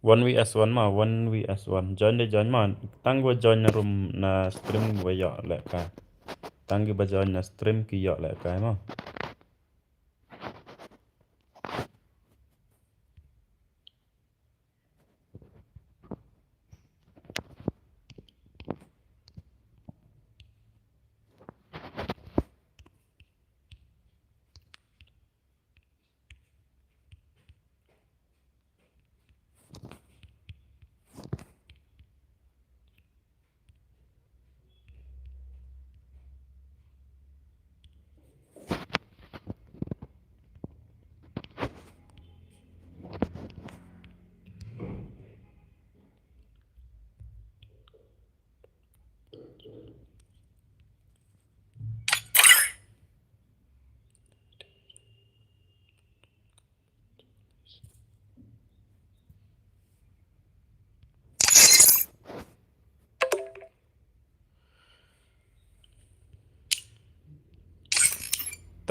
1 vs 1 mah 1 vs 1 join deh join mah tang gua join na room na stream gua ya lek ka tang gua join na stream ki ya lek ka mah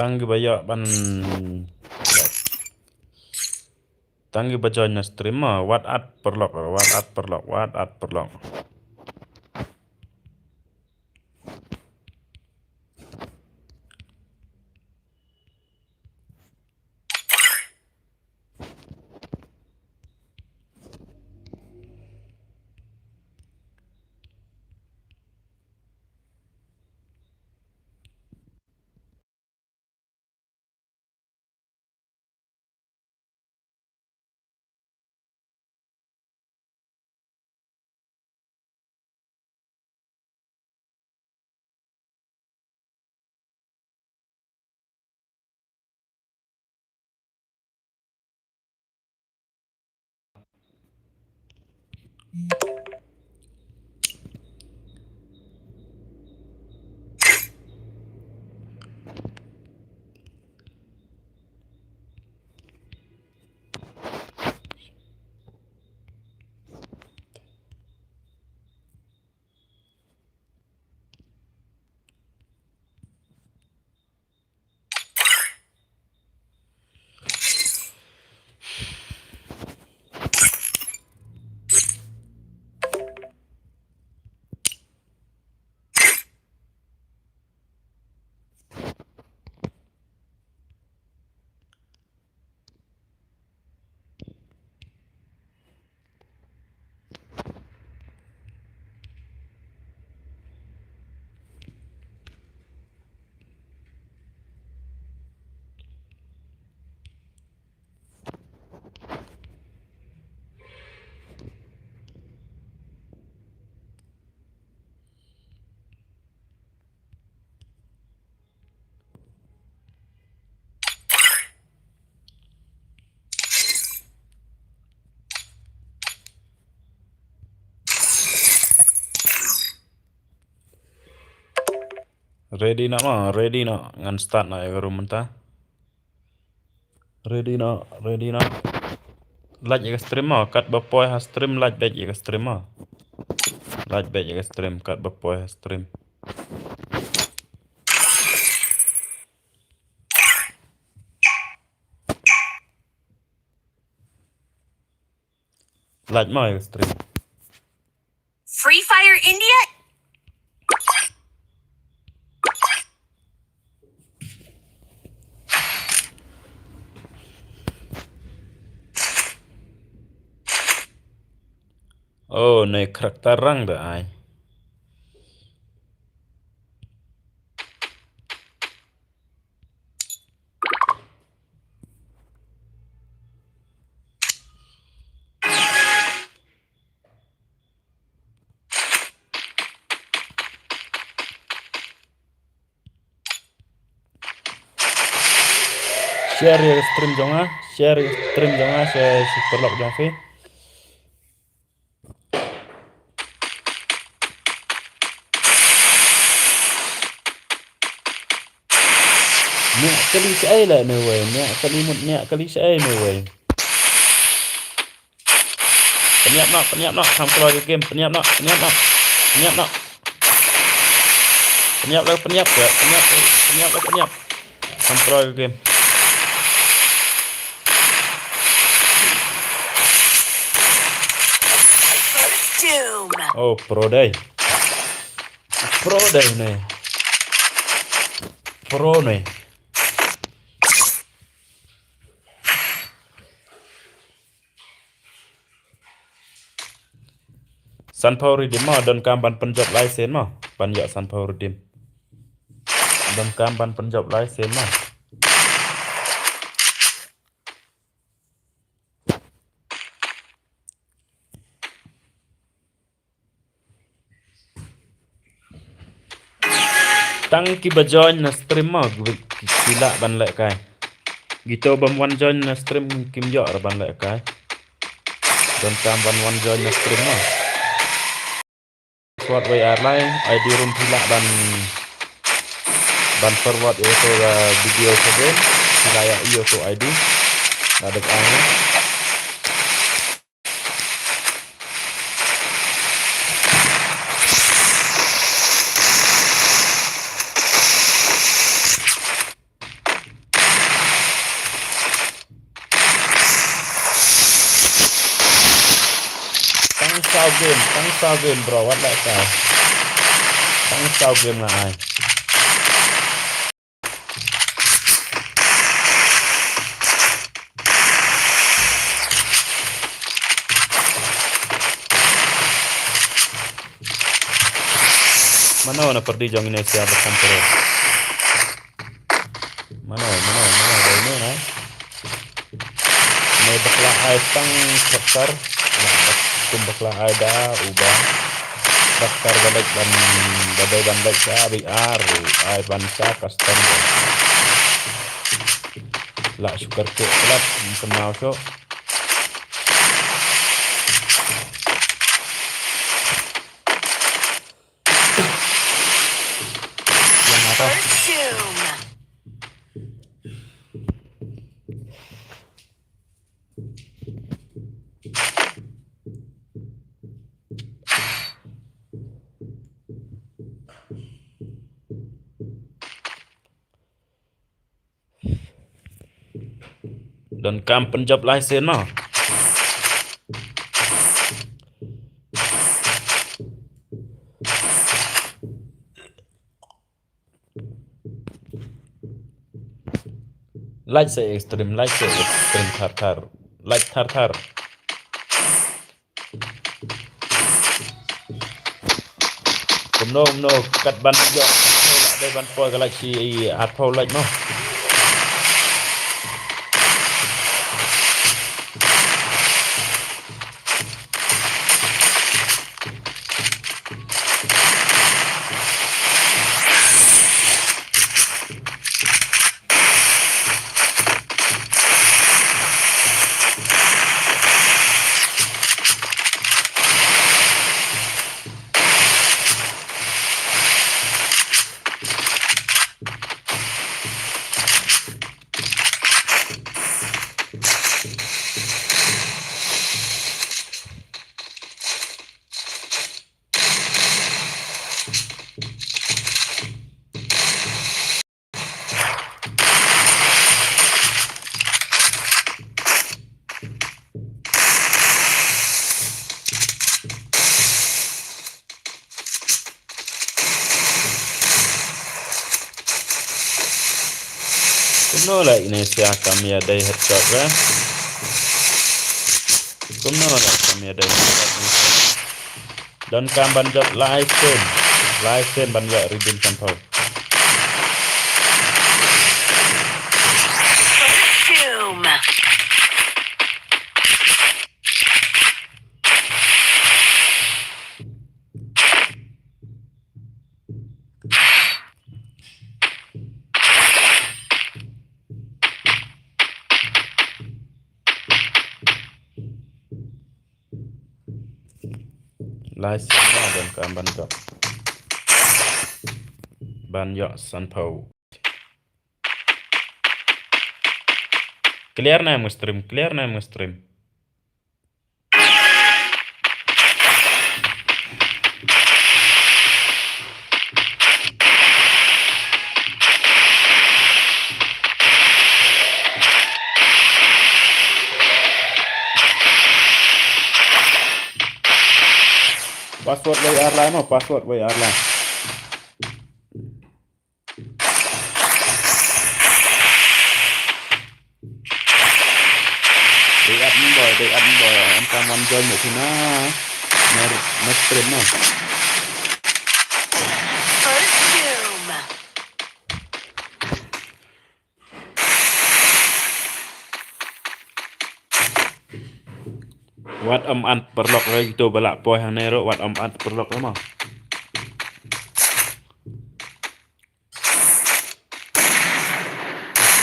tang gua ya ban tang gua join na stream mah what at perlok what at perlok what at perlok ready nak mah ready nak ngan start nak ya room mentah ready nak like ya stream mah kat bapoi ha stream like back ya stream mah like back ya stream kat bapoi ha stream like mah ya stream Free Fire India? oh nei karakter rang dah ai share ya stream jonga share ya stream jonga saya super lock jong fi nè kali sai lah ne wei nè kali mut nè kali sai ne wei Penyap nak sam keluar ke game penyap nak penyap lah sam keluar ke game Oh, pro đây. Pro đây này. Pro này. Sunpower redeem mà đơn cam ban penjob license mà. Ban ya Sunpower redeem. Đơn cam ban penjob license mà. Tăng ki ba join na stream mà gila ban lại cái. Gitu bam one join na stream kim yo ban lại cái. Đơn cam ban one join na stream mà. Forward way airline ID room pila ban forward itu video saja sila ya iyo to ID ada angin tăng sao game bro what lại cả tăng sao game là ai mana na perdi jong Indonesia bersama terus mana ini na may bakla ay tang sektor kung bakla ay da ubah sektor balik badai bandai sa BR ay bansa custom la sugar ke club kenal so Perfume. dan kam penjob license no like say extreme thar like thar cũng no cắt ban yo đây ban poi galaxy Apple like no Kuno lại Indonesia kami ada headshot kan? Kuno lại kami ada headshot. Dan kam banjat live banjat redeem sampel. Perfume. Live dan kam banjat sampel. Clear na stream. password WR lain mau password WR lain. Day up boy em cam one join nữa thì nó stream nó. First doom. Wat ăn perlok lagi gitu balak poy hanero wat ăn perlok lama.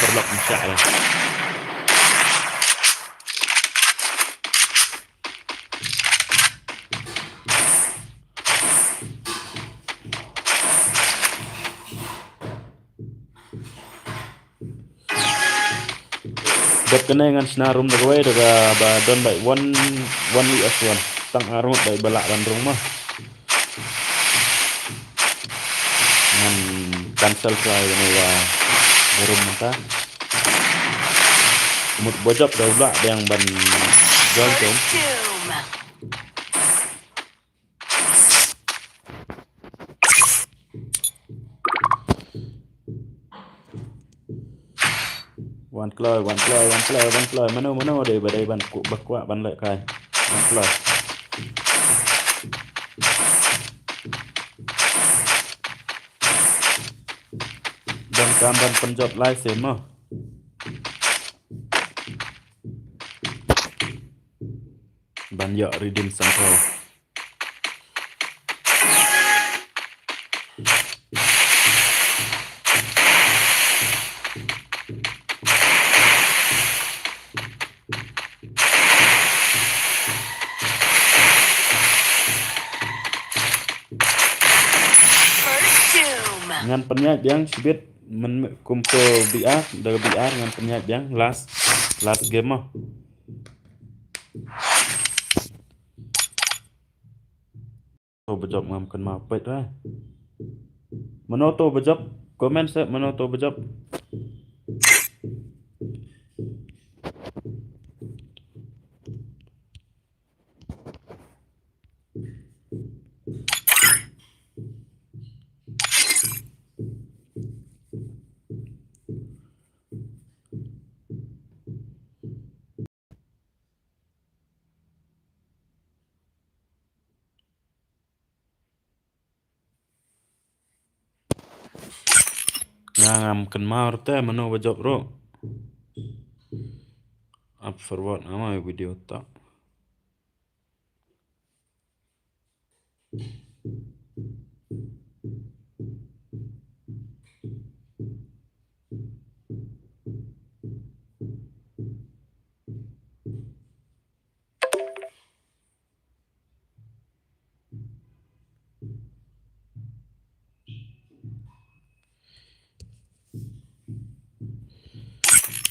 Perlok misyak ya. Dot kena dengan senarum dagawai daga ba don by one US1 tang arut by balak bandung mah. Ngan cancel fly ini ya barum mata. Mut bojok dah ulah yang ban jual tu. First doom. One cloy mano deh badai ban ku bakwa ban lek kai. One cloy. Dan kamban penjot lai sema. Ban yok redeem sample. First doom. Ngan penyak yang sibit men kumpul BR dari BR ngan penyak yang last game mah. To berjob ngam kan ma pet lah. Mano to berjob komen se mano to berjob. Ngam kan ma te mano berjob ro. Up forward ama video tak.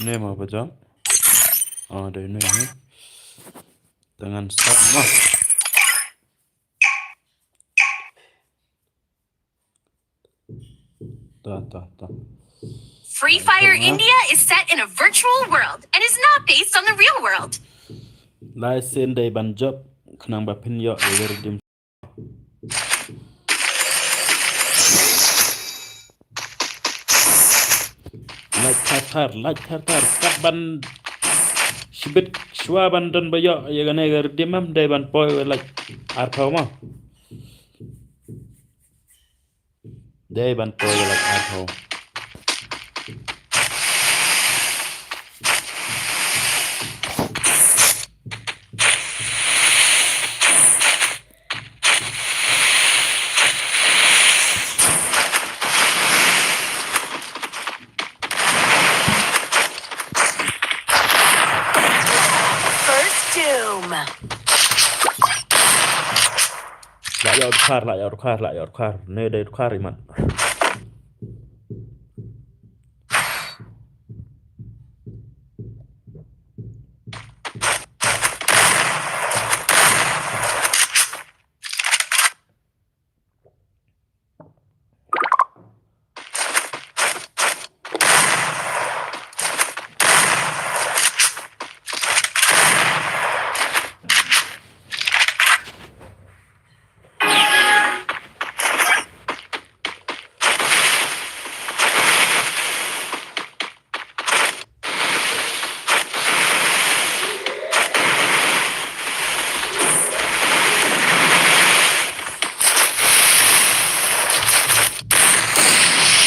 Ini mau berjob. Oh, ada ini. Dengan start mah. Tak. Free Fire India is set in a virtual world and is not based on the real world. Lai sen day ban job kenang ba pin yo ya redeem. Like tar kat ban sibit shwa ban don ba yo ya gane ga redeem am day ban poy like ar thau ma. Day ban poy like ar thau. First doom. Lại ở khar nơi đây khar thì man.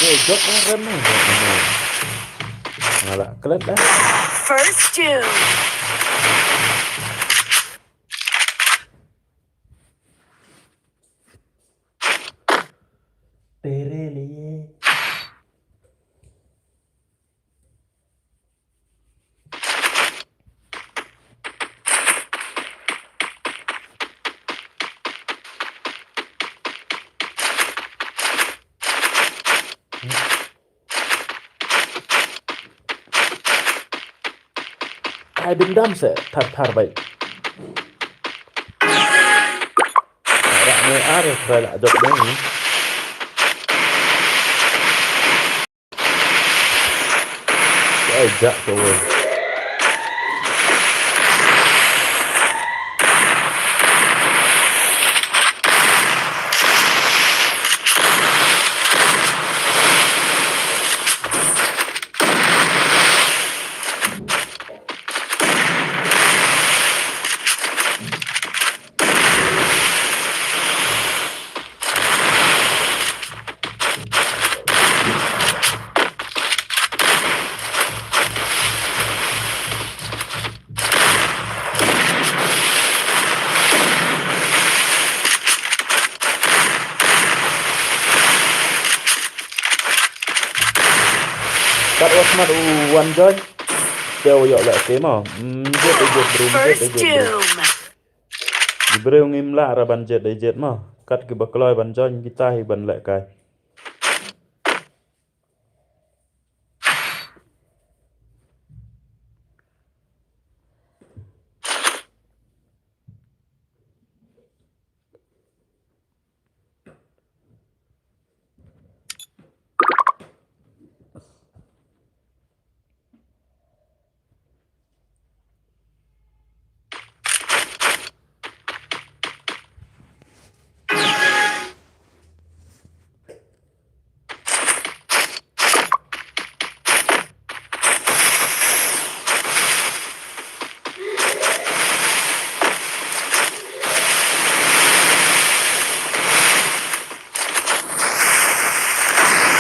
Jok rem nih. Malah kelet dah. First doom. Tere liye. Ai đứng đâm sẽ thật thar vậy. Rạ nghe á rồi phải lại Jok nih. Ejak tuh. That was not one join. Kêu dọ lại thế mà. Jet để jet broom, jet để First jet broom. doom. Di beri ngim lah ra ban jet để jet mà. Kat ke bakloi ban join kita hi ban lại cái.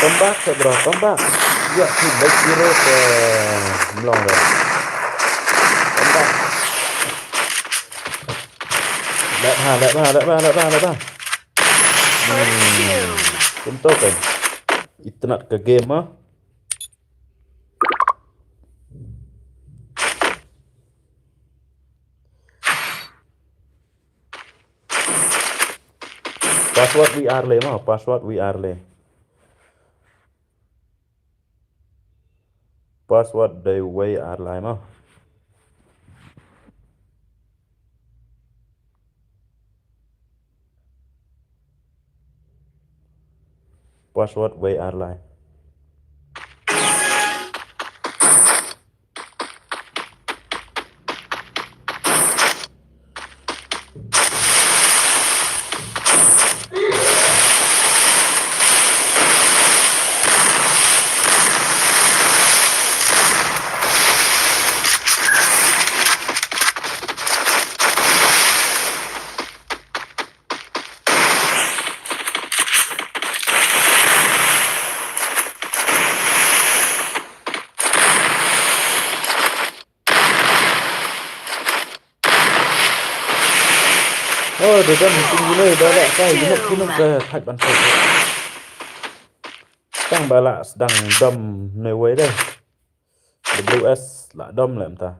Come back bro, come back. Ya, baik hero ke melong dah. Come back. Let ba. First doom. Contoh kan. Itu nak ke game ah. Password VR le mah, password VR le. Password day way are lại mà. Password way are lại. Oh, dia dah mungkin gila dah lah kai gunung ke thạch ban phật. Đang bà lạ đang đâm nơi quấy đây. WS lạ đâm lại ta.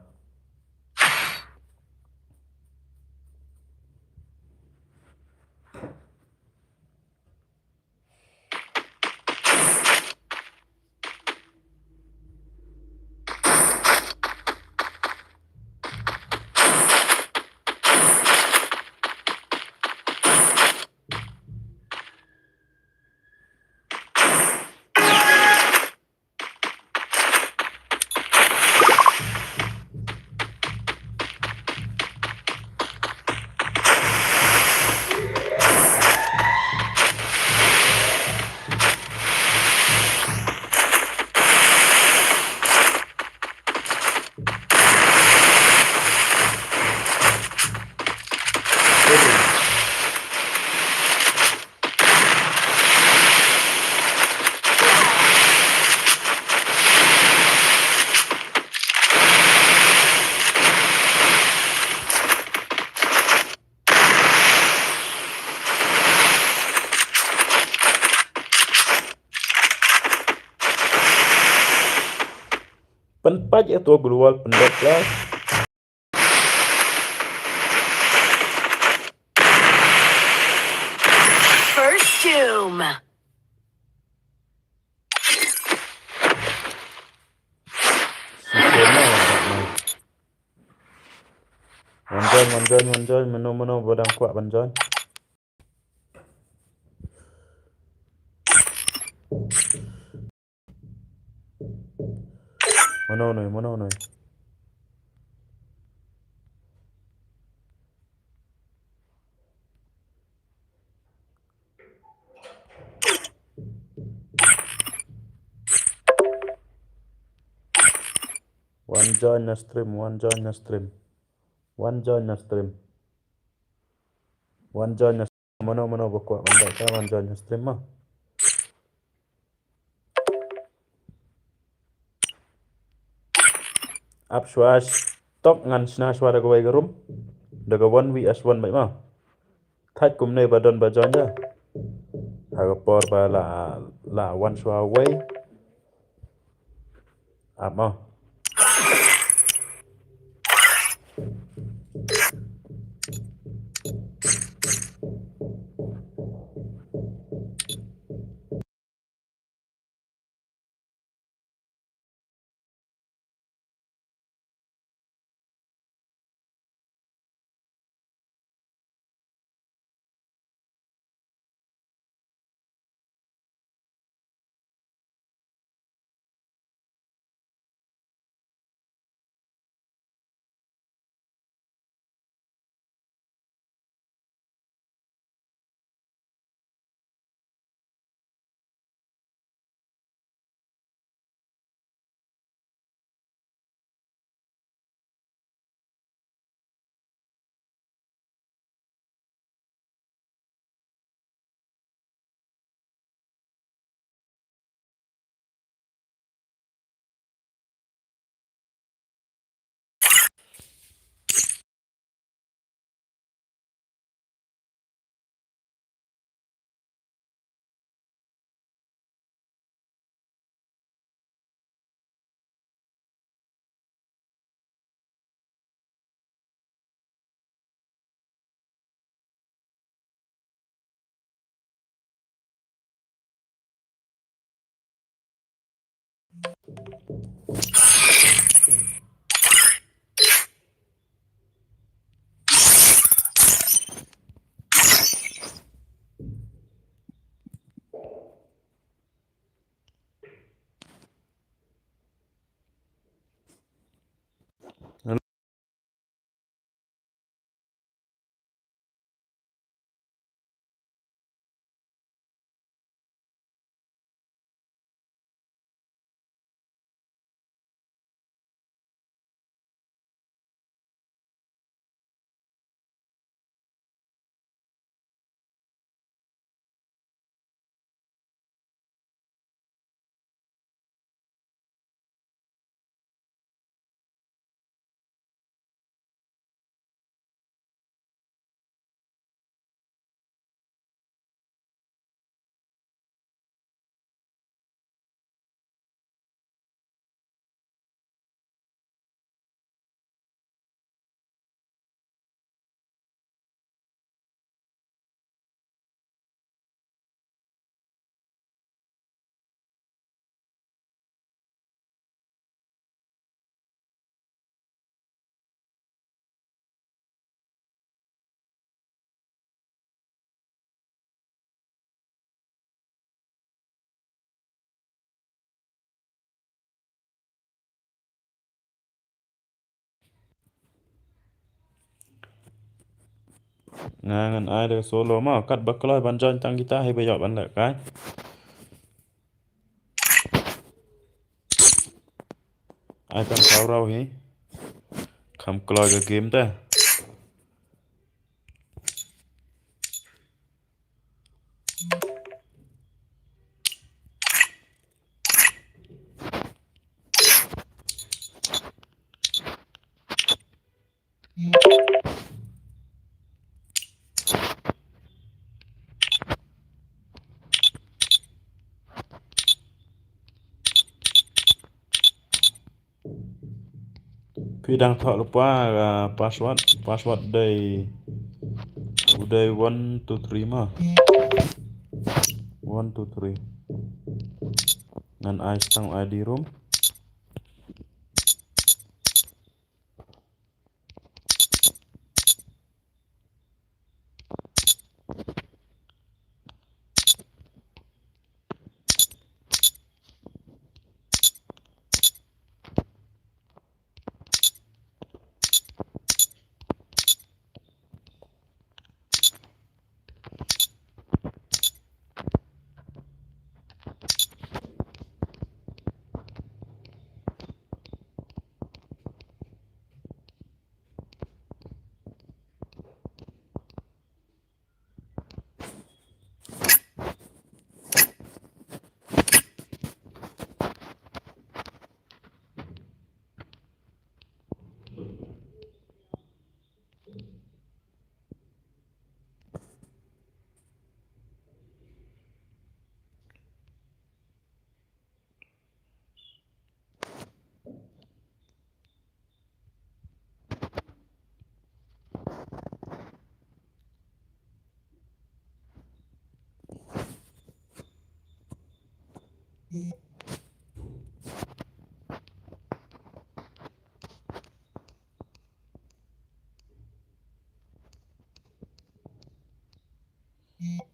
Penpat ya tua keluar pendek lah. First doom. Si kena tak mai. Manjon, meno bodang kuat manjon. Mana noi. One join na stream. One join na stream. Mana berkuat mandai kan one join na stream mah. Up swash top ngan sna swara go garum. Daga 1vs1 mai mah. Thách cùng này bà đơn bà join nhá. Hagapor bà là one shot away. Mah. Ngangan ai được solo mà cắt bạc lôi ban join tăng kita hay bây giờ ban lại cái. Ai kan kau rau hi. Kam kloi cái game ta. Phi đang thọ lupa password day udah 1 2 3 mah 1 2 3 ngan stang ID room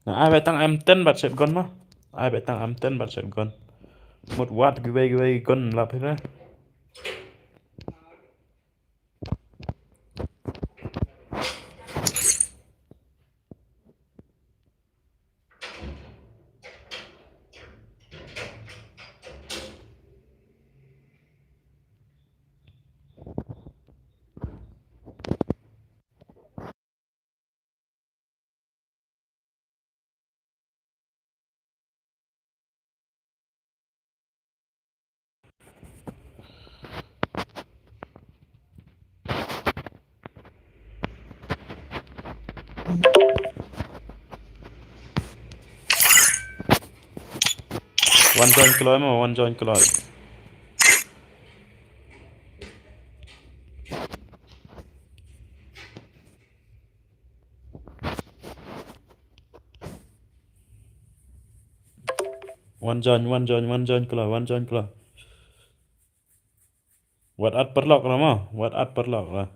nah ai betang M10 bat shotgun mah ai betang M10 bat shotgun một watt giveaway gun là phải ra one join keluar mah one join keluar one join keluar what at perlock lah mah what at perlock lah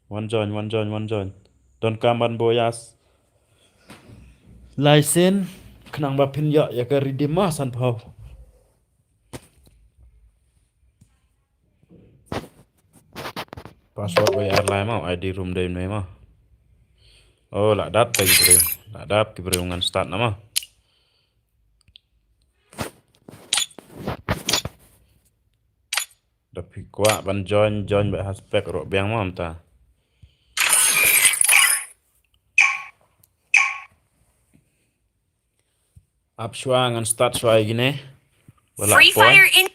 one join don kamban boyas license kenang bapin ya ke redeem mah san pau password WR lain mah ID room day này mah oh lah dat lagi bro lah dat bro ngan start nama tapi kuat ban join by aspek ro biang mah ta up shwa ngan start shwa gini wala Free point Fire India.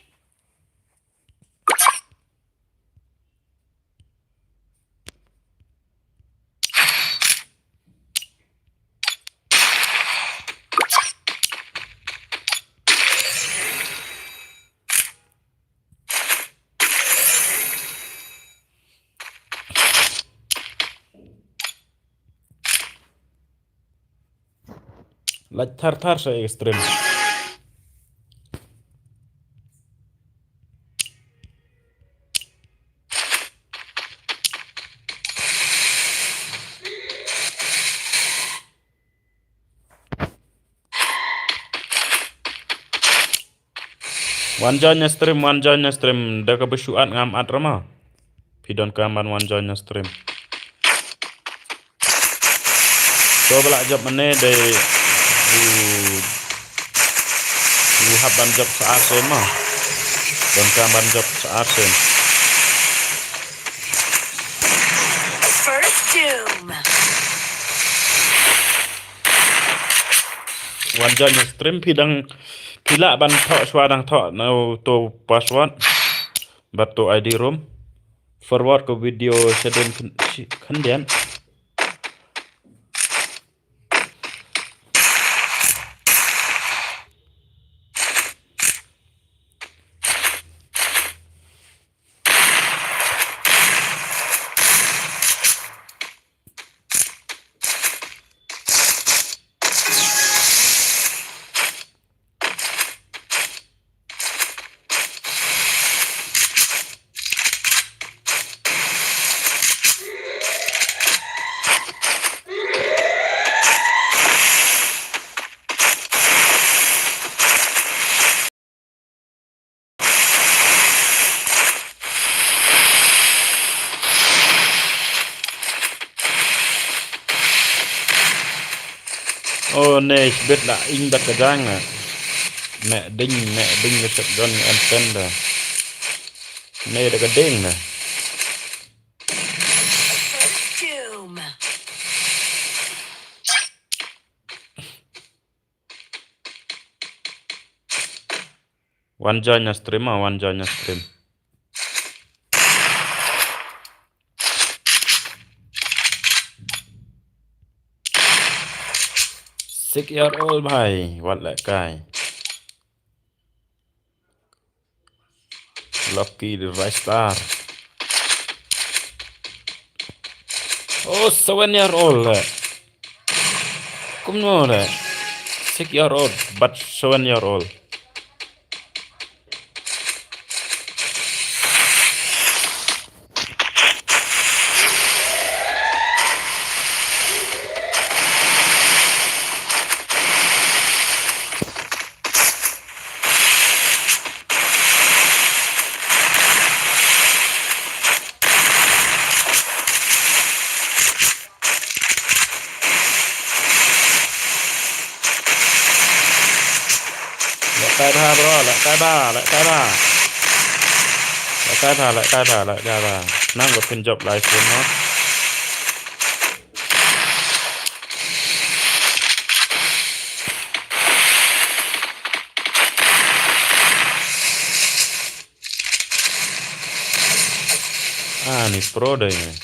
lạch thar saya ekstrem one join stream dah kebesuan ngam atrama pidon kamban one join stream coba lah job mana deh haban job seasen mah don kamban job seasen First Doom. one join stream pidang pila ban thọ swadang thọ nau to password bat to ID room forward ke video sedun khendian Oh nee, ich biết là in bật cái răng nè. Mẹ đinh cái sợi don em tên là. Nee là cái đinh nè. Doom. One join stream mà, one join stream. Six-year-old भाई, what lại cài. Lucky the right star. Oh, 7-year-old lẹ. Cũng ngờ lẹ. 6-year-old, but 7-year-old. Lại cái ba bro, lại cái ba. Lại cái ba. Năng có pin job live stream nó. À, ni pro đây này.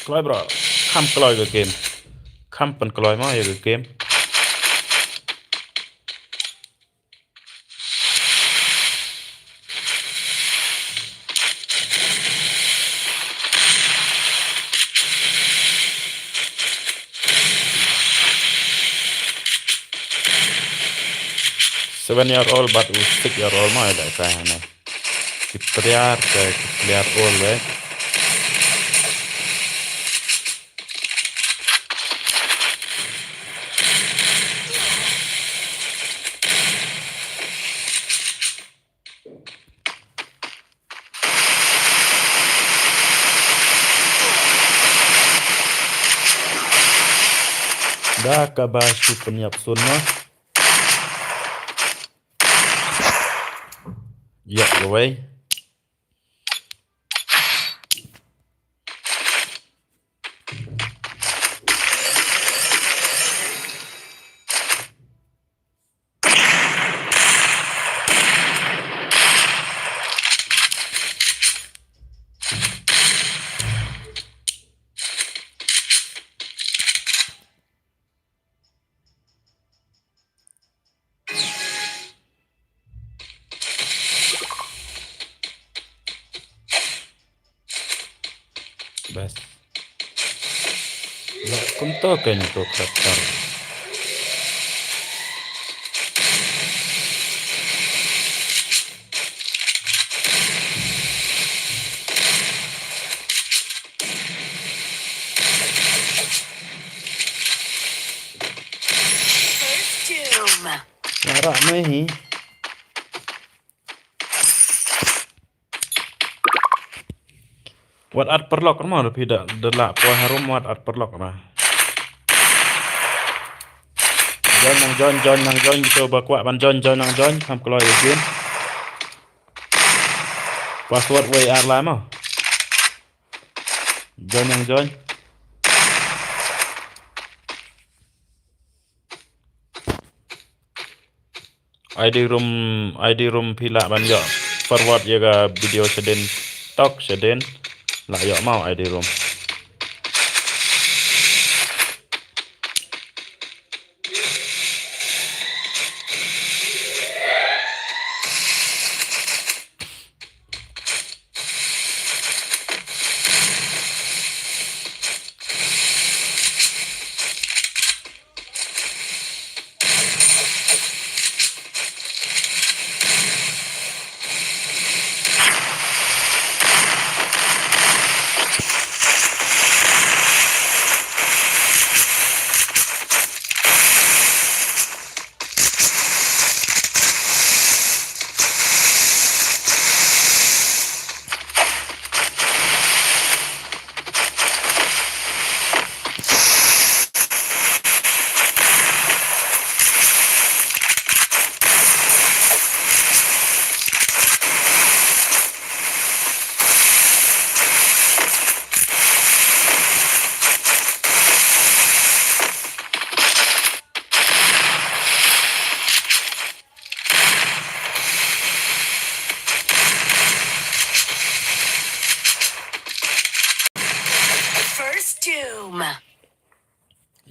Kloi bro. Khăm kloi cái game. Khăm phần kloi mà cái game. Seven-year-old but 6-year-old mà lại cái này. Clear old đấy. Dah kabashu penyap sunma. Ya, rồi. Best. Lah, kung token to kaptar. Doom. Lara mai. Wat art perlock mah lebih dah delak po harum wat art perlock mah. Join nang join gitu bakwa ban join nang join tham kloi again. Password WR lah mah. Join nang join. ID room pila ban yo forward ya ga video seden tok seden lah yo mau ID room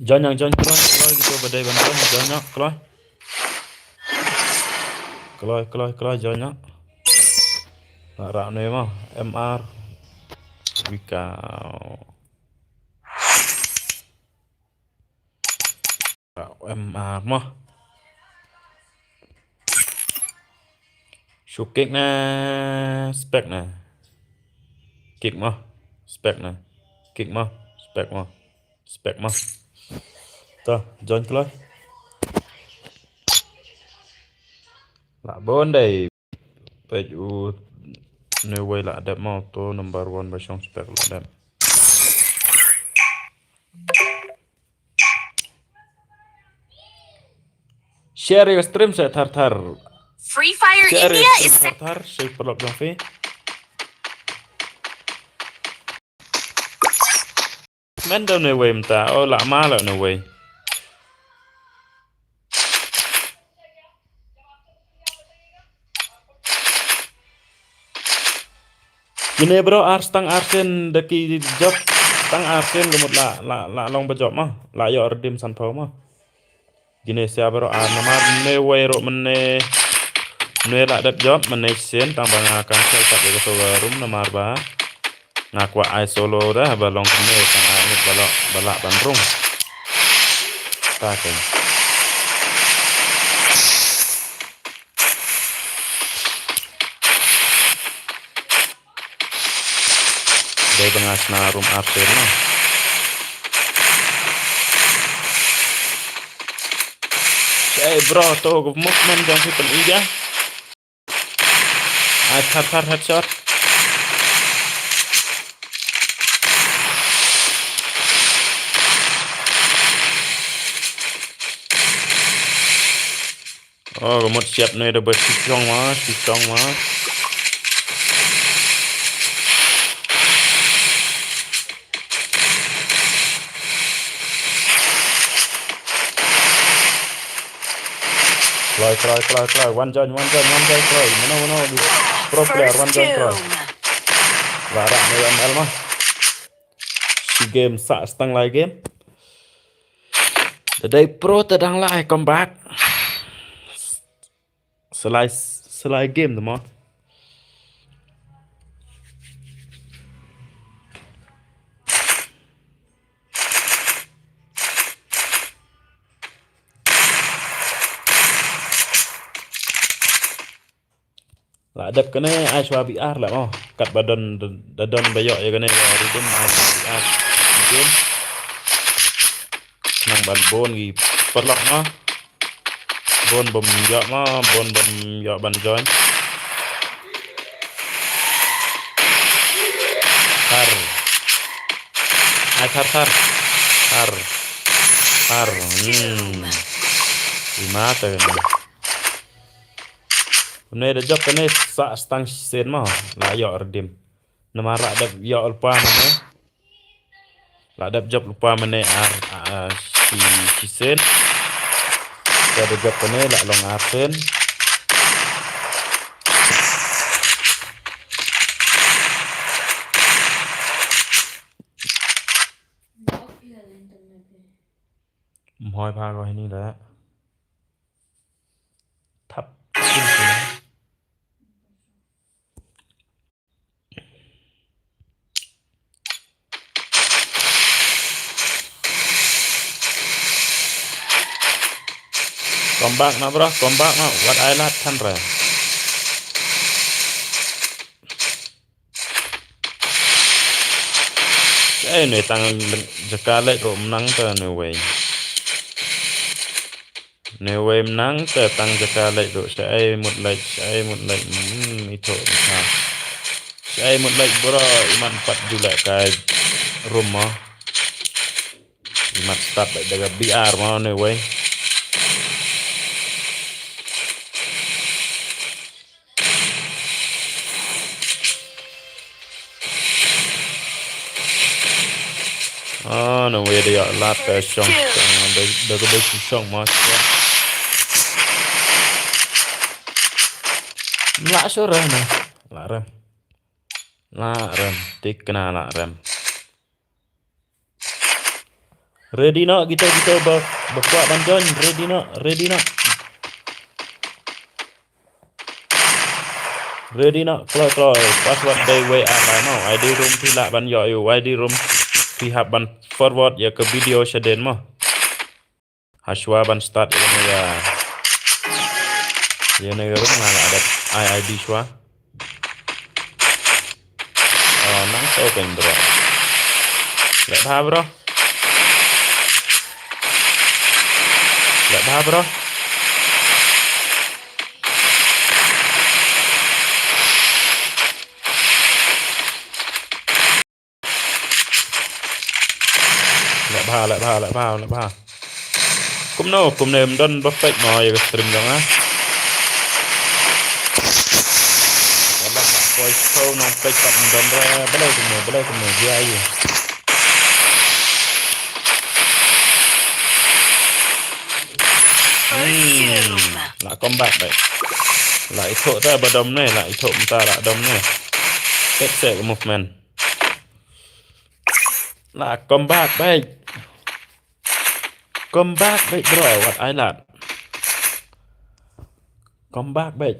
Join yang join keloy gitu badai bantuan join nya keloy join nya. Ra ne mah MR Wika MR mah Shukik na spek na kick mah spek na kick mah spek mah tuh join keloy lạ bốn đây page u nếu quay lại đẹp mau to number one by trong spec lại đẹp share your stream sẽ thar thar Free Fire share India your is stream set. thar thar sẽ perlu dong fi men đâu nếu quay ta ô lạ má lại nếu quay Gini bro, stang arsen deki job stang arsen gemut la long bejob mah la yo redim san pau mah gini sia bro namar ne wairo mene ne la dep job mene sen tang bang akan sel tak ke so room namar ba ngakwa ai solo dah balong kene tang arut balak bandrung ta kan dari bengasna room arsen mah hey bro to movement yang si pen ija thar headshot oh gemut siap nih udah bersisong mas Cry. One join, cry. Mana di pro player one join cry. Larak nih ML mah. Si game sak setang lagi game. Today pro tedang lai comeback. Selai game tu mah. Lah adap kene Aishwa BR lah oh kat badan dadon bayok ya kene ridin Aishwa BR game nang ban bon gi perlok mah bon bom yok ban join tar mata kan ne da job kene sa stang sen mah la yo redim nama ra da yo lupa mana la da job lupa mana si sen da job kene la long arsen mhoi pha coi ni đã thấp Comeback na bro, what I like kan ra. Này tăng jaka lệ độ nắng tờ nè way. Nè way nắng tờ tăng jaka lệ độ sẽ một lệ itu bisa. Sẽ một lệ bro iman 4 juga cái rumah. Iman start lại daga BR mau nè way. No way dia lat song da go song mas la sore na la rem tik kena la rem Ready nak kita berkuat ban John. Ready nak keluar password day way out lah mau. ID room thi lạ ban yo you ID room thi hab ban forward ya ke video shaden mah. Hashwa ban start ini ya. Ya room lah ada ID shwa. Oh nang so pen bro. Lek ba bro. Lek ba bro. Lek ba. Kum nem don perfect noi ke stream dong ah. Wala ka voice phone nong pek pat don re belai kumne dia ayu. Lại combat đấy. Lại thổ ta bà đâm này, lại thổ ta lại đâm này. Cách sẽ movement. Lại combat đấy. Combat đấy bro, what I like. Combat đấy.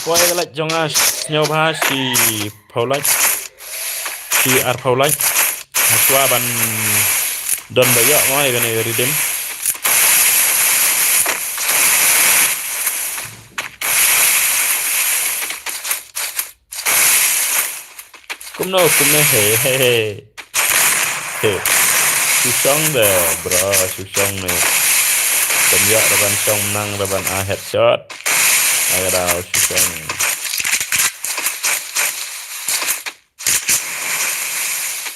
Quay lại trong nhau ba si Paulach si ar Paulach qua ban don ba yo mo cái này redeem cũng nó he su song de bro su song này ban yo ban song nang ban a headshot ai đào su song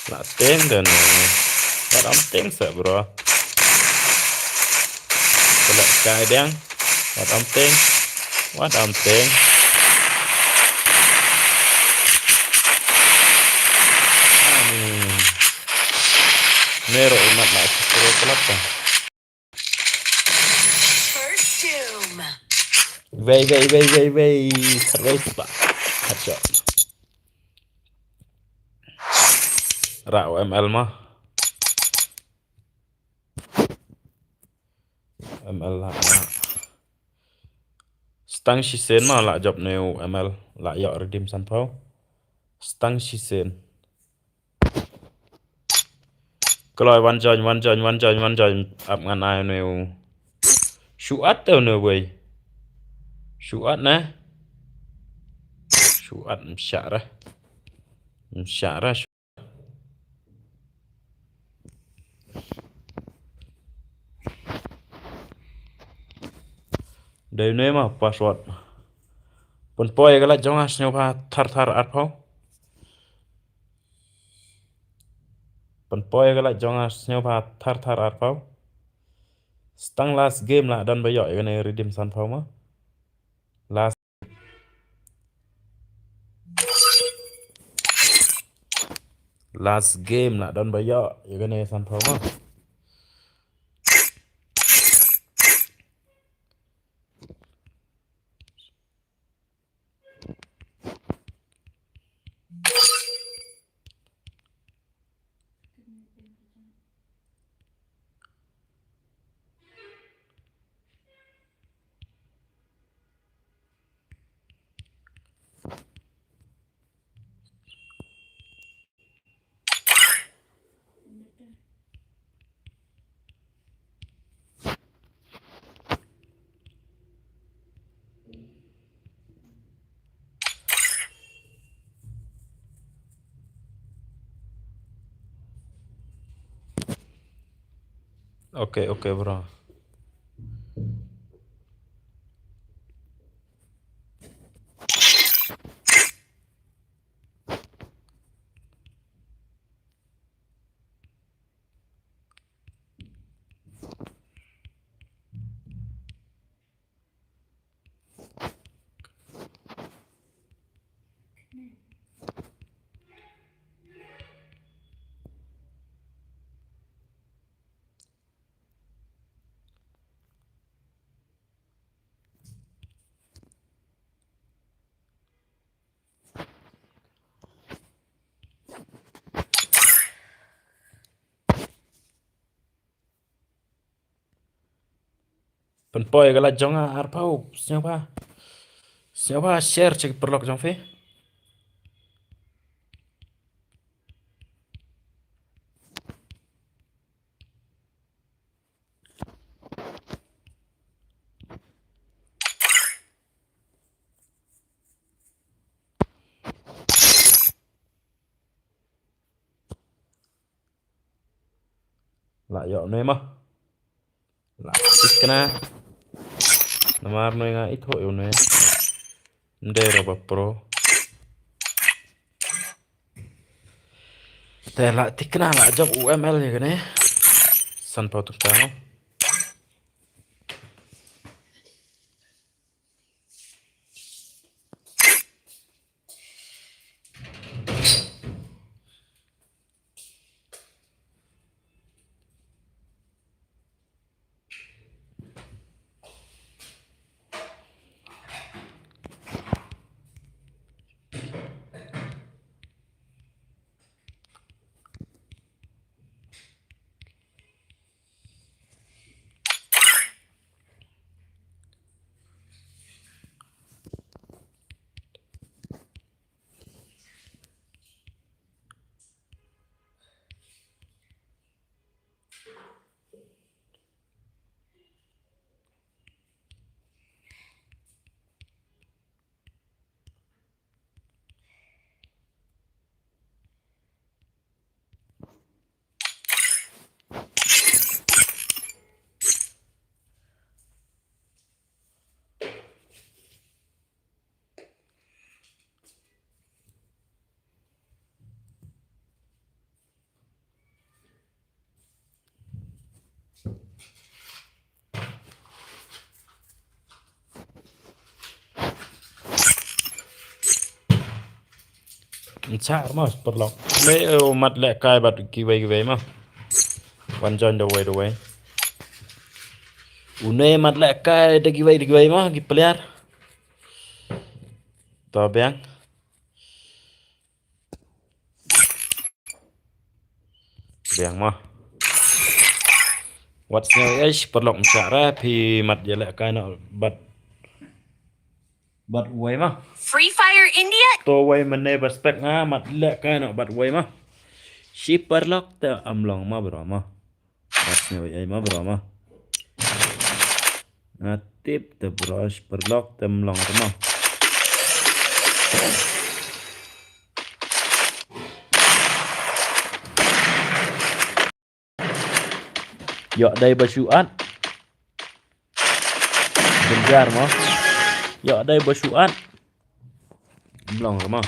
là tiếng đền ta đóng tiếng sợ bro cái lại cài đen ta đóng tiếng quá đóng tiếng nero mặt lại pro club ta vây thật vây bạn thật chọn rạo ML mà ML lại stang shisen mà lại job nêu ML lại dọ redeem sản phẩm stang shisen kalau one join ap ngan ai nêu shuat tao nêu vậy shuat nè shuat xả ra đây nè mà password pun poi cái lại trong as nhau pa thar art phao pun poi cái lại trong as nhau pa thar art phao stang last game lah dan bayok cái này redeem san phao mà last game lah dan bayok cái này san phao mà ok bro Penpoy gala jonga arpau siapa share cek perlok jong fe. Lah yo ne mah. Lah ikna. Namar no nga itu yo ne. Ndera ba pro. Te la tikna la job UML ya gane. San pau tuk tang. Cha mas perlok. Le mat le kai bat giveaway mah. One join the way. Une mat le kai de giveaway mah gi player. To bang. Bang mah. What's new is perlok cha ra phi mat je le kai no bat way mah. Free Fire India To way mane baspek nga mat le kai no bat way mah. Si perlok te amlong mah bro mah. What's new ay mah bro mah. Tip te brush perlok te amlong mah. Yo đây bersyuat. Benjar mah. Yo đây bersyuat. Belum mah.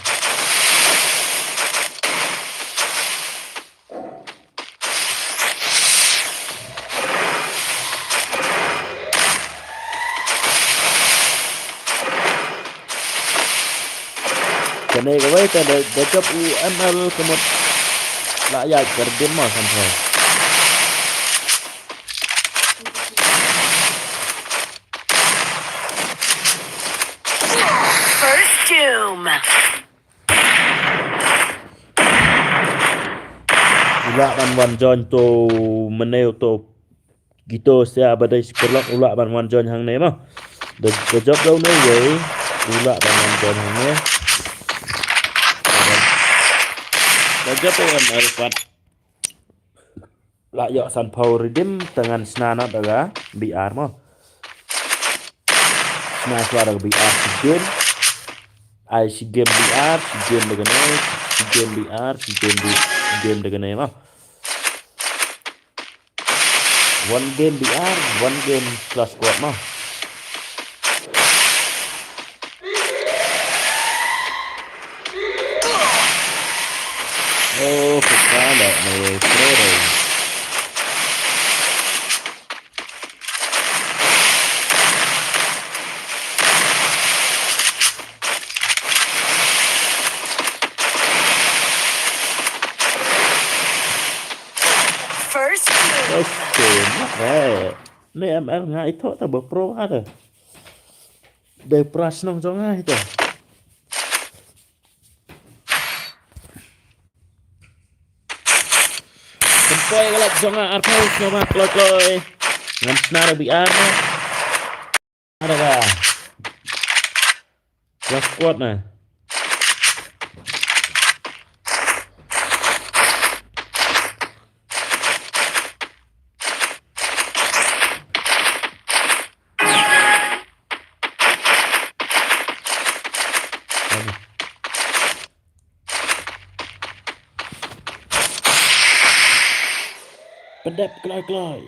Cái này có vậy để chấp UML cái một lại giải cái biến mà sampai. Doom. Ula ban John to meneo to gitu saya badai sekolok ula ban John hang ne mah. The job đâu ne way ula ban John hang ne. The job yang arifat. La yo san pau redeem dengan snana daga BR mah. Sna suara BR sigin. Ai si game BR, si game dengan si game BR, si game dengan mah. One game BR, one game class squad mah. Oh, kekala may pro. Ni ML nga ito ta pro ada. De pras nong jonga ito. Tempoy galak jonga arpau sama kloy. Ngam snar BR. Ada kah? Kelas squad nah. Pedap kelai-kelai.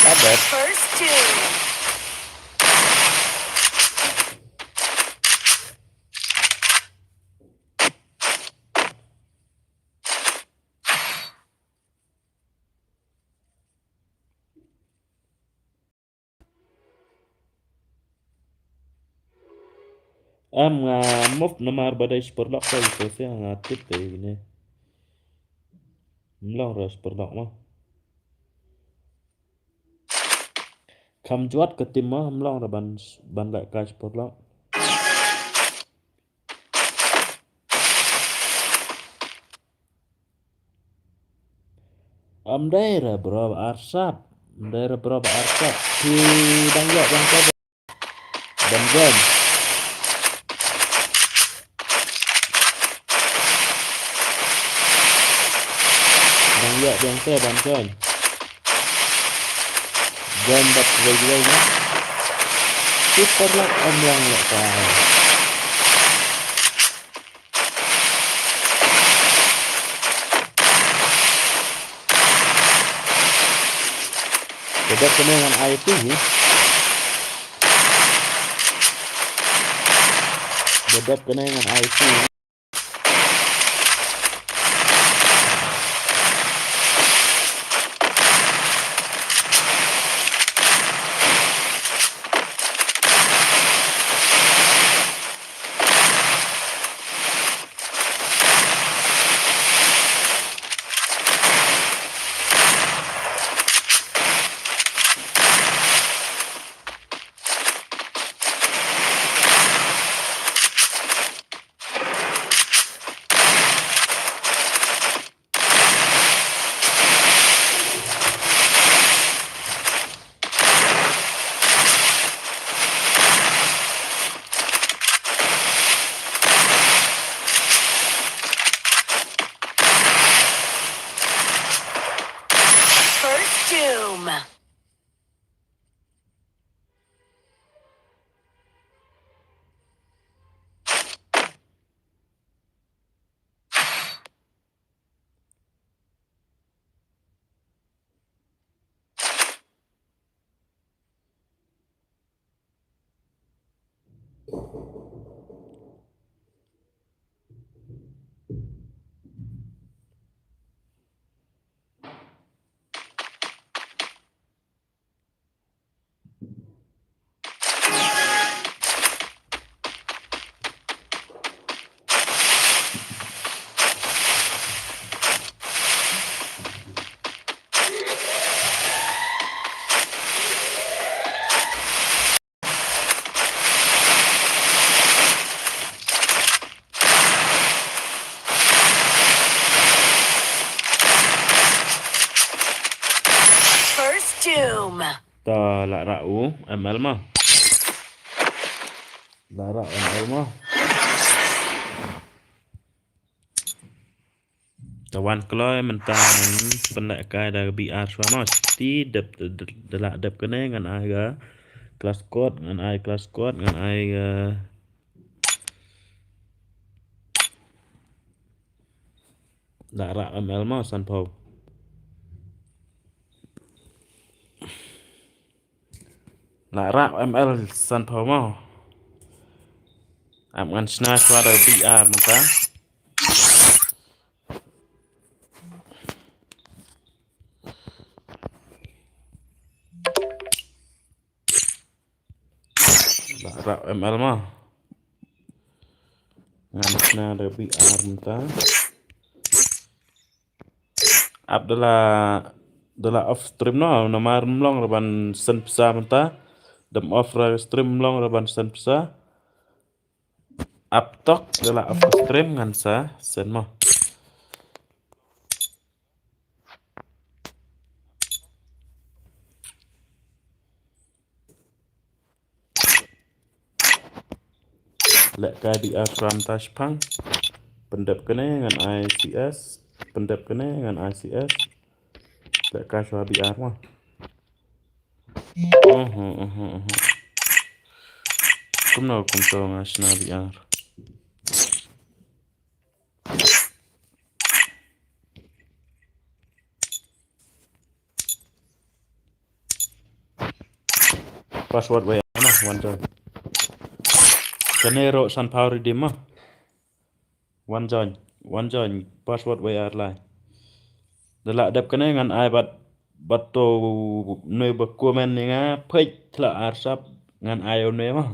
Padat. First doom. Ngamuf namar badai sporlok kau itu sih ngatit deh ini. Mlang ras sporlok mah. Kam juat ke tim mah mlang ra ban lại kai sporlok. Daerah berapa arsap. Daerah berapa arsap. Di dangjak yang kau dan jam. Dangjak yang kau dan jam. Jam bat lagi ni. Sporlok mlang lại kai. Beda kena dengan air tinggi. Beda kena dengan air tinggi. Doom. First doom. Ta lạ rạo ML mah. Lạ rạo ML mah. Tawan kalau mentang pendak kai dah BR semua mesti dep kena dengan ai ga kelas code dengan ai kelas code dengan ai rak ML mah san pau. Rak ML san pau mah. Ngan sna suara BR mentang. Rak ML mah. Ngan sna BR mentang. adalah off stream no nomar mlong raban sen psa menta dem off ra stream mlong raban sen psa up tok adalah off stream ngan sa sen mo lek ka di afram tash pang pendep kene ngan ICS pendep kene ngan ICS lek ka shwa BR mah kumno kumto ngasna BR password wa mah wanjoy kene ro san power di mah wanjoy password wa lai dala dep kene ngan ai bat to noi ba komen ni nga phej tla arsap ngan ayo ne mah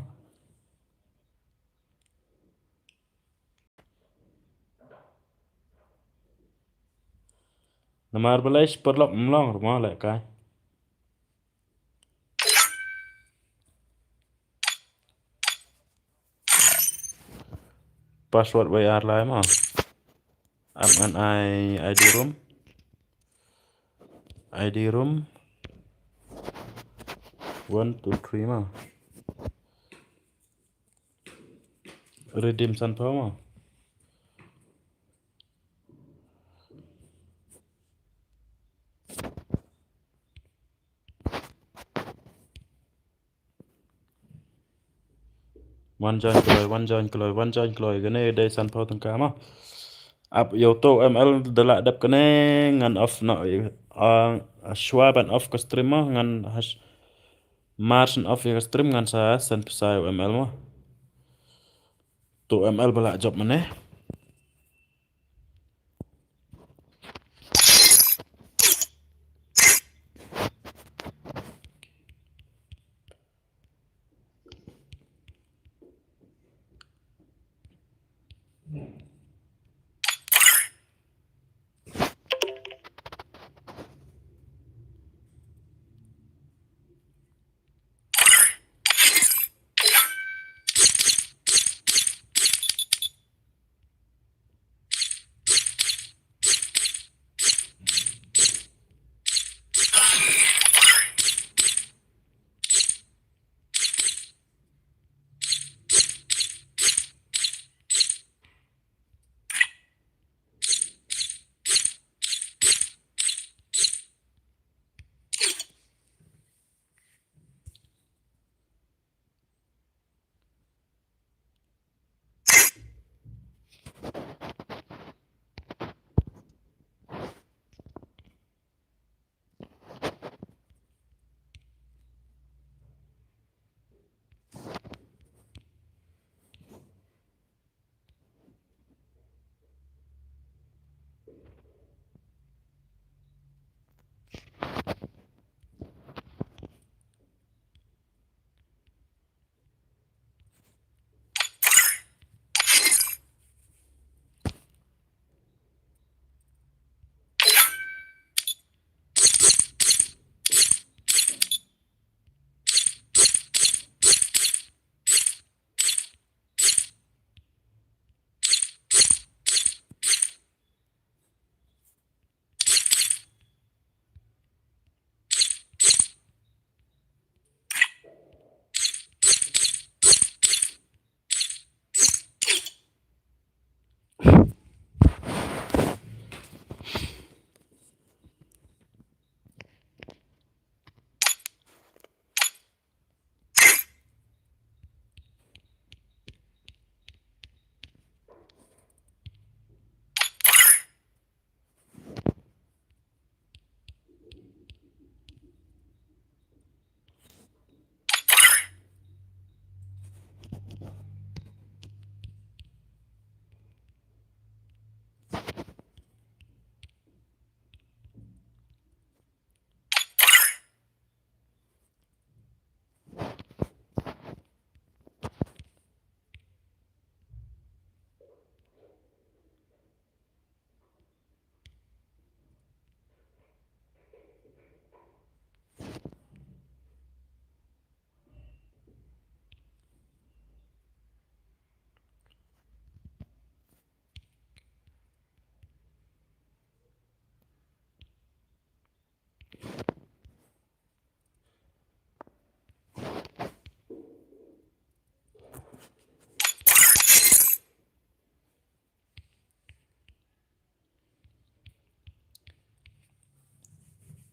nomor belas perlok mlong rumah lek kai password wa lai mah am ngan ID room 1 2 3 mah redeem san power mah one join gane day san power tang ka mah up yo to ML dala dap kene ngan off no shwa ban off ka stream mah ngan margin off ya stream ngan sa sen psa ML mah to ML bala job maneh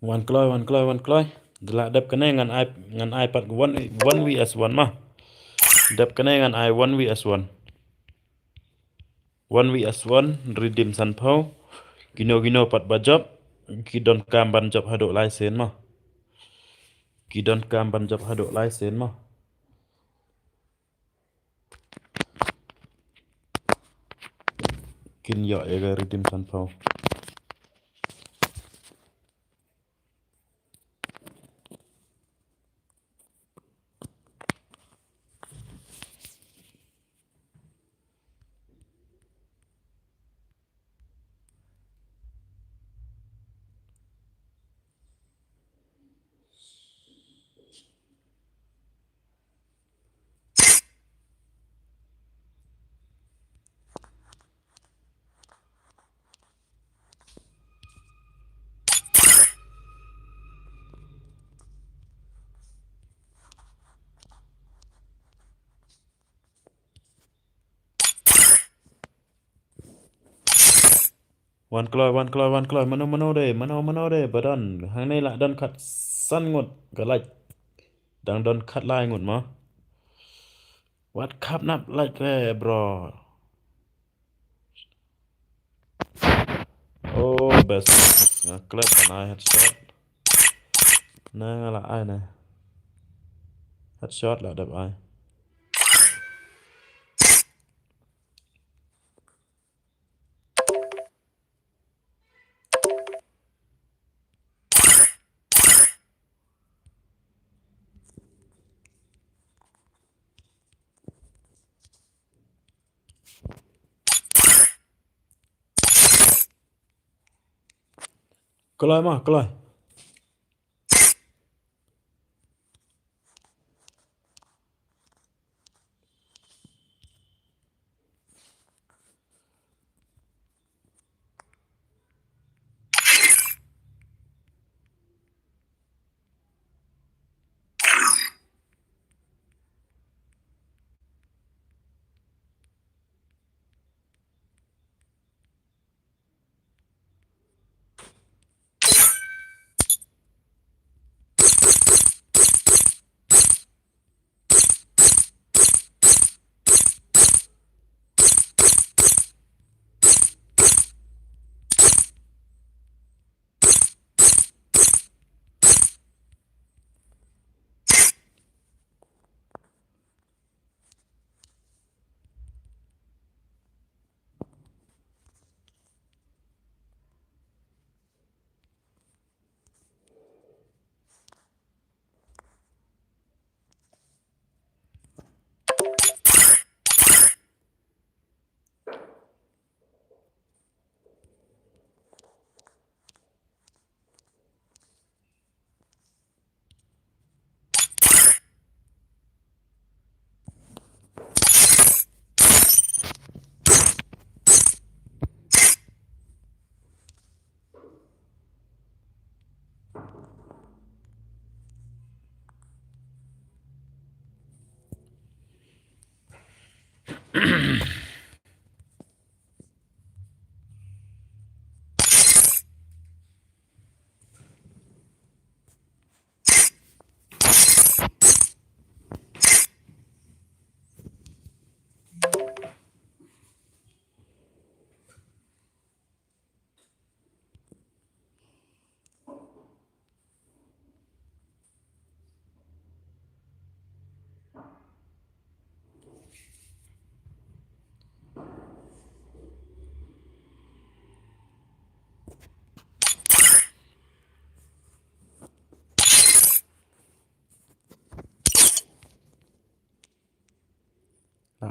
one kloy. Dela dep kene ngan ai pat 1 vs 1 mah. Dep kene ngan ai 1 vs 1. 1 vs 1 redeem san phau. Gino pat bajop. Kidon kam ban job hadok lai sen mah. Kidon kam ban job hadok lai sen mah. Kin yo ega redeem san phau. One kloy. Mano de. Badan. Hang này lại don cut săn ngột. Cái lạch. Đang don cut lai ngột mà. What cup nap like there, bro? Oh, best. Nge-clap kan ai headshot. Nah, là ai này? Headshot là đập ai? Kloy mà, kloy.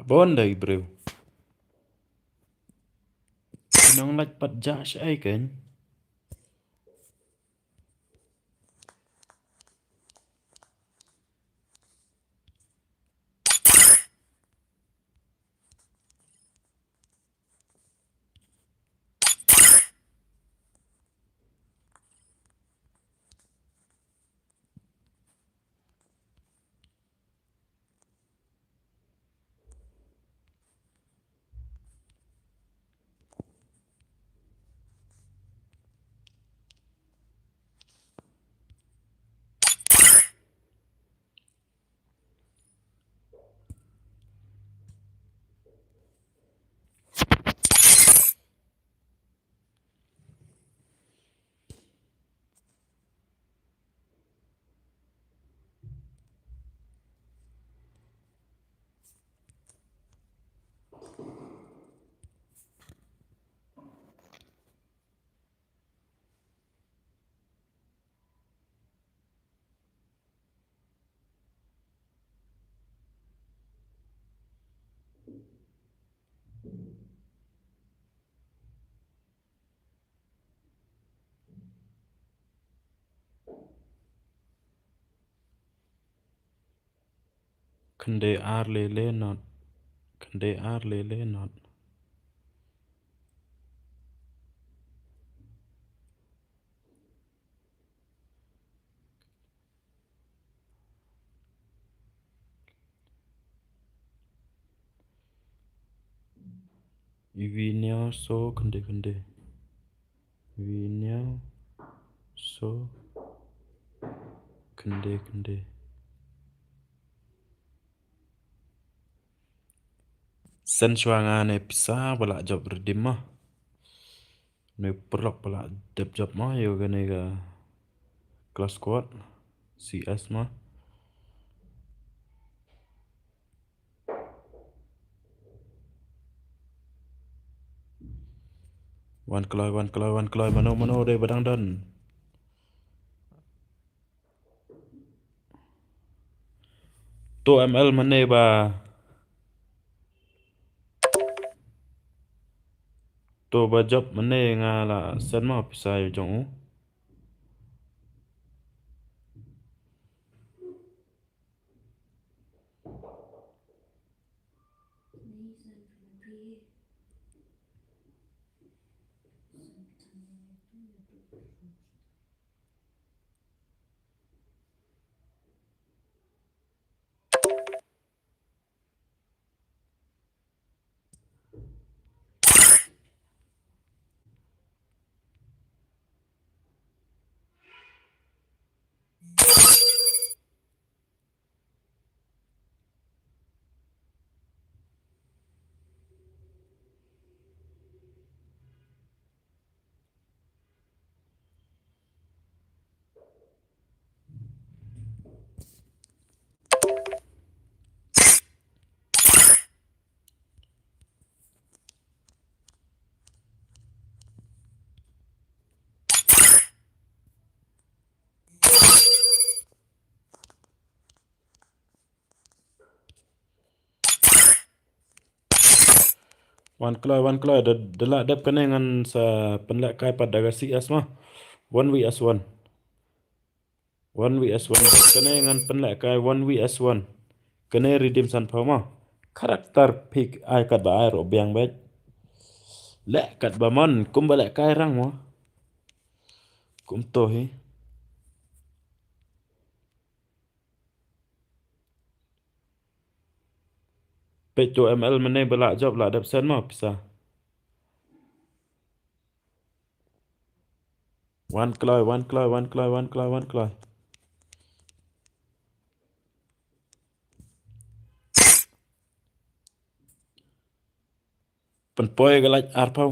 Bon đây, bro. Nong like pat Josh Aiken. Kende ar lele not. Kende ar lele not. Ivinya so kende. Ivinya so kende. Sen suangane pisa balak job redim mah. Ne perlok balak dep job mah yo gane ga kelas kuat CS mah. Wan keloi mano deh badang dan. To ML mana ba? To ba job mana ngala sen mah pisa yo jong. Wan keloi delak dep kene ngan sa penlek kai pada ga CS mah. 1vs1. 1vs1 kene ngan penlek kai 1vs1. Kene redeem san pau mah. Karakter pick ai kat ba ai ro biang bet. Lek kat ba mon kum balek kai rang mah. Kum tohi. Peto ML mana belak job lah dep sen mah pisa. Wan keloi. Penpoi galaj arpau.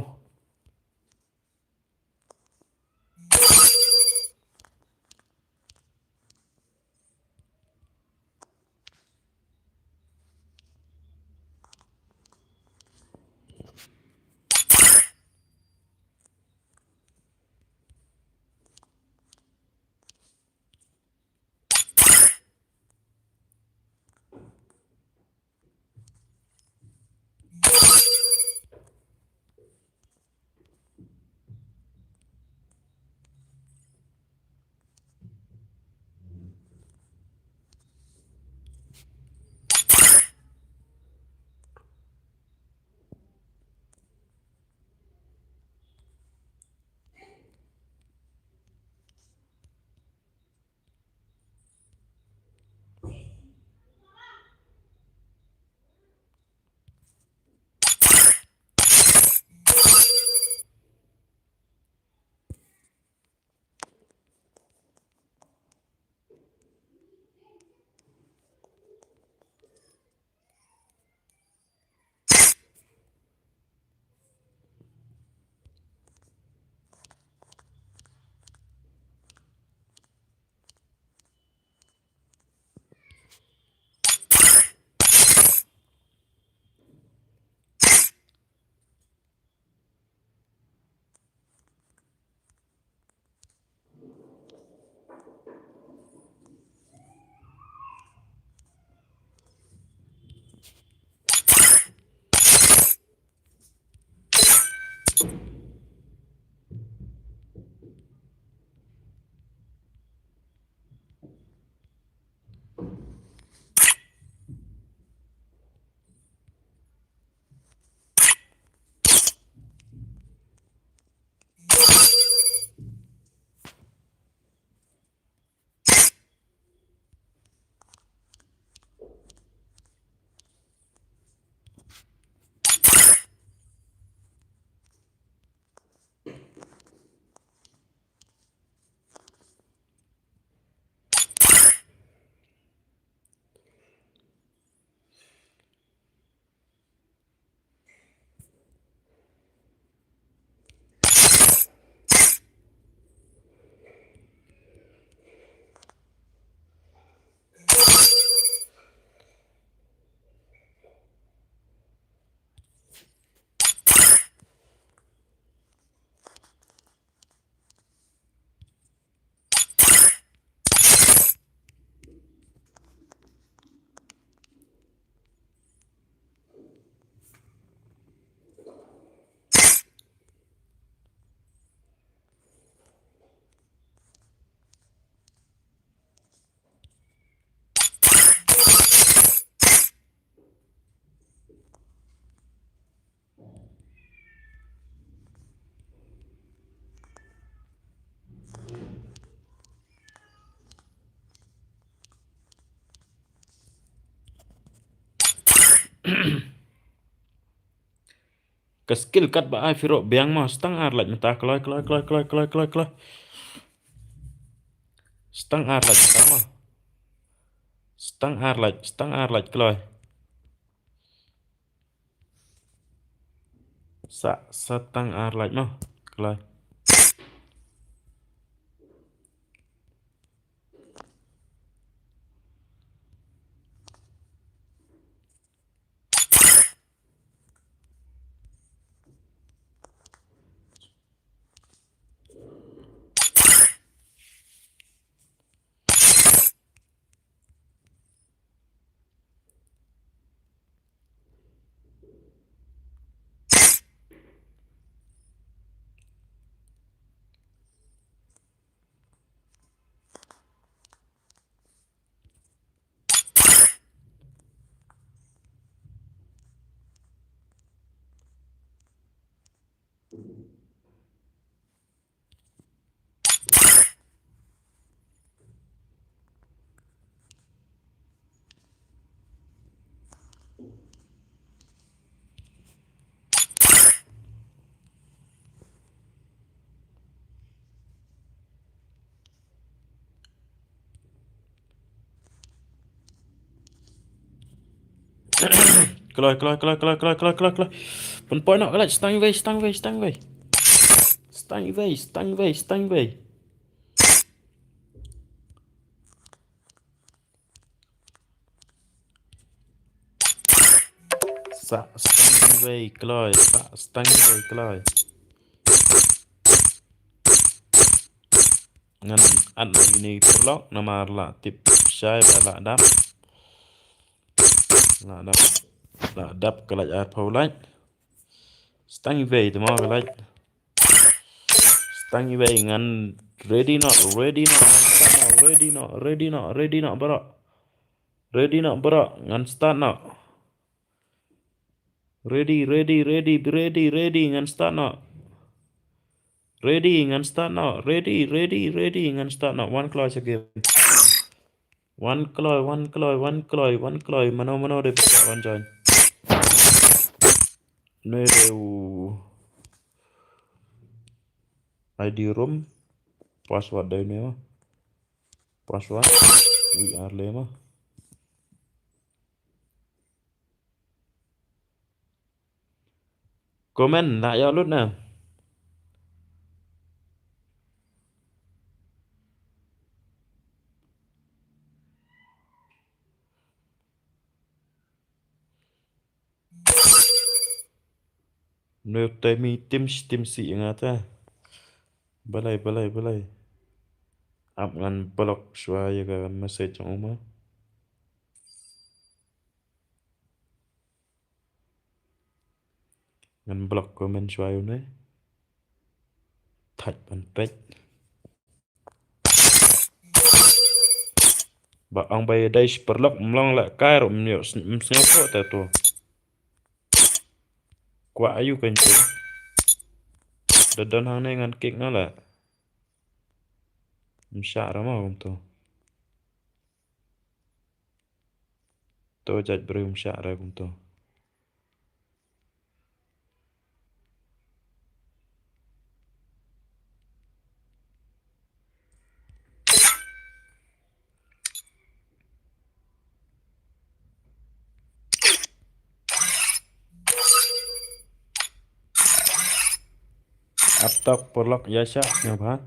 Cái skill cắt bà ai phiro biang mà stang ar lại ta kloi. Stang ar lại ta mà. Stang ar lại kloi. Sa tang ar lại mà. Kloi. Kloi. Pun point nak like stang way. Stang way. Stang way kloi. Stang way kloi. Ngan ăn ini terlok nama la tip syai ba la đập cái lại ar phau lại stang về thì mà cái lại stang về ngan ready not bro ngan start not ready ngan start not ready ngan start not ready ngan start not one clause again one clause mano de one join nơi đều ID room password đây nữa password we are lema comment lại cho lúc nào nếu tay mi tim si ngata balai up ngan block suaya ka message ang uma ngan block comment suaya ne thạch ban page ba ang bay đây block mlong lại cái rồi nhiều snap photo ta to quả ayu kan tu dan hang ne ngan kick nó là msha ra ma to jaj bro msha ra to aptok block ya sha nya ba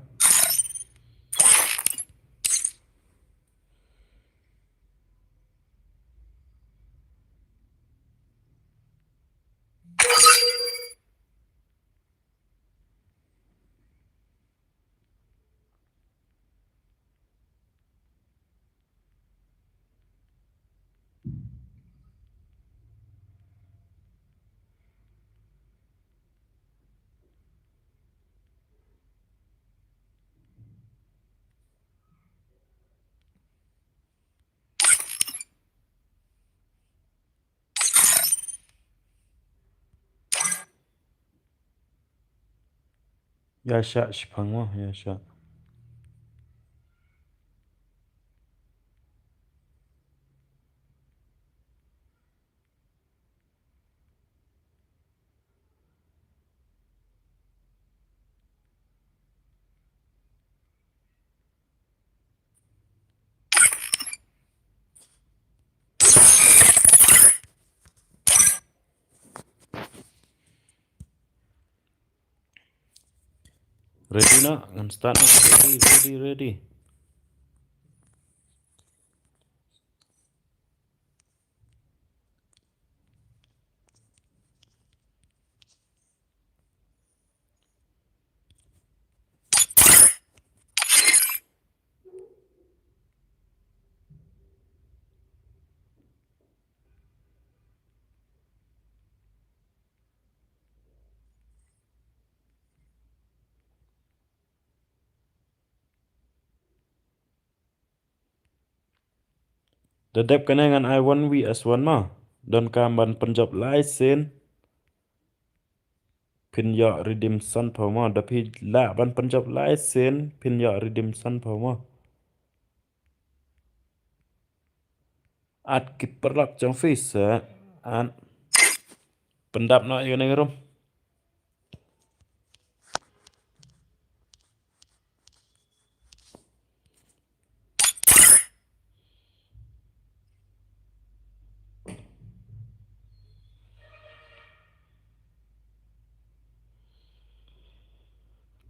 ya sha shpang ma ya sha Ready nak? Ngan start nak. Ready. Dadap kena ngan I1 VS1 mah. Don kamban penjob license. Pin ya redemption phau mah. Dapi la ban penjob license. Pin ya redemption phau mah. At kiperlak trong face. At pendap nak yun rom.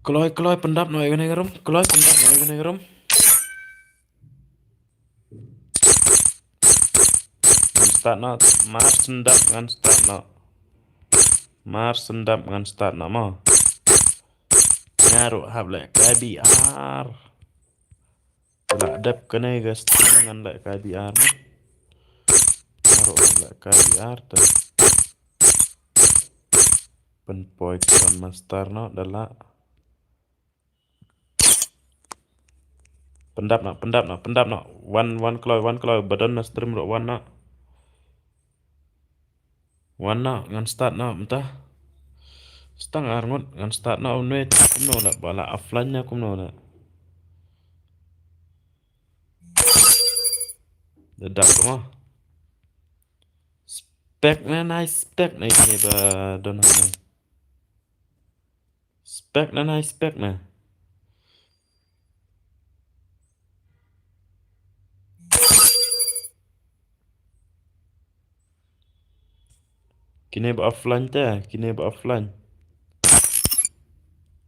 Keloy pendap nak yun rom. Keloy pendap nak yun rom. Ngan start nak. Mar sendap ngan start nak. Mar sendap ngan start nak mah. Ngaruh hab lek KBR. Lak dap kena gas ngan lek KBR mah. Ngaruh hab lek KBR tu. Penpoik kan master nak adalah pendap nak. One keloy badan nak stream rok one nak. One nak ngan start nak mentah. Setengah ngut ngan start nak unwe kumno nak bala offline nya kumno nak. Dedak mah. Spek na nice spek na ini ba don na. Spek na nice spek na. Kini ba offline ta, kini ba offline.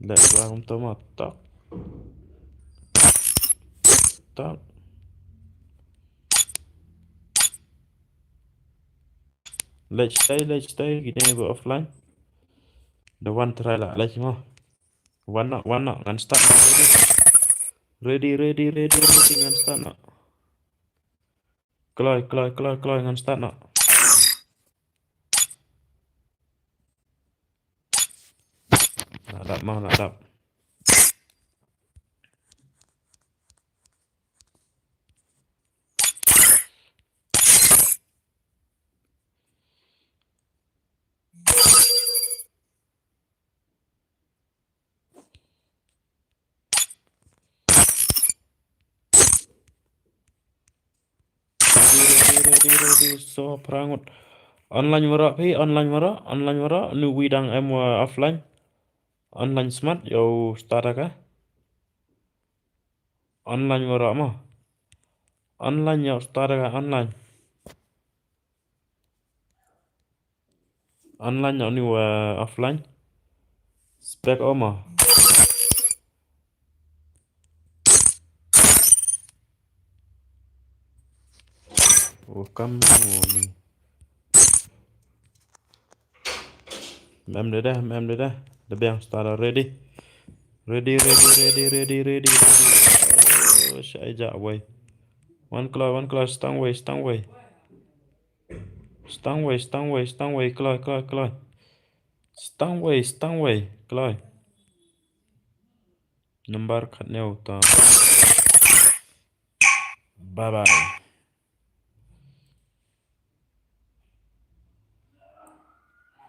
Lek ba hum to ma tak. Tak. Let's stay kini ba offline. The one try lah let's mo. One nak ngan start ready ngan start nak. Keloy ngan start nak. Nak dap. Ready. So perangut. Online mara. Nu widang em offline. Online smart yo start ka. Online mara mah. Online yo start ka online. Online yo ni offline. Spek oma. Oh kamu ni. Mem dah. Lebih start ready. Ready. Oh, saya way. One claw, stang way. Stang way, claw. Stang way, claw. Number katnya utama. Bye.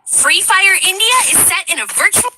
Free Fire India is set in a virtual...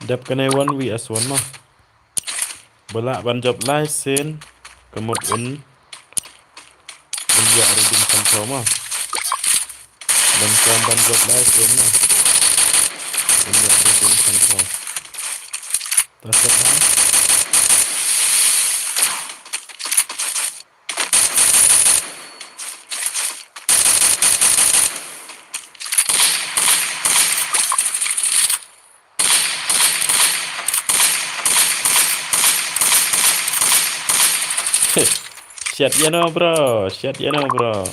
Đẹp cái này 1 vs 1 mà. Bala ban job lai sen kemut un ya reading control mà. Dan kan ban job lai sen mà. Un ya reading control. Ta set ha. Shit ya no bro, shit ya no bro.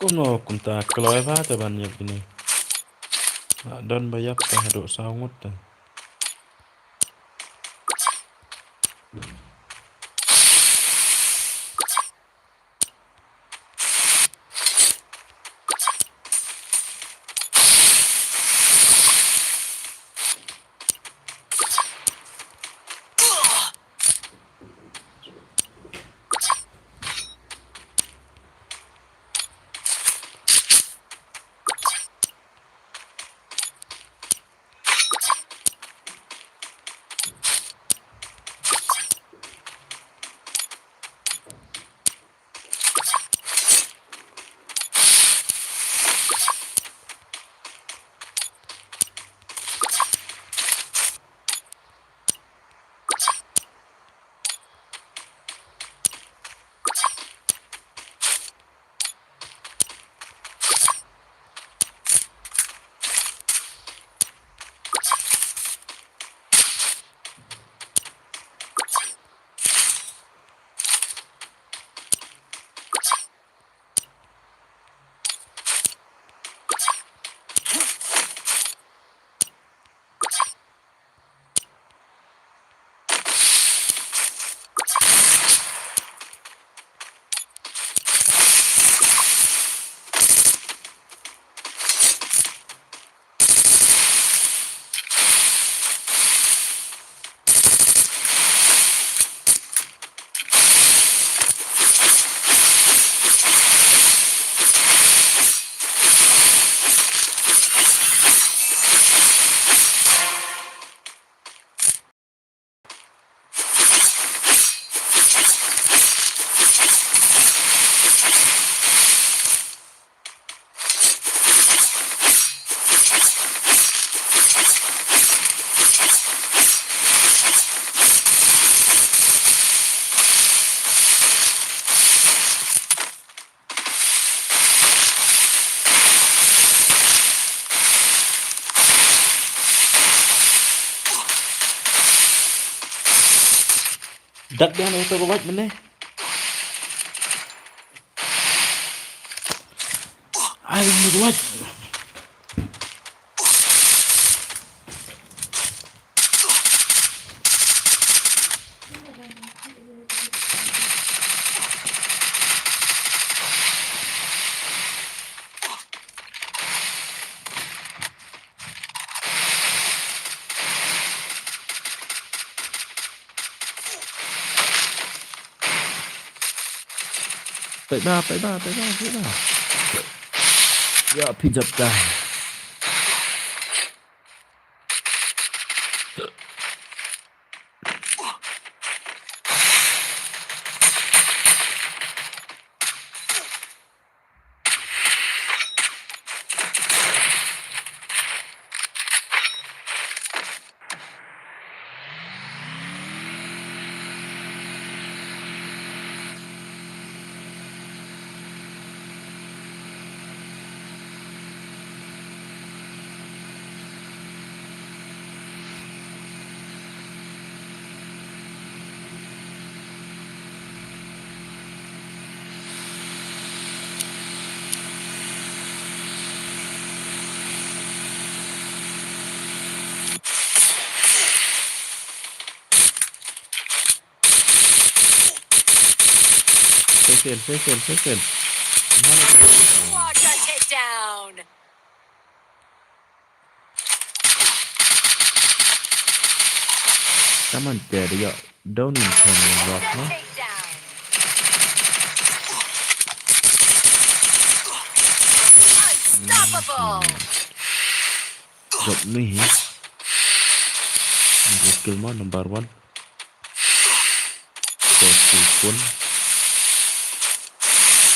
Kuno kunta kloy va ta ban yap ini. Don bayap ta hado saungut ta. Dak dia auto ko wat meneh. Ai ni wat. Tại ba. Ya pijat dah. Second. Quadra takedown. Taman kere ya down in rock no. Takedown. Unstoppable. Drop me. Skill mo number 1. So skill pun.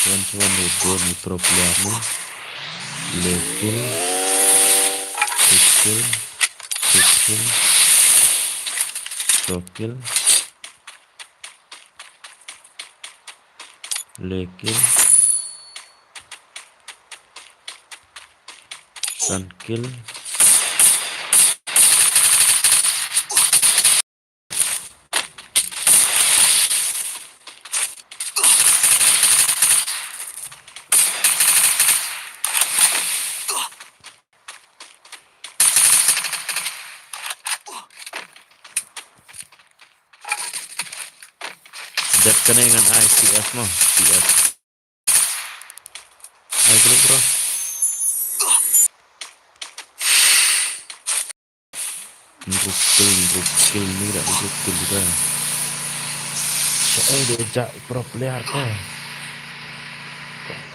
Cuan itu ni pro player ni. Skill. Skill. Lekil. Kill. Dat kena dengan ICS no. CS. Ayo bro. Improve skill ni dah improve skill juga. Saya diajak pro player ke.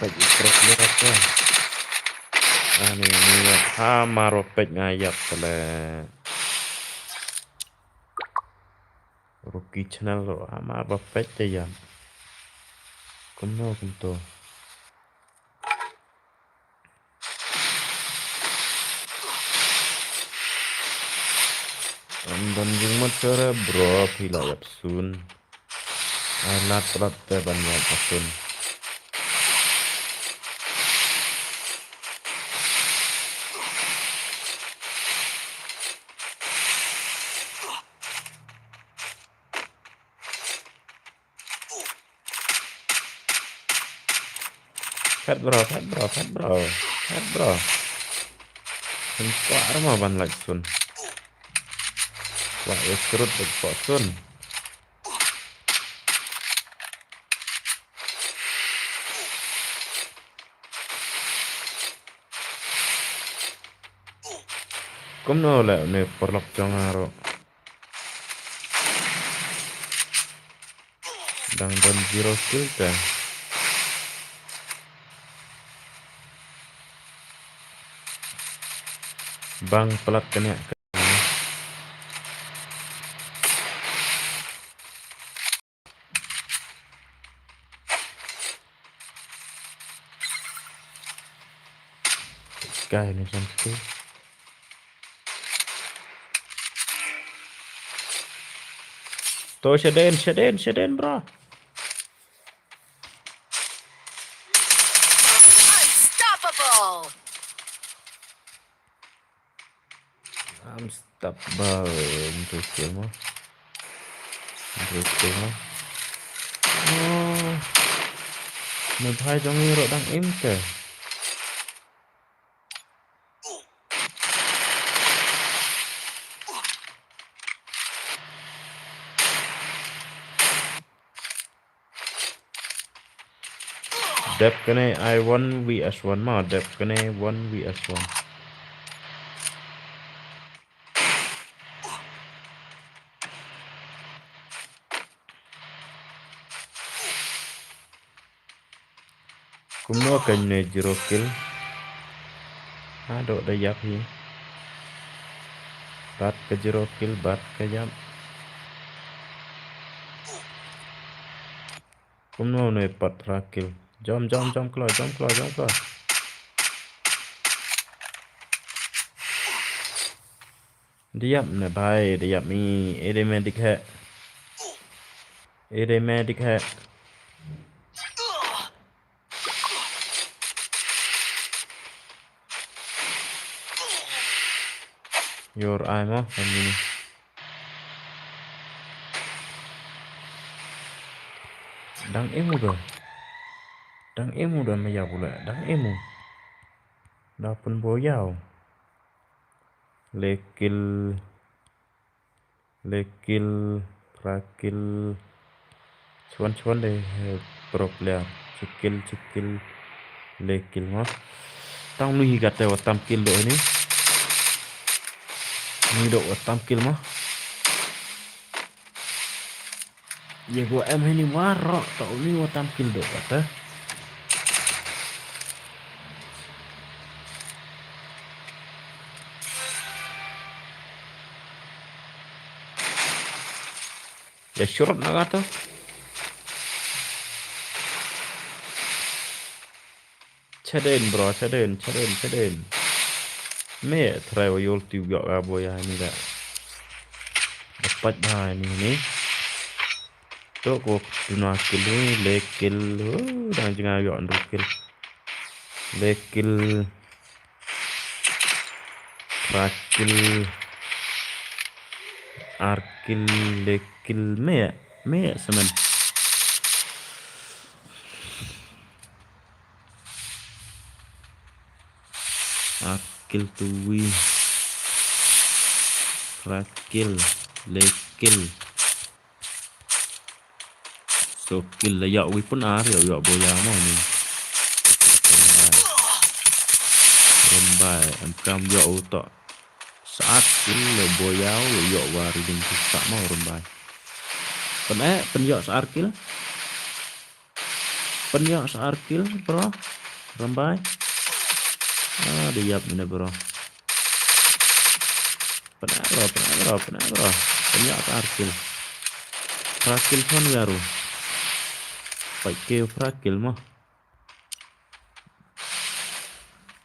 Pek pro player ke. Ani maro pek ngayak kele. Rookie channel lo maro pek ya. Kumno. Dan jengmat cara bro hilayap sun. Alat banyak sun. Fat bro. Sumpah arma ban like sun. Wah, serut kok sun. Kumno le ne perlok jongaro. Dan 0 skill kan. Bang pelat kena. Sky ni sampai. Tuh Shaden bro. Unstoppable. Unstoppable. Untuk skill mah. Oh. Mình thay cho nghe rồi đang im kìa. Đẹp cái này I 1 vs 1 mà đẹp cái này 1 vs 1. Cũng nó kênh này 0 kill. Độ đầy giáp gì. Bat ke 0 kill, bat ke giáp. Cũng nó này 4 kill. Jom keluar. Diam ne bhai, diam ni. Ede medic hai. Your eye mah ini. Đang emu udah maya pula. Đang emu. Dah pun boyau. Lekil, trakil, cuan deh pro player cekil lekil mah tang lui kata watam kill do ini do watam kill mah ya gua em ini warok tau ni watam kill do kata ya syurut nak kata Chaden bro, chaden. Me try yol tu gak abo ya ini dah. Dapat dah ini. Tu ko tuna kill ni lekil. Dan jangan gak under kill. Lekil. Rakil. Arkil lekil me semen. Akil tuwi rakil lekil so kill layak wi pun ya boya mau ni rembai am ya utak saat kill le boya ya wari ding tak mau rembai penyak saat kill bro rembai diap ni bro penang bro penyak arkil rakil pun baru pakai rakil mah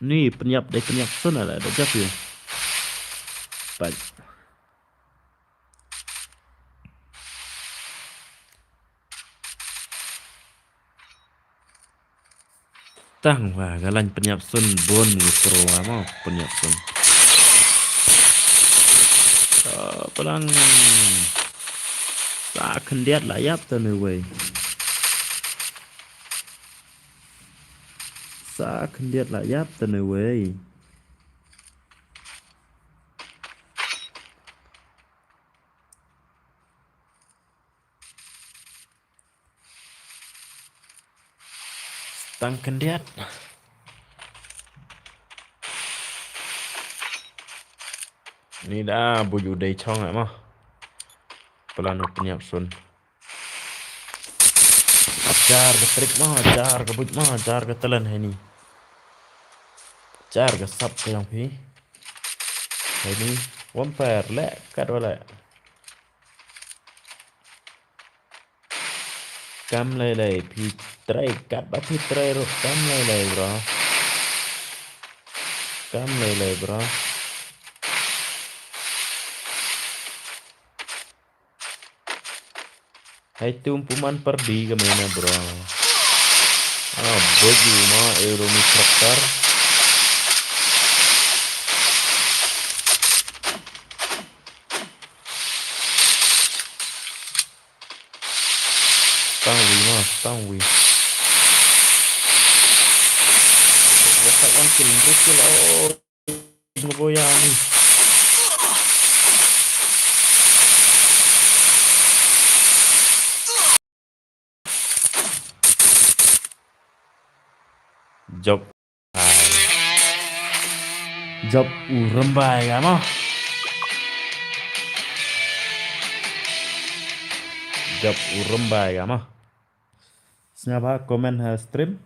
ni penyak pun ada jap ya baik tang wah galan penyak sun bon pro mau penyak sun pelang sa kendiat layap tu ni wey sa kendiat layap tu ni wey tang kendiat ni dah buju day chong mah pelan penyak sun jar ke trik mah jar ke but mah jar ke telan ini jar ke sap ke yang pi ini one pair le kat wala cam lay pi tray kat ba pi tray ro cam lay bro cam lay bro hai tum puman perdi ke mana bro baju mah Euro Tractor tang wi wasak wan kill ngeboyang ni job rembai mah job rembai mah siapa komen stream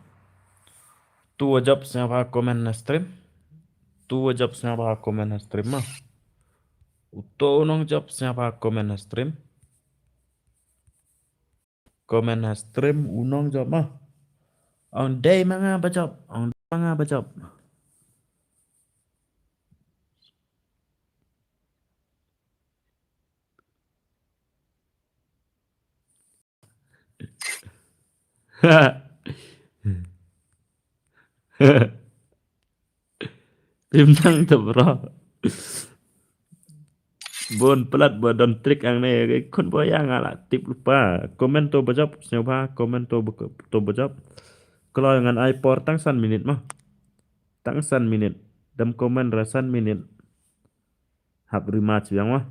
tu job siapa komen stream mah uto nong job siapa komen stream unong job mah on day manga bajob Bintang tu bro bon pelat don trik ang ni kun boyang ala tip lupa komen tu bajab siapa komen tu bajab kalau dengan iPor tangsan minit dam komen rasan minit hab rematch yang mah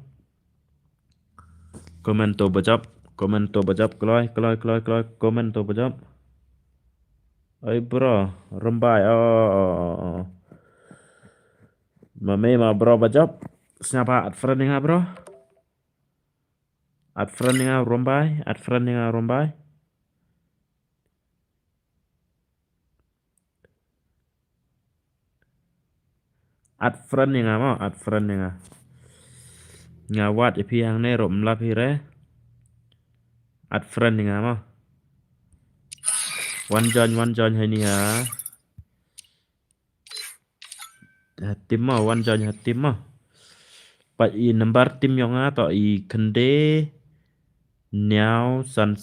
komen tu bajab kalau komen tu bajab Oi bro, rembai. Oh. Mame ma bro bajop. Siapa at friend nga bro? At friend nga rombai, at friend nga rombai. At friend nga mo, at friend nga. Nga wat ipi hang ne rom la pi re. At friend nga mo. One join hai ni ha. Tim mo, one join ha tim mo. Pa i number tim yo nga to i kende Niao san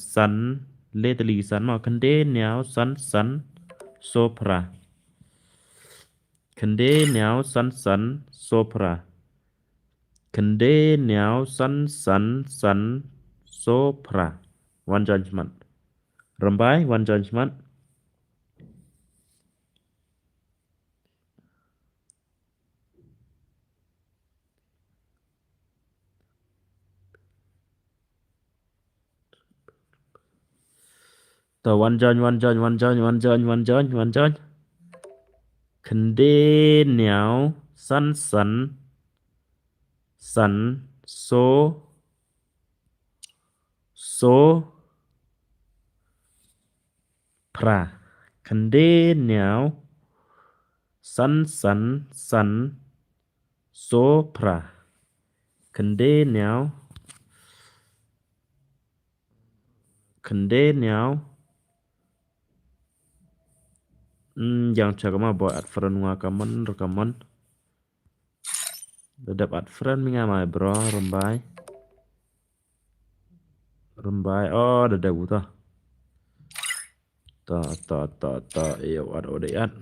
le tali san mo kende niao san sopra. Kende niao san sopra. Kende niao san sopra. One judgment. Rambai one judgment. To one join. Kende niao san so pra. Kende niao san so pra. Kende niao yang cakap buat at friend rekaman dedap at friend minga mai bro rembai oh dedap buta ta iyo ad odeat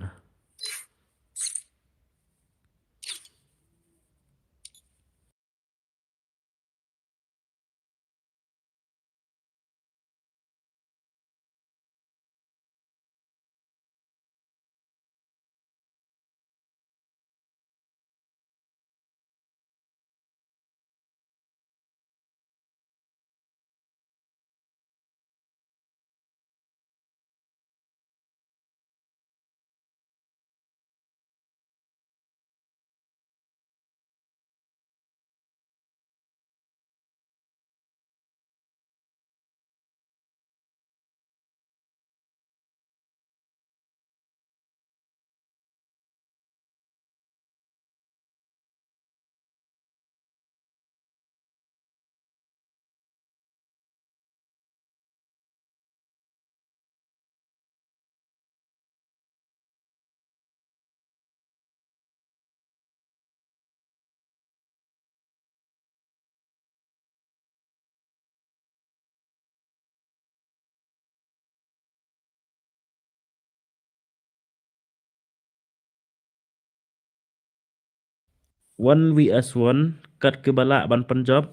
one vs1 kat ke balak ban penjob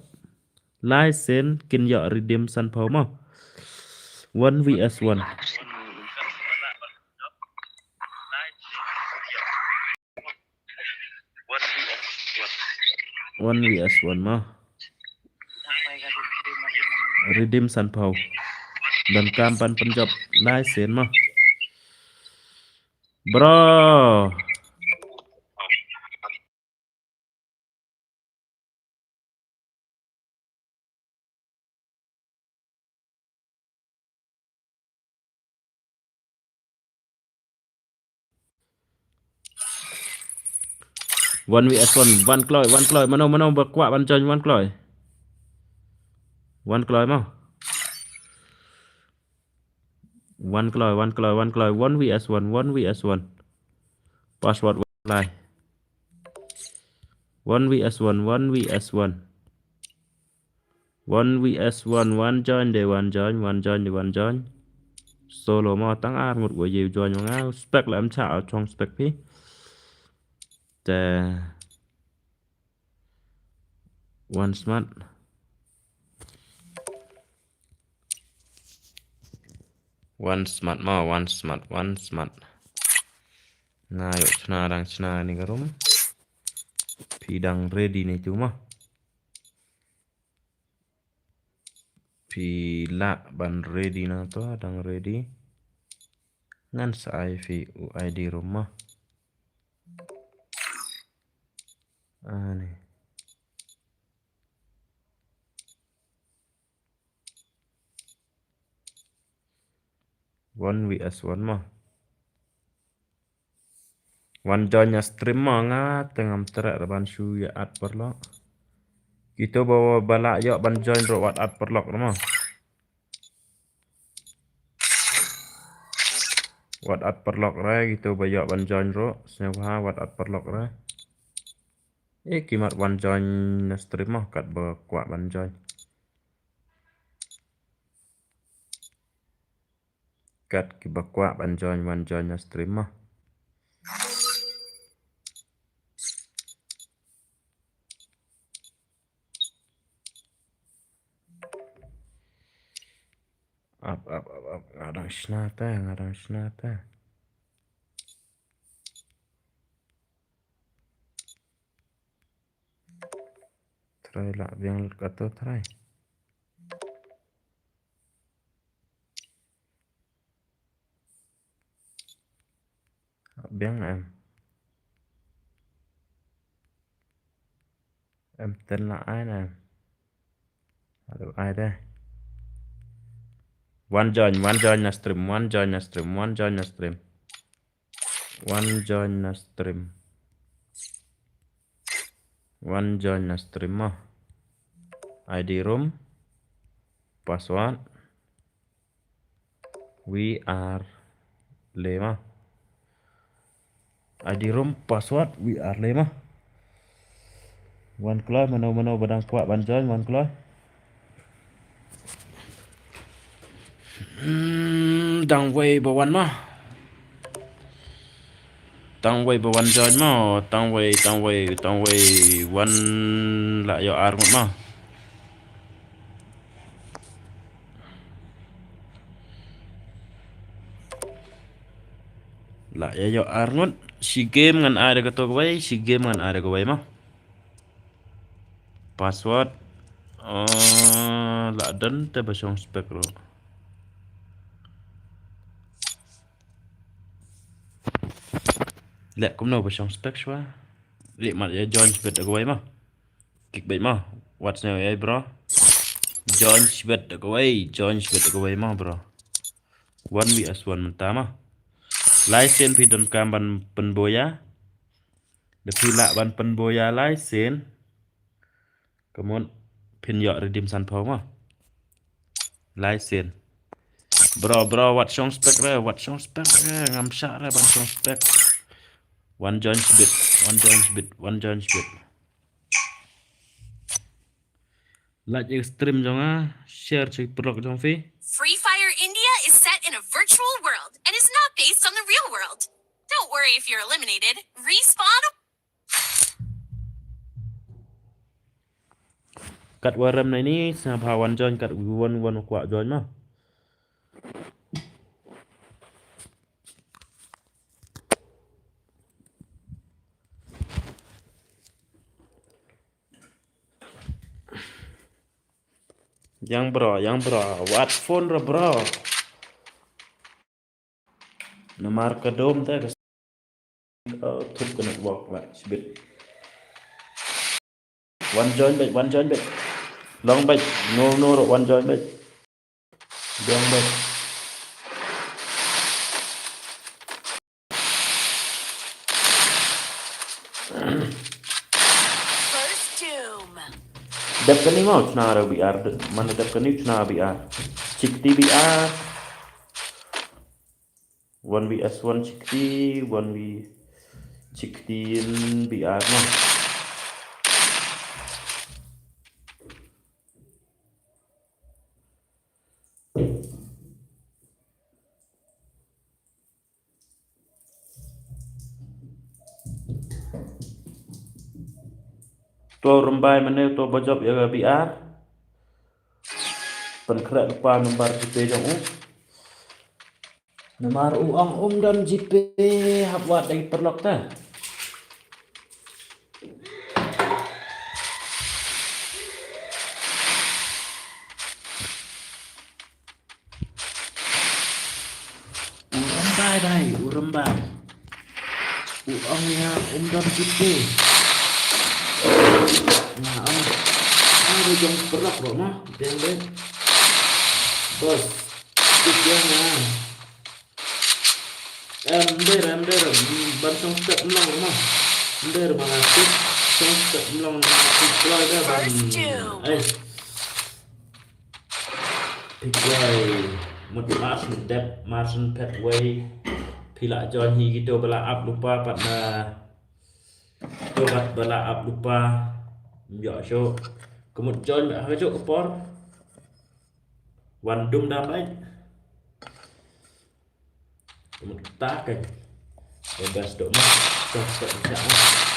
lai sen kin yo redeem san pau mo 1 vs1 mo redeem san pau dan kampan penjob lai sen mo bro one vs1 one kloy mano berkuat ban join one kloy mo one kloy 1 vs1 password lai 1 vs1 one join de one join solo mo tăng ar một buổi chiều join ngáo spec là em chào trong spec phí the one smart nah yuk cena ni karum pidang ready nih cuma pila ban ready na to adang ready ngan sai fi UID rumah nih 1 vs 1 mah 1 joinnya stream mah ngat tengam terak ban shu ya at perlok kita bawa balak yok ban join ro wat at perlok mah wat at perlok re kita bayok ban join ro sewa wat at perlok re kimat 1 join stream mah kat berkuat ban join kat berkuat ban join 1 join stream mah up ngadang snata try lah yang kata try biang em tên là ai nè được ai đây 1 join na stream 1 join na stream 1 join na stream 1 join na stream 1 join na stream mah ID room password we are 5 ID room password we are 5 1 keluar mana badang kuat ban join 1 keluar dang way bawan mah tang way bawan join mah tang way 1 lại yo ar mah lại yo ar ngot si game ngan ada keto way si game ngan ada way mah password la dan te basong spek ro lẹ cũng đâu basong spek xóa lẹ mặt ya join spek được way mah kik bait mah what's now ya bro join spek được way mah bro 1 vs 1 mentah mah license phi don kam ban penboya de phi la ban penboya license kemudian pin yo redeem san phau mah license bro what song spec re ngam sha re ban song spec 1 join spit like stream jong share cek perlok jong fi Free Fire India is set in a virtual world and is not based on the real world. Don't worry if you're eliminated. Respawn. kat waram này ni sa one join kat one kuat join mah yang bro what phone ro bro nomor kedom teh thuk kena walk lại bit one join bit long bit no ro one join bit long bit First doom. đập cái này mau chna ra BR mana đập cái này chna BR chikti BR 1 vs 1 chikti 1 v chikti BR mah to rembai mana to bajab ya BR penkrak lupa nomor GP jong nomor uang dan GP buat lagi perlok ta rembai Bye urembang. Uangnya Don City. Nah, ada jong berak bro mah, yang deh. Bos, tujuannya. Ember, bansong step melong mah. Ember mengatur, song step melong deploy dah ban. Deploy, mut Martian pathway. Pila John hi gitu bela up lupa pada tobat bela up lupa. Mbak show, kemudian mbak hajo kepor. Wandum damai. Tak kan bebas dok mah cocok insyaallah.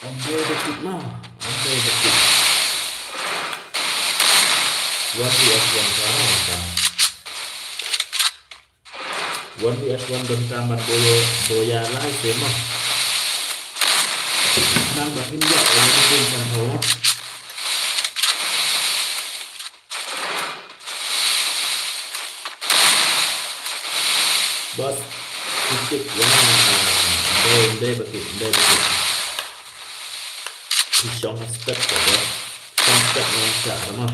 Ambil detik mah, ambil detik. 1 vs 1 sekarang. 1 vs 1 dan tamat boya live mah. Nang bakin dia ini pun sama. Bos titik ya. Đây betul. Pisong step ya bos. Step yang tak mah.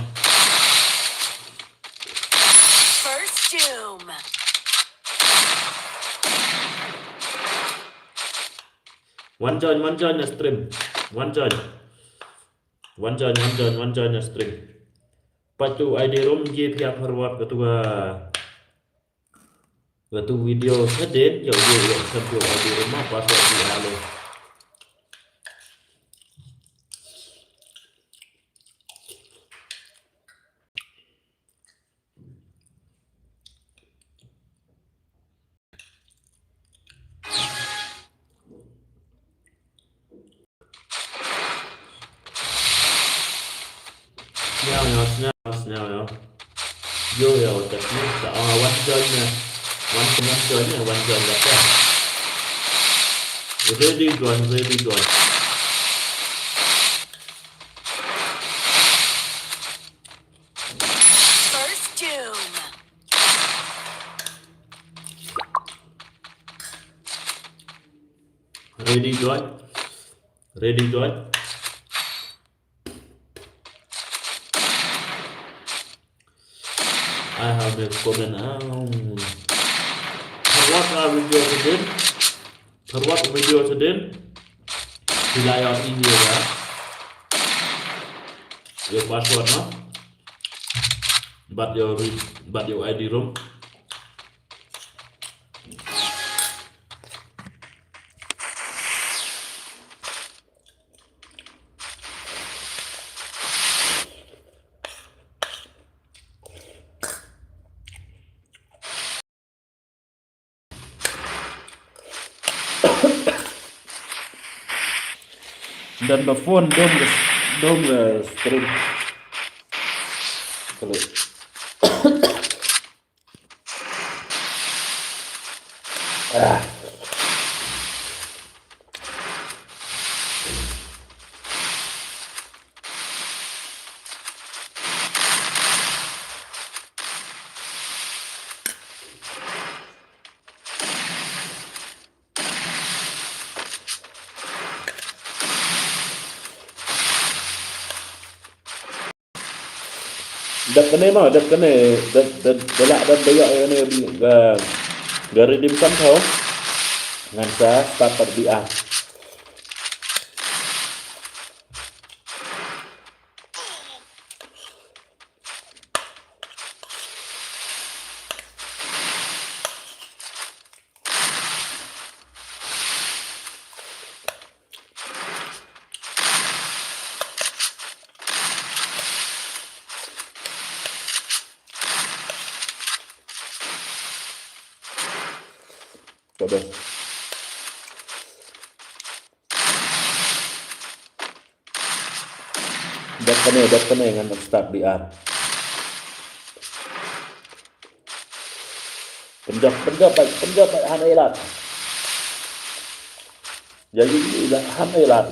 One join ya stream. One join ya stream. Pacu ID room je tiap forward ketua video sedin yo sampai ID room apa password di halo. Now. Yo, teknik one join ya. One join ya. Ready join. Ready join. I have a comment Forward video today. Wilayah ini ya. Your password no. But your ID room. Dan phone dom stream kalau dak kene belak dan bayak ini gari dimsum kau ngan sa start terbiak coba Dat kene ngan start di ar. Penjab han elat. Jadi udah han elat.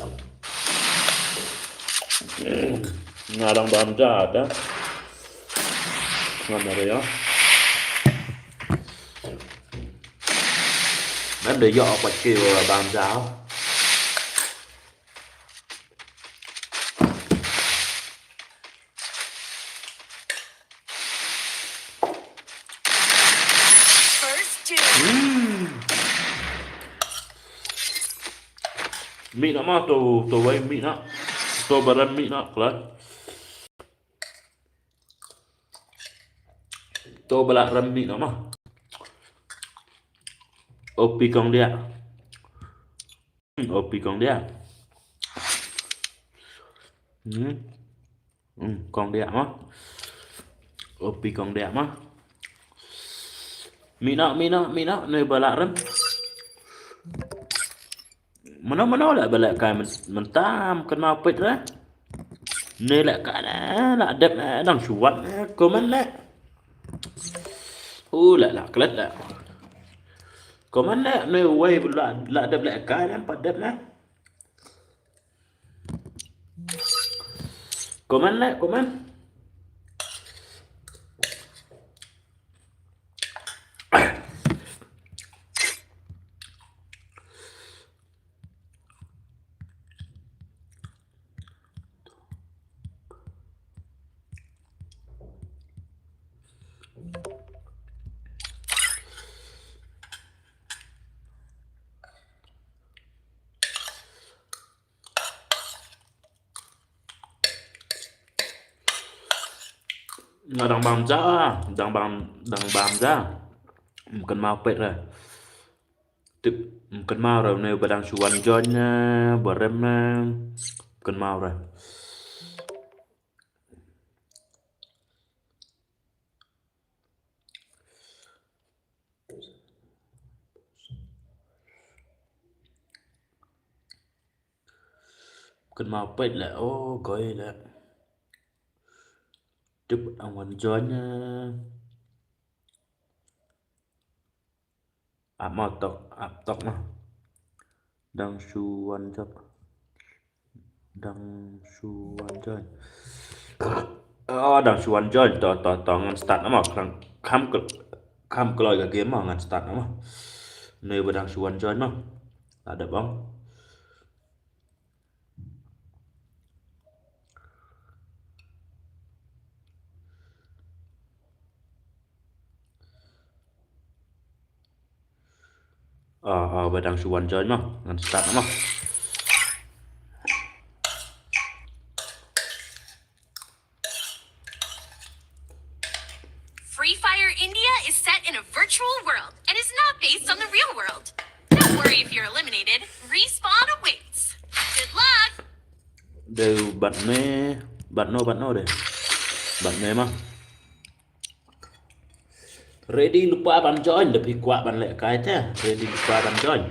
Ngarang bamja ada. Ngan ada ya. Nó để dọ bạch kiều bàm giáo. Mị nó mà tổ vay mị nó. Tổ bà rân mị nó. Tổ bà lạc rân mị nó mà. Opi con dia. Opi con dia. Con dia mà. Opi con dia mà. Mị nó nơi bà lạc rân. Mana lại bà lại cái mình tam cần mau pít đó. Nơi lại cái đó là đẹp đang chủ vật comment đấy. Lại là clip đấy. Comment đấy, nơi quay lại đẹp lại cái đó bắt đẹp đấy. Comment đấy, comment. Nó đang bám ra cần mau pet rồi tiếp cần mau rồi nếu bà đang chuan join bờ rem cần mau rồi cần mau pet lại ô coi lại tiếp ông hoàn join áp tóc mà đang chuan join đang chuan join tỏ ngan start mà kham keloi cái game mà ngan start mà nếu bà đang chuan join mà ada bang bà đang chuan join mà ngan start mà Free Fire India is set in a virtual world and is not based on the real world. Don't worry if you're eliminated. Respawn awaits. Good luck. Đều bạn nô deh. Bạn nê mà. Ready lupa ban join lebih kuat ban lek kai teh. Ready lupa ban join.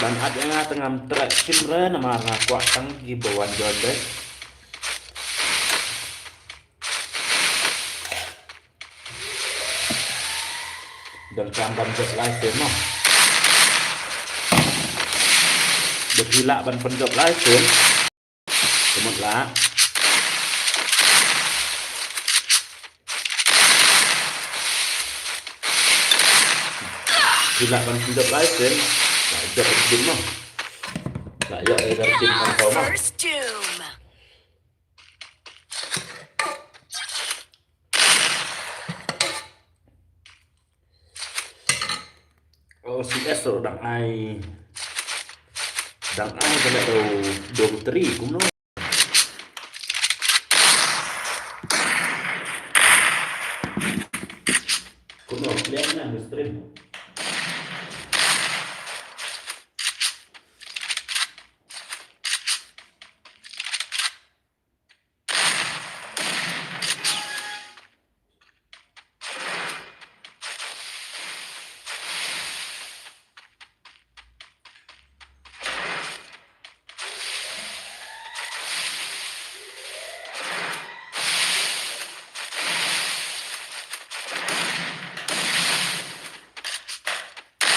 Ban ada tengah track kimre nama kuat tang di bawah join deh. Dan ban job live stream mah. Được thì lạ ban job live stream. Một lá. Thì lạ ban job live stream. Lại job stream mah. Lại job stream con số mah. CS rồi đặng ai cái lại đồ tri cũng nó lihat nha người stream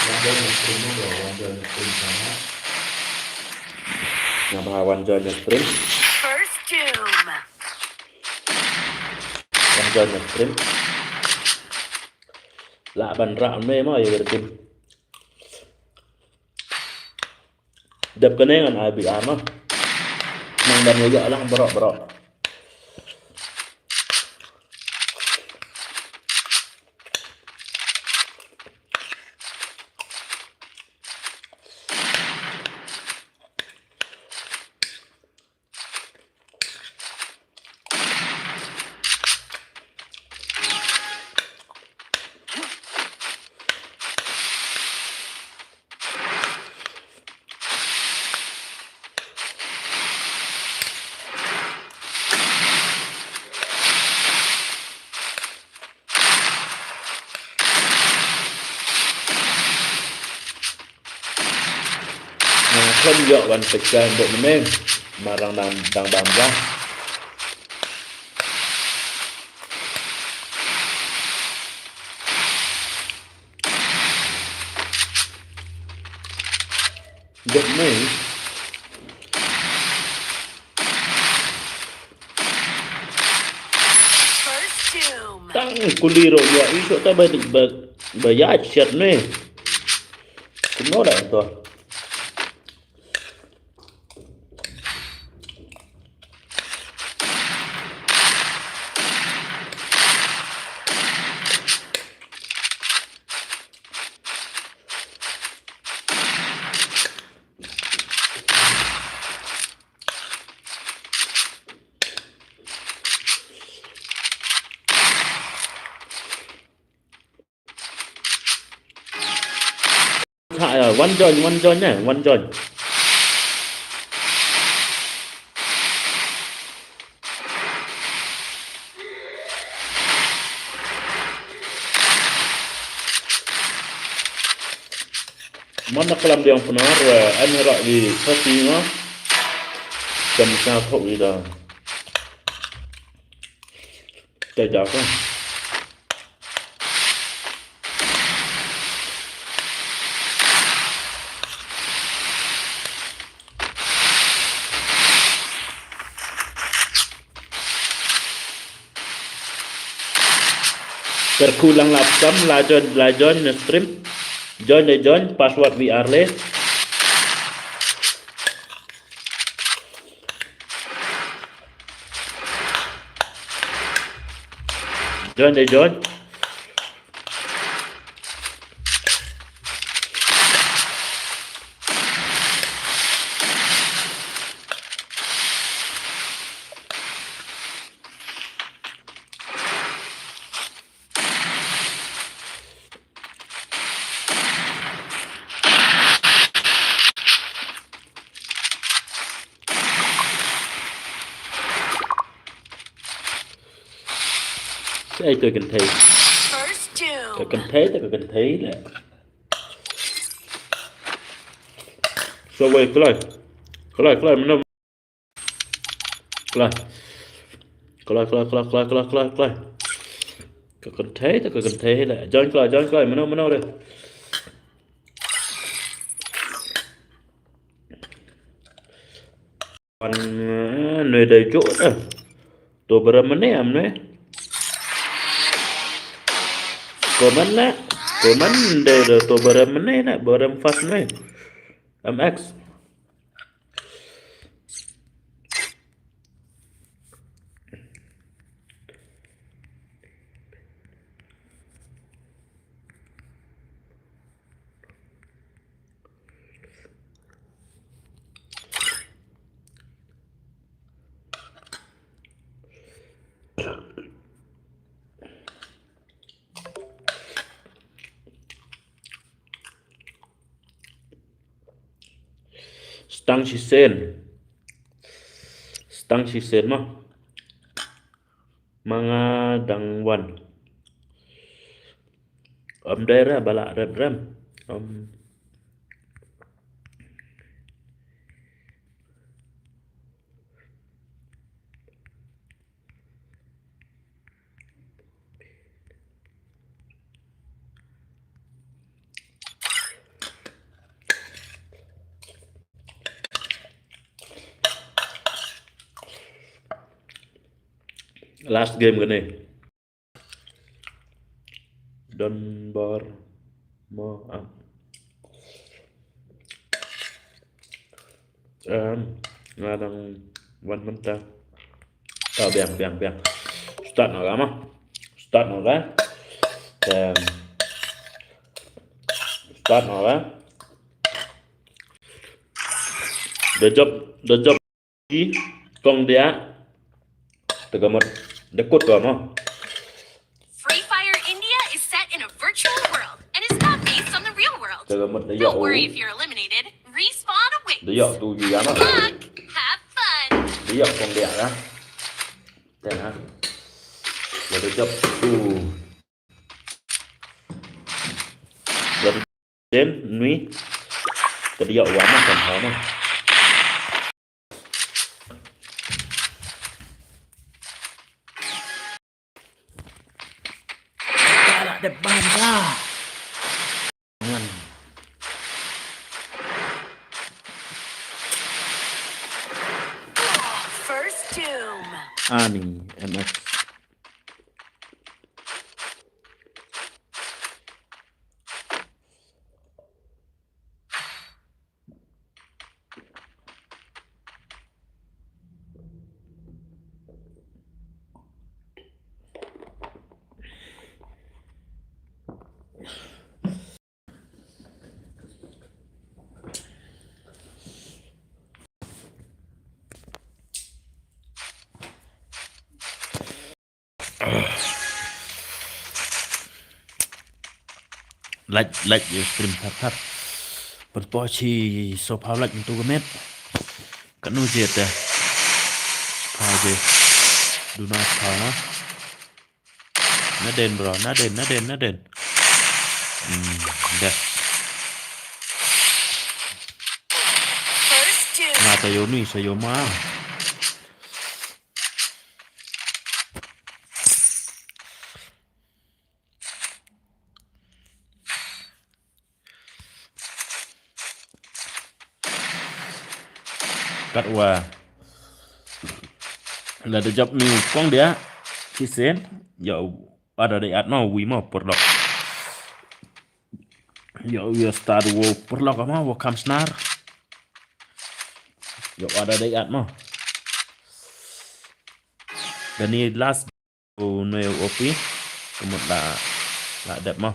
One join stream mo bro, one join stream sana. Ngapa one join stream? First doom. One join stream. Lạ bàn rạo mê mà ya bertim. Dap kenengan abi ama. Nang dan yo lang bro. Không dọ bằng pecah untuk meneng marang dang bamba. Dek mei First doom. tang kuliro ya iso ta bayat siat ne. Kuno dah to. One join nha, one join. Mana kelam dia yang benar, ane rak di kasih jam satu ida. Jajak kan. Terkulang lapsam lajon stream join password VR le join Đây tôi cần thấy First doom. tôi cần thấy là so quay cái lại mình đâu cái lại tôi cần thấy là join cái lại mình đâu đây còn nơi đầy chỗ đó tôi bơm mình em đấy Komen de to barang mana nak barang fast ni MX stang sisen mah mga dangwan daerah balak rem Last game gini. Donbor mo ngadang one mentah. Biang. Start nào lắm á. Start nào đó. Dan start nào đó. The job đi con dia tegamot dekut kamu. Free Fire India is set in a virtual world and is not based on the real world. Tegamot dia Don't worry if you're eliminated. Respawn awaits. dia tu gì lắm á. Good luck. Have fun. Dia con dia đó. Dan ha. The job tu. Dan đến nuôi. Cái dia quá mà còn khó mà. Depan lah. First Doom. Nih, MX. Like stream thắt bật to chi số pháo lạnh tôi có mét cắn nuôi diệt à pháo gì do not pháo nó đền bro nó đền đây First Doom. mà tayo ni sayo ma cắt qua là the job new con dia si sen yo ada de atma wi ma perlok yo we start wo perlok ma wo kam snar yo ada de atma dan ni last o no opi kemut la đẹp ma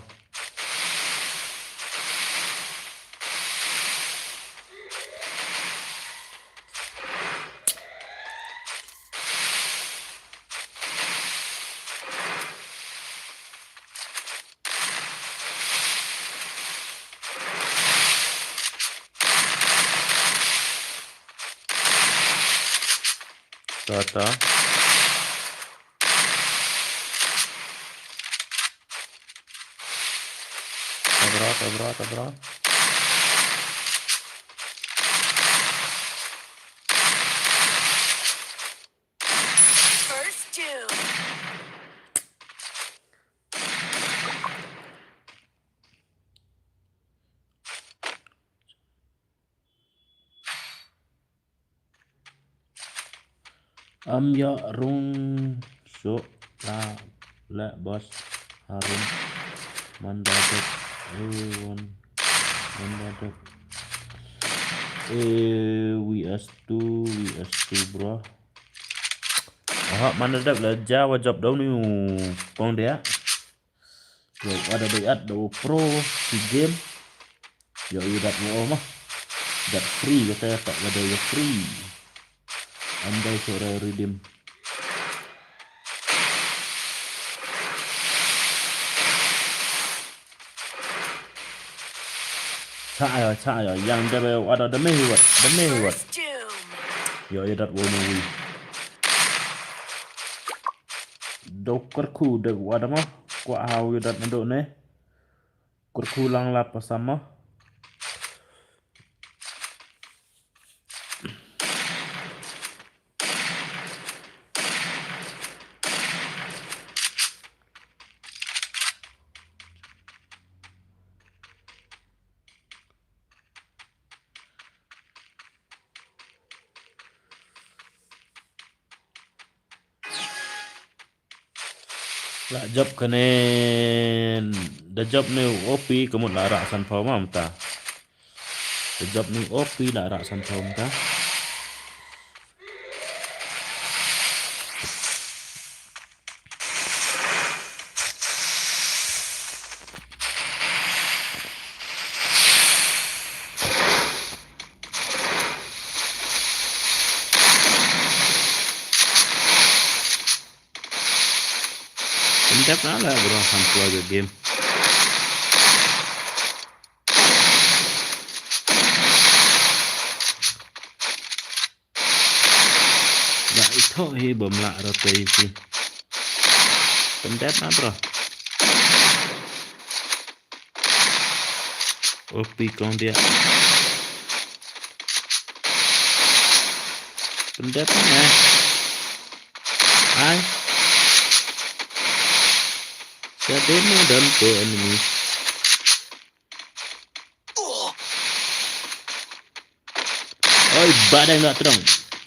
Tata tabra First Doom. ya rung so la bos harum mandadak mandadak WS2 bro mandadak là Java job đâu niu con đẻ rồi ada deat do pro di game yo udah mau mah dat free katanya tak ada ya free andai sore redeem cha ya yang ada demi buat First Doom. yo ya dat wono wi dokar ku de ada mah ku au ya dat ndok ne kur lang la pasama Lah job kenen da job ni opi kemut la rak san phau mam ta. Da job ni opi la rak san phau ta. Pendap na la bro san phau game. Da itu hi bom la ro tei si. Pendap na bro. Opi kong dia. Pendap na. Ai. Demo dan po enemy. Oi badang nak terang.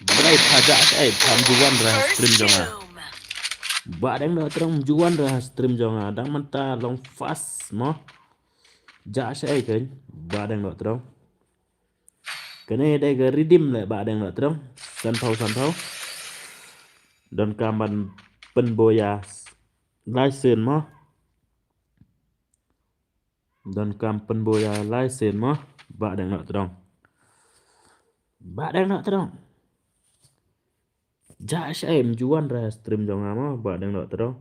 Berai pajak saya juan dah stream jonga. Badang nak terang juan dah stream jonga. Dang mentah long fast mo. Jak saya kan. Badang nak terang. Kene đây cái redeem lại badang nak terang. San phau. Dan kaman penboya license mo. Dan kam penboya license mo. Badang nak terang. Bạn đang nợ terong. Ja saya juan ra stream jong ama bạn đang nợ terong.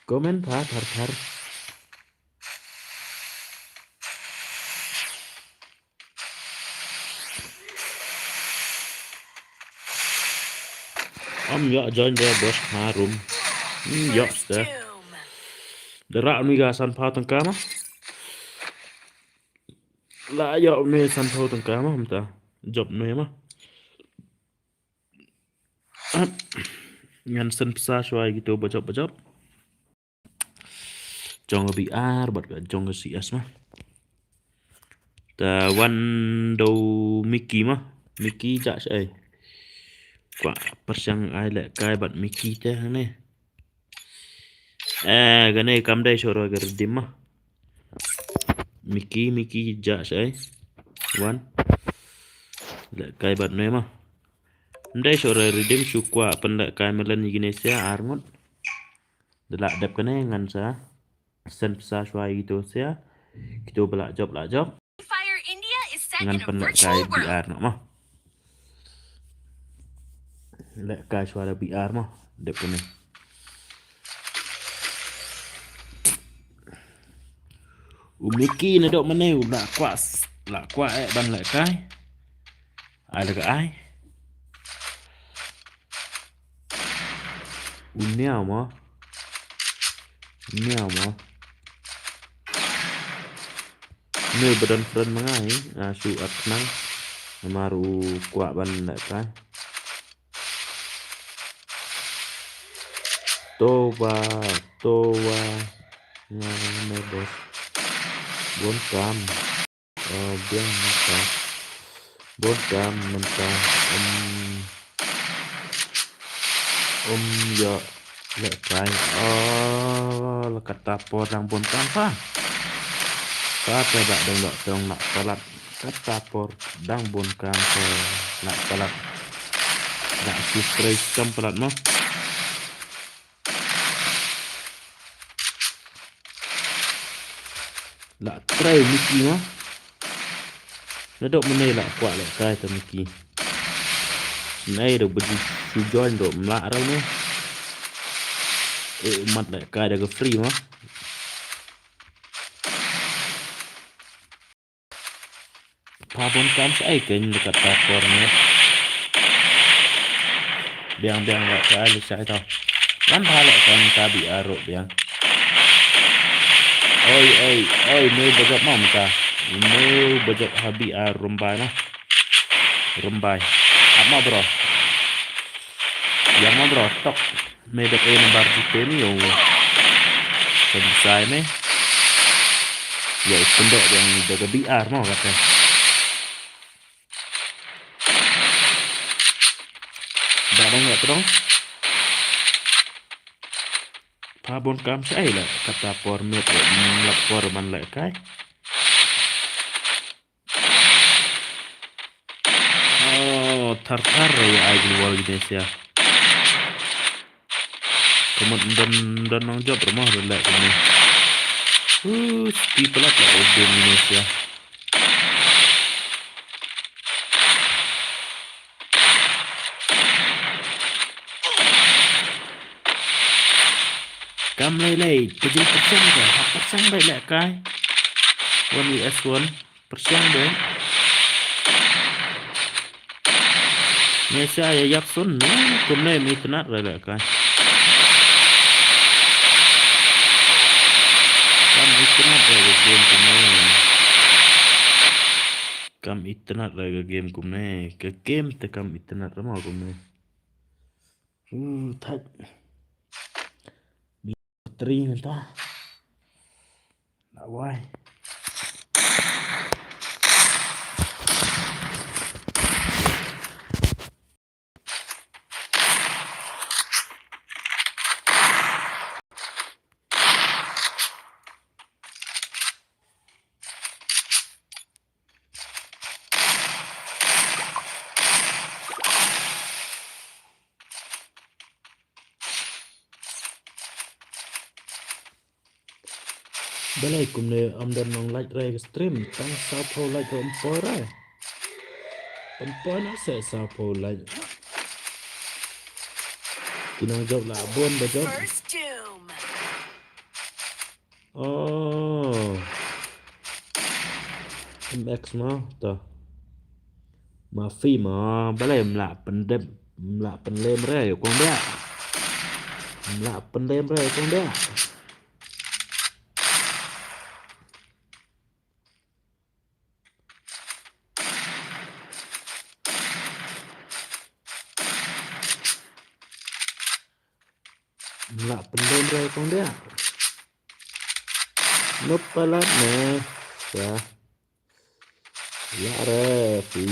Komen thar. Yo join the boss harum. Yo sta. Derak mi ga san phao tang kama. Lah yo me san phao tang kama ta. Job me ma. Ngan sen psa shwai gitu bajop. Jong BR bật cả jong CS mà. Ta one đầu Mickey mà. Mickey dạ sẽ quả persang ai lại cai bật Mickey thế này. Cái này cầm đây rồi cái điểm mà. Mickey dạ sẽ one lại cai bật này mà. Đây rồi redeem su quả pen lại cai melen Indonesia armut. Delak dap cái này ngan sa. Sen psa shwai gitu sia. Kita belak job. Fire India is set Ngan in a pen lại virtual cai world. BR nak mah. Lại cai suara BR mah. Dap cái này. Mickey nó độ mà nêu lạ quả bằng lại cái ai là cái ai mèo mà nêu badan friend mangai su at nang maru quả bằng lại cái Towa này boss 4 cam biang mentah 4 cam mentah ya lek kai lekat tapor đang 4 cam pha kata dak dong dak tong nak salat kat tapor đang 4 cam ke nak salat dak spray cam pelat mah lạ tray Mickey nó động bên đây lại quả lại cay từ Mickey này được bật chú join độ lạ đâu nữa mặt lại cay được cái free mà pha 4 cam sẽ kênh dekat tapornya biang lại cay được sai tau kan pha lại kan tabi aro biang oi nêu bajak mau ta nêu bajak habi rumbai nah rumbai apa bro yang mau bro tok medak nomor sistem yo selesai nih ya pendek yang jaga BR mau kata đã đang ngại trong pha bốn cam sẽ là kata format lapor man lại cái thar ya ajin wal Indonesia teman dan nang job rumah relak ini ski pelat lah di Indonesia cam lay 7% rồi 8% vậy lại cái 1vs1 persen deh Indonesia ya yak sun kumne mi tenat rồi lại cái cam internet rồi cái game kumne cam internet rồi cái game kumne cái game te cam internet rồi mà kumne thật tri người ta đã quay balai kumne amdan nong like re stream tang sao po like rom po ra nó sẽ sao po like kinang job la bon ba job First doom. oh MX mà ta mà phi mà balai mla pendem re con dia mla pendem re con dia nggak pendem rồi con dia núp pelat nè ya ya re phi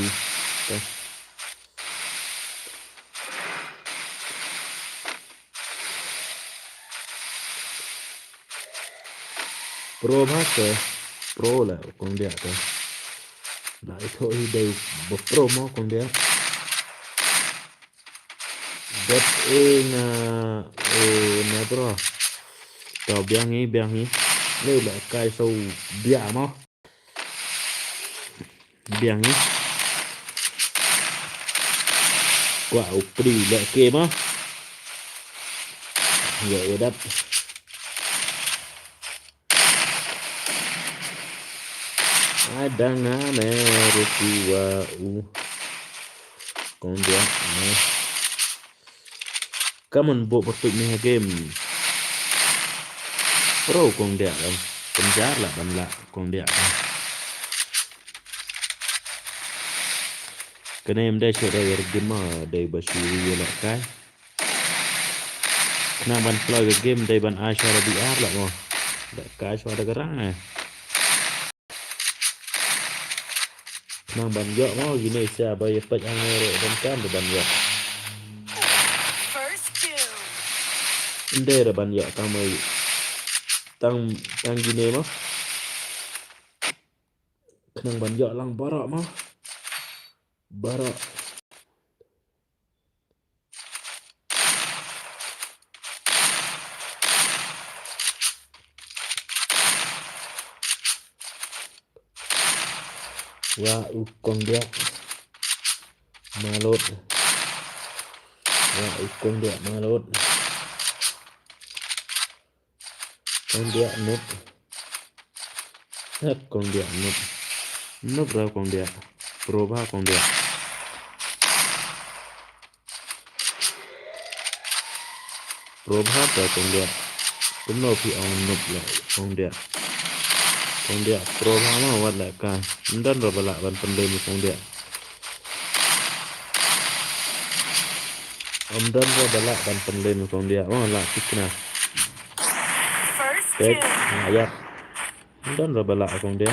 pro master pro là con dia thôi lại thôi đều một pro mà con dia That in nè bro tao biang hi đây là cái sâu bia mà biang hi quả upri lại kê mà vậy đất ada nè resiwa con dia nè Kamu buat pertanyaan game pro con dia kan penjar lah ban la con dia cái này em đây sẽ đây game mà đây basuri là cái nang ban play cái game đây ban ai cho là VR là mà cái cho cái răng này nang ban dọ mà Indonesia bây giờ anh rồi ban cam để ban dọ đây là ban dọ tao mày tăng gini mah nang ban dọ lang barak mah barak wa ukong dia malot wa ukong dia malot con dia núp hết con dia núp ra con dia pro ba con dia pro ba ra con dia cũng nó phi ông núp lại con dia pro ba mà vật lại cả dan rồi lại vẫn phần lên con dia ông dan rồi lại vẫn phần lên con dia mà lại thích nào Tết ayat dan rồi balak con dia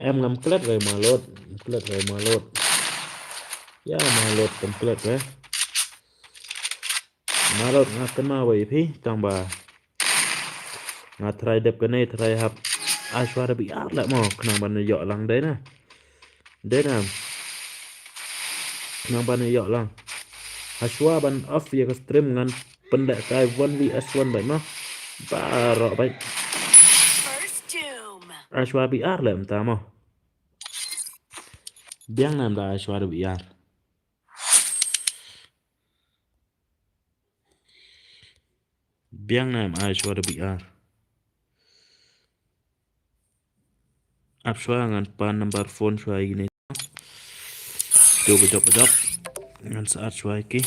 em ngam klet rồi mà lột ya malot template ya malot ngaten ma way phi tambah try đẹp cái này try hấp Ashwara bị áp lại mà nàng bạn này dọ lăng đấy nè nàng bạn này dọ lăng Ashwa ban off ya ke stream ngan pendek kai 1vs1 baik mah baro baik First doom. Ashwa bị áp lại ta mà biang nam da Ashwara bị áp biang nam Ashwara bị áp Ashwa ngan pan number phone Ashwa ini coba job ngan saat Ashwa iki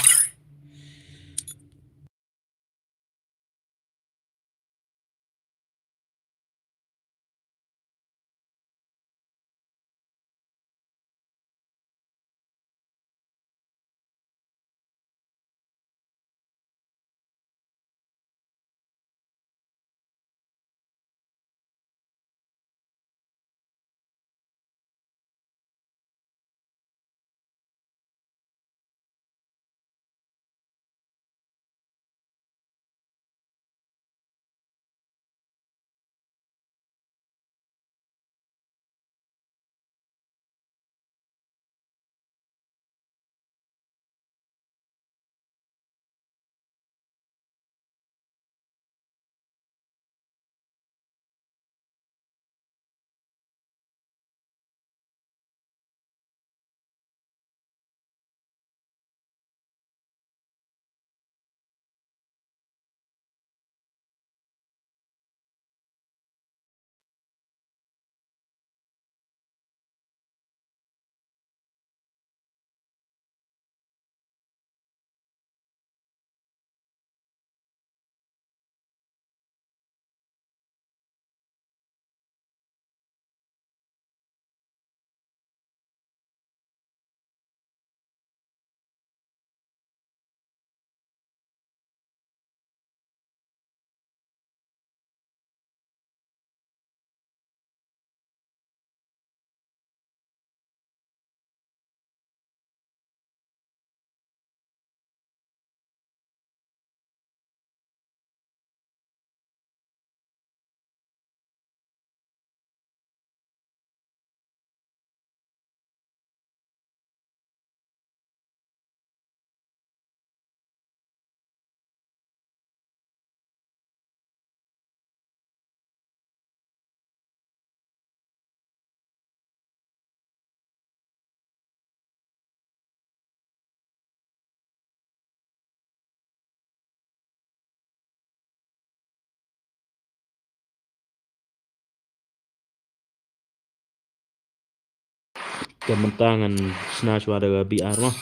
kementangan Ashwara ke BR mah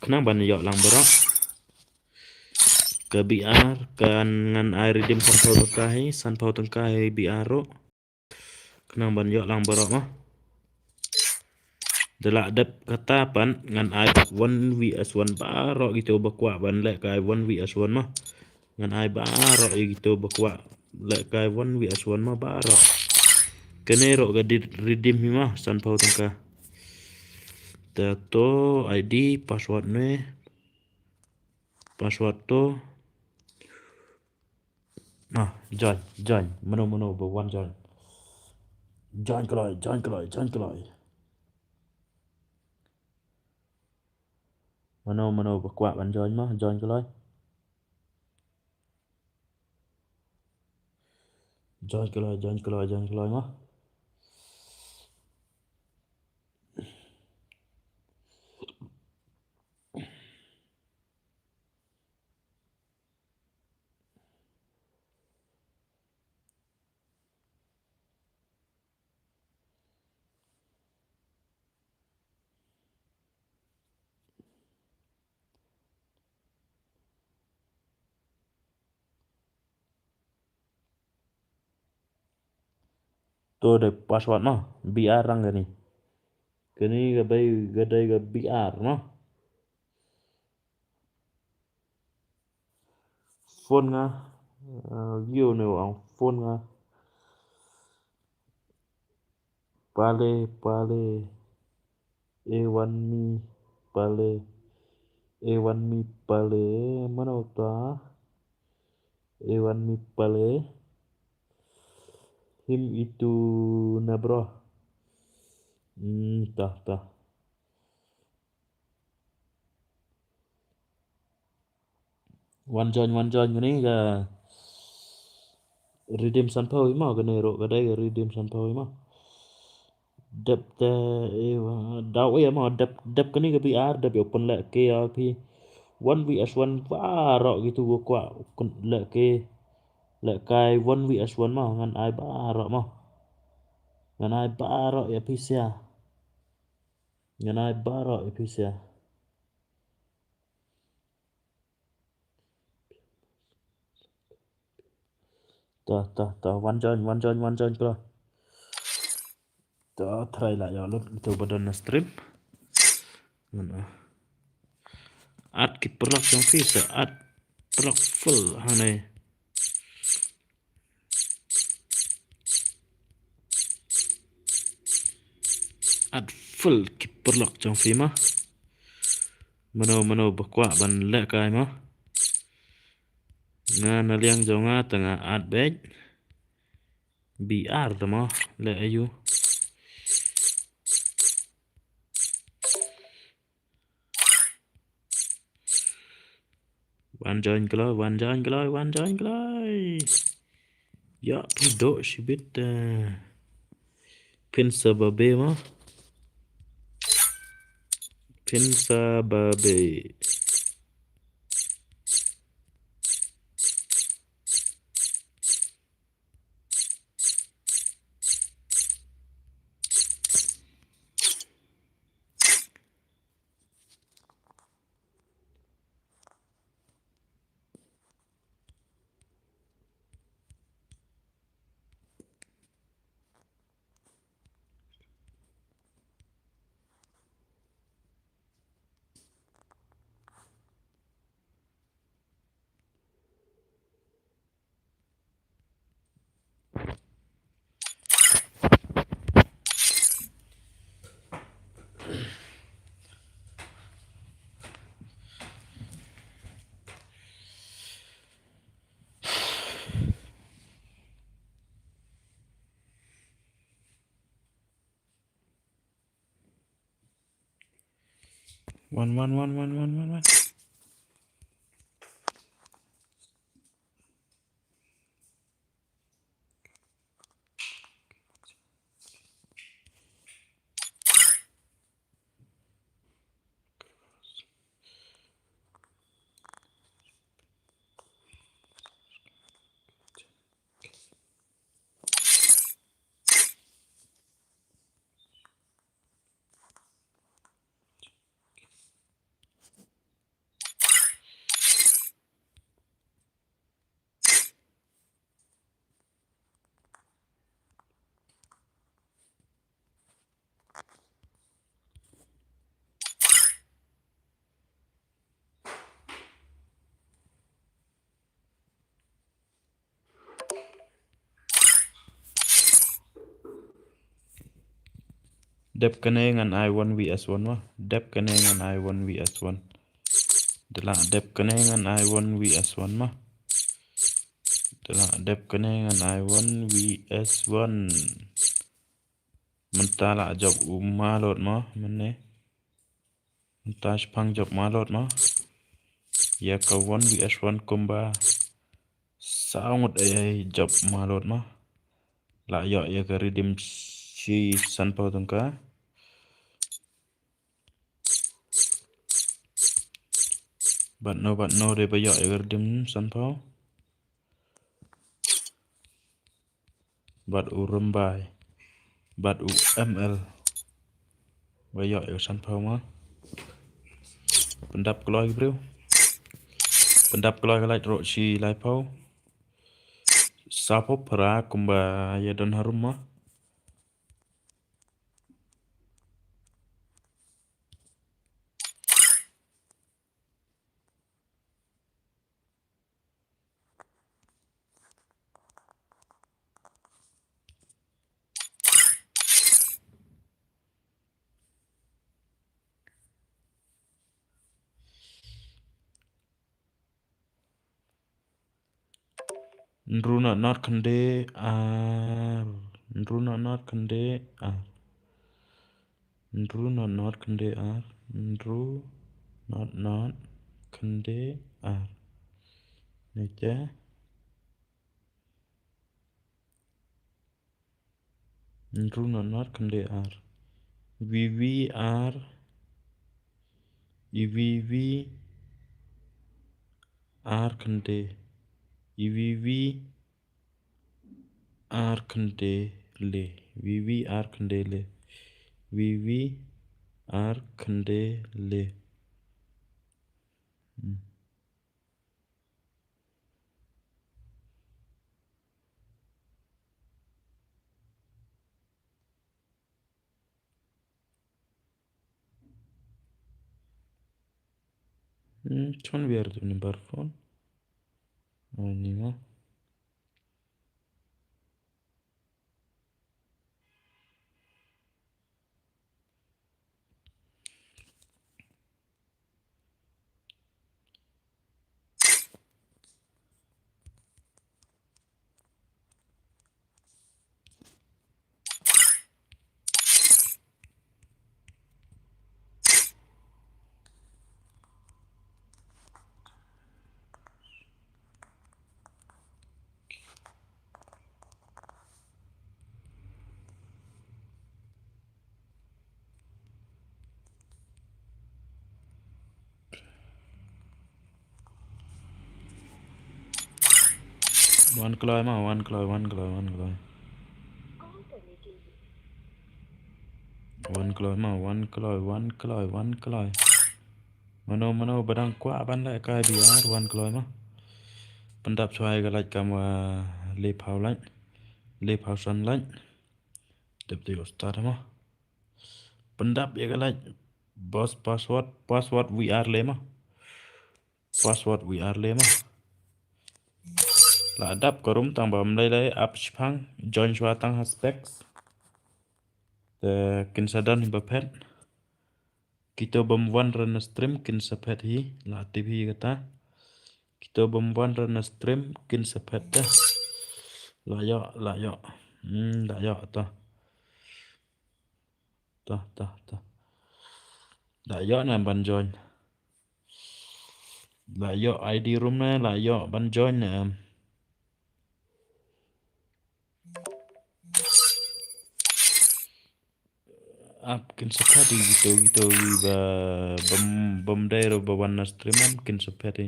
kenang ban yo lang berok ke BR kan ngan air dim sanpau tengkai BR ro kenang ban yo lang berok mah delak dep kata pan ngan ai 1vs1 baro gitu bakwa ban lek kai 1vs1 mah ngan ai baro gitu bakwa lek kai 1vs1 mah baro kene ro ga redeem mah sanpau tengka tato ID password to join mano berwan join kelai mano bakwa ban join kelai mah tuh ada password mah BR rang gani kini gadai ga BR mah phone nga view nêu ang phone nga Pale A1 mi pale A1 mi pale mana ta A1 mi pale him itu na bro tah one join ini ga redeem sanpau ima ga nero ga dai redeem sanpau ima dep te daw ya ma dep kani ga BR dep open le ke ap 1vs1 varo gitu gua kwa le kai 1vs1 ma ngan ai baro ma ngan ai baro ya pisia ngan ai baro ya pisia tah one join bro tah try lại giờ lúc itu badan stream mana ad ki perlak yang visa ad perlak full hanai ad full ki perlak trong phim á mano bakwa ban le kai ma nga na liang jonga tengah ad bed BR tama le ayu one join keloi ya do shibit pin sababe ma pin sababe one dep kenengan I 1vs1 mah dep kenengan I 1vs1 delak dep kenengan I 1vs1 mah delak dep kenengan I 1vs1 mentala job malot mah mene mentas pang job malot mah ya ka 1vs1 kumba sangat job malot mah la yo ya ka redeem si sanpau tungka but no de ba yo ya ka redeem sanpau but urumbai but UML ba yo ya sanpau mah pendap keloi bro pendap keloi ka like ro si lai pau sapo pra kumba ya don harum mah Nruna not kende ar. Nruna not kende ar. Nruna not kende ar. Nru not kende ar. Nece. Nruna not kende ar. Vivi ar. Ivivi ar kende. Ivivi ar kende le. Vivi ar kende le. Vivi ar kende le. Cuman biar tuh nih barphone. Oh, ini mah. One claw mah, one claw. One claw mah, one claw. Mano badang kwa ban lại cái biar one claw mah. Pendap xoay cái like kamu lip house sun lạnh. Đập tiêu start mah. Pendap ya cái like boss password VR le mah. Password VR le mah. Là đáp có rung tăng bầm lấy up chipang join xóa tăng hashtag kin sadan hi bapet kita bom one run stream kin sapet hi la tv kata kita bom one run stream kin sapet ta la yo la yo ta la yo na ban join la yo id room na la yo ban join na up kin sapet gitu ba bom day ro ba one stream kin sapet hi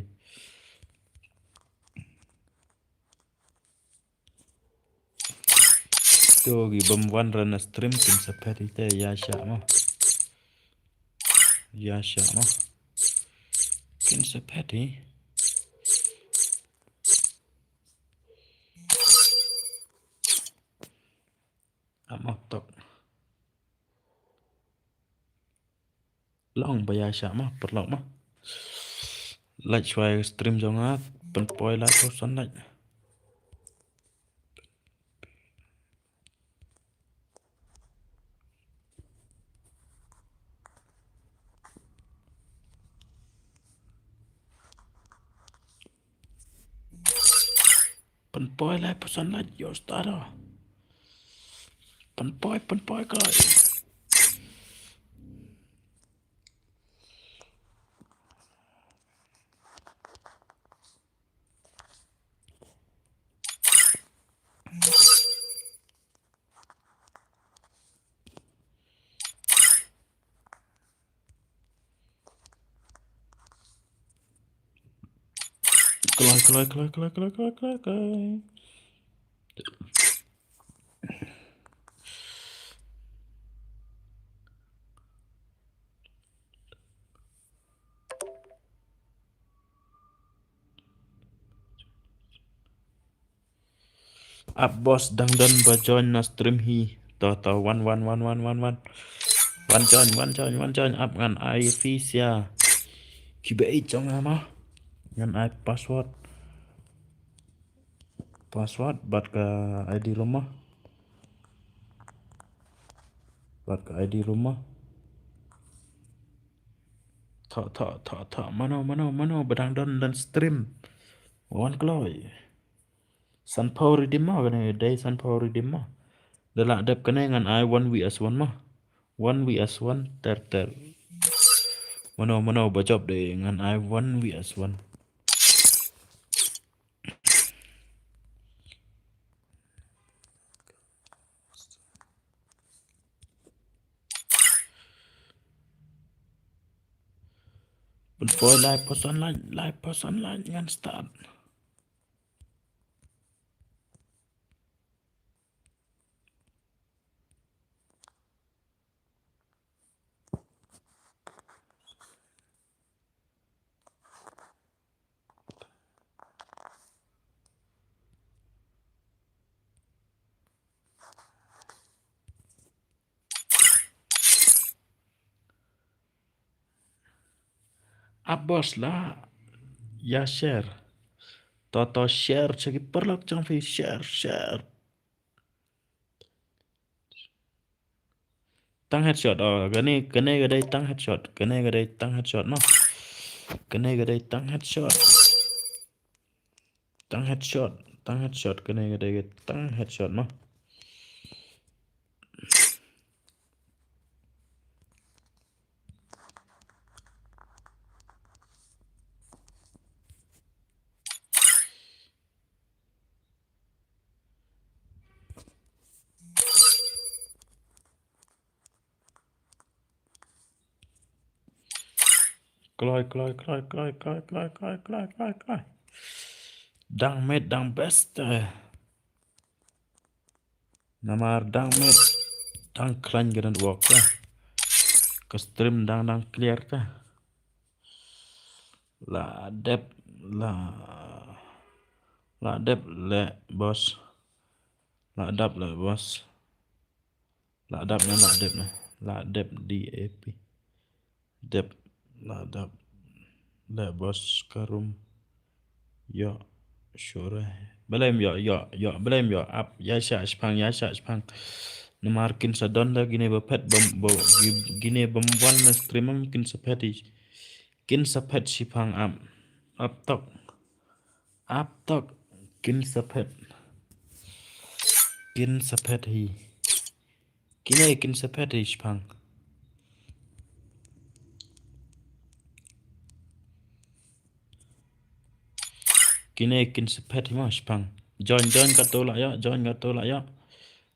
Togi bom one run stream kin sapet hi te ya sha ma kin sapet hi amak tok long ba ya sha ma perlok ma like xoay stream jonga pen poi la to son like pen poi la to son like yo staro pen poi coi Kelai. Up boss dang dan ba join na stream hi to one join up ngan ai fisia kibe trong ama ngan ai password bat ka ID rumah Thọ mano bedang dan stream one kloy Sun power redeem mah kan day sun power redeem mah. Dalam adap kena dengan I 1 vs 1 mah. 1 vs 1 ter. Mana bacop deh dengan I 1 vs 1. Boy live post online dengan start. Abbas lah ya share. Toto share cagi perlak jang fi share. Tăng headshot cái đây tăng headshot cái đây tăng headshot nó cái đây tăng headshot cái đây tăng headshot nó Cloi dang mate dang best namar dang mate dang klan gedan walk ke stream dang clear ka la dep le bos la dap le bos la dap DAP dep la dap le bos karum yo sure belem yo belem yo up ya shpang namar kin sadon la gine ba pet bom gine bom wan na stream kin sapeti kin sapet shipang up tok kin sapet hi kin sapet hi shpang kin sapet hi ma shpang join katola ya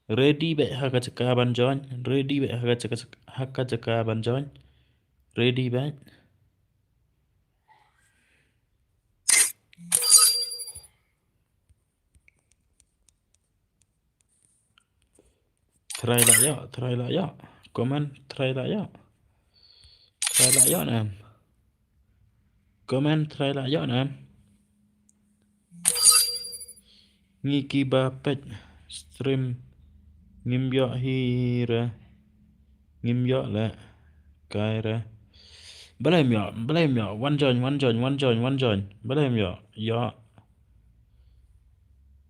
ready be haka cakaban join ready be haka cakaban join ready be try lah ya comment try lah ya nam comment try lah ya nam ngiki ba pet stream ngimyo hira ngimyo la kaira belem yo one join belem yo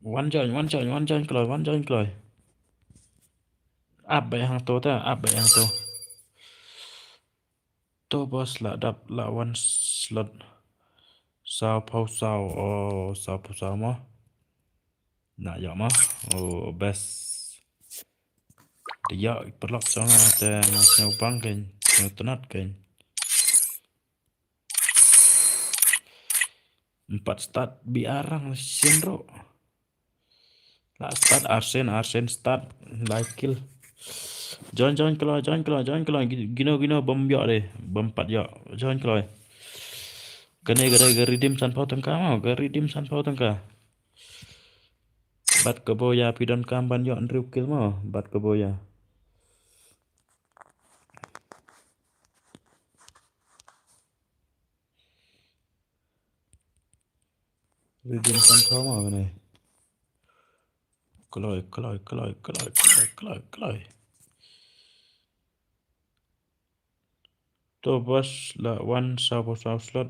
one join kloy up bay hang to to bos la dap la one slot sao mo na ya ma best dia perlak sana te ngasih upang ken tenat ken 4 start biarang senro la start arsen start like kill join kalau gino bom yo deh bom 4 yo join kalau kene gara redeem san pau tengka bat keboya pidon kamban yo andrew kill mo bat keboya redeem san pau mo này Kloy. To bos la one sao slot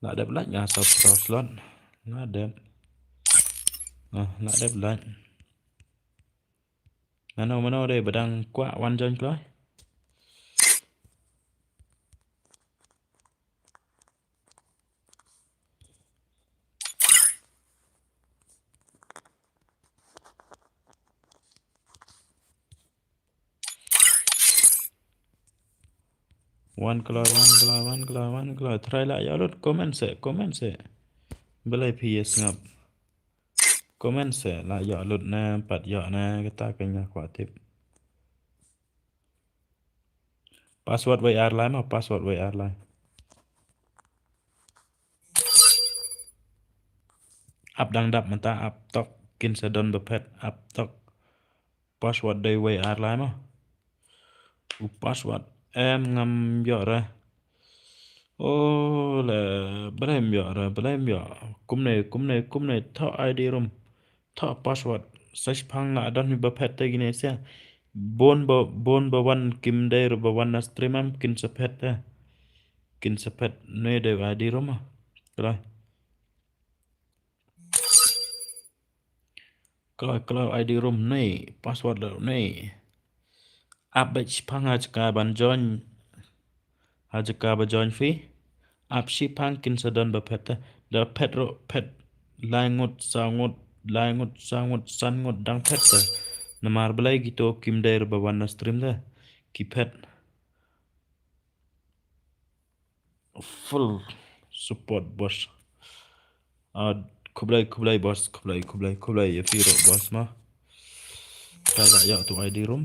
la đẹp lạnh sao slot la đẹp lạnh mano đây badang qua one join Kloy one color try lại gió lốt comment sẽ belai PS ngap comment sẽ lại gió lốt na pat gió na kita kenya kuatip password WR lain mah password WR lain up dang dap menta up tok kin sedon bepet up tok password day WR lain mah password em ngam gió ra oh là belai gió kum này thọ ID room thọ password search phang la don mi bepet te gine sia bon ba wan kim day ro ba wan na stream am kin sepet ta kin sepet ne de ID room rồi kalau ID room này password lo này update phang ha ban join fee up shi phang kin sedon ba phet da phet ro phet lai ngot san ngot dang phet ta namar belai gitu kim der ba wan na stream da ki phet full support boss kublai boss kublai ya firo boss mah kaya ya tu ID room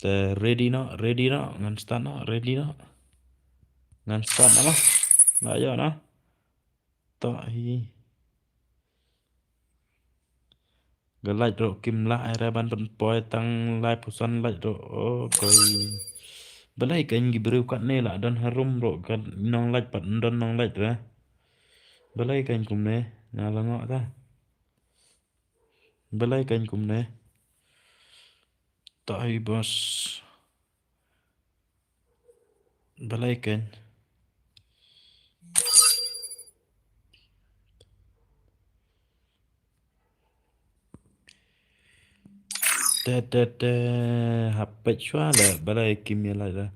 te ready no ngan start no ready no ngan start no lah ya no to hi galai ro kim la ra ban pen poi tang lai pusan lai ro koi belai kan gibru kat ne la dan harum ro kan nong lai pat don nong lai ra belai kan kum ne ngala ngo ta belai kan kum ne tai bos belai kan te hapet chua la belai kim ya lai ra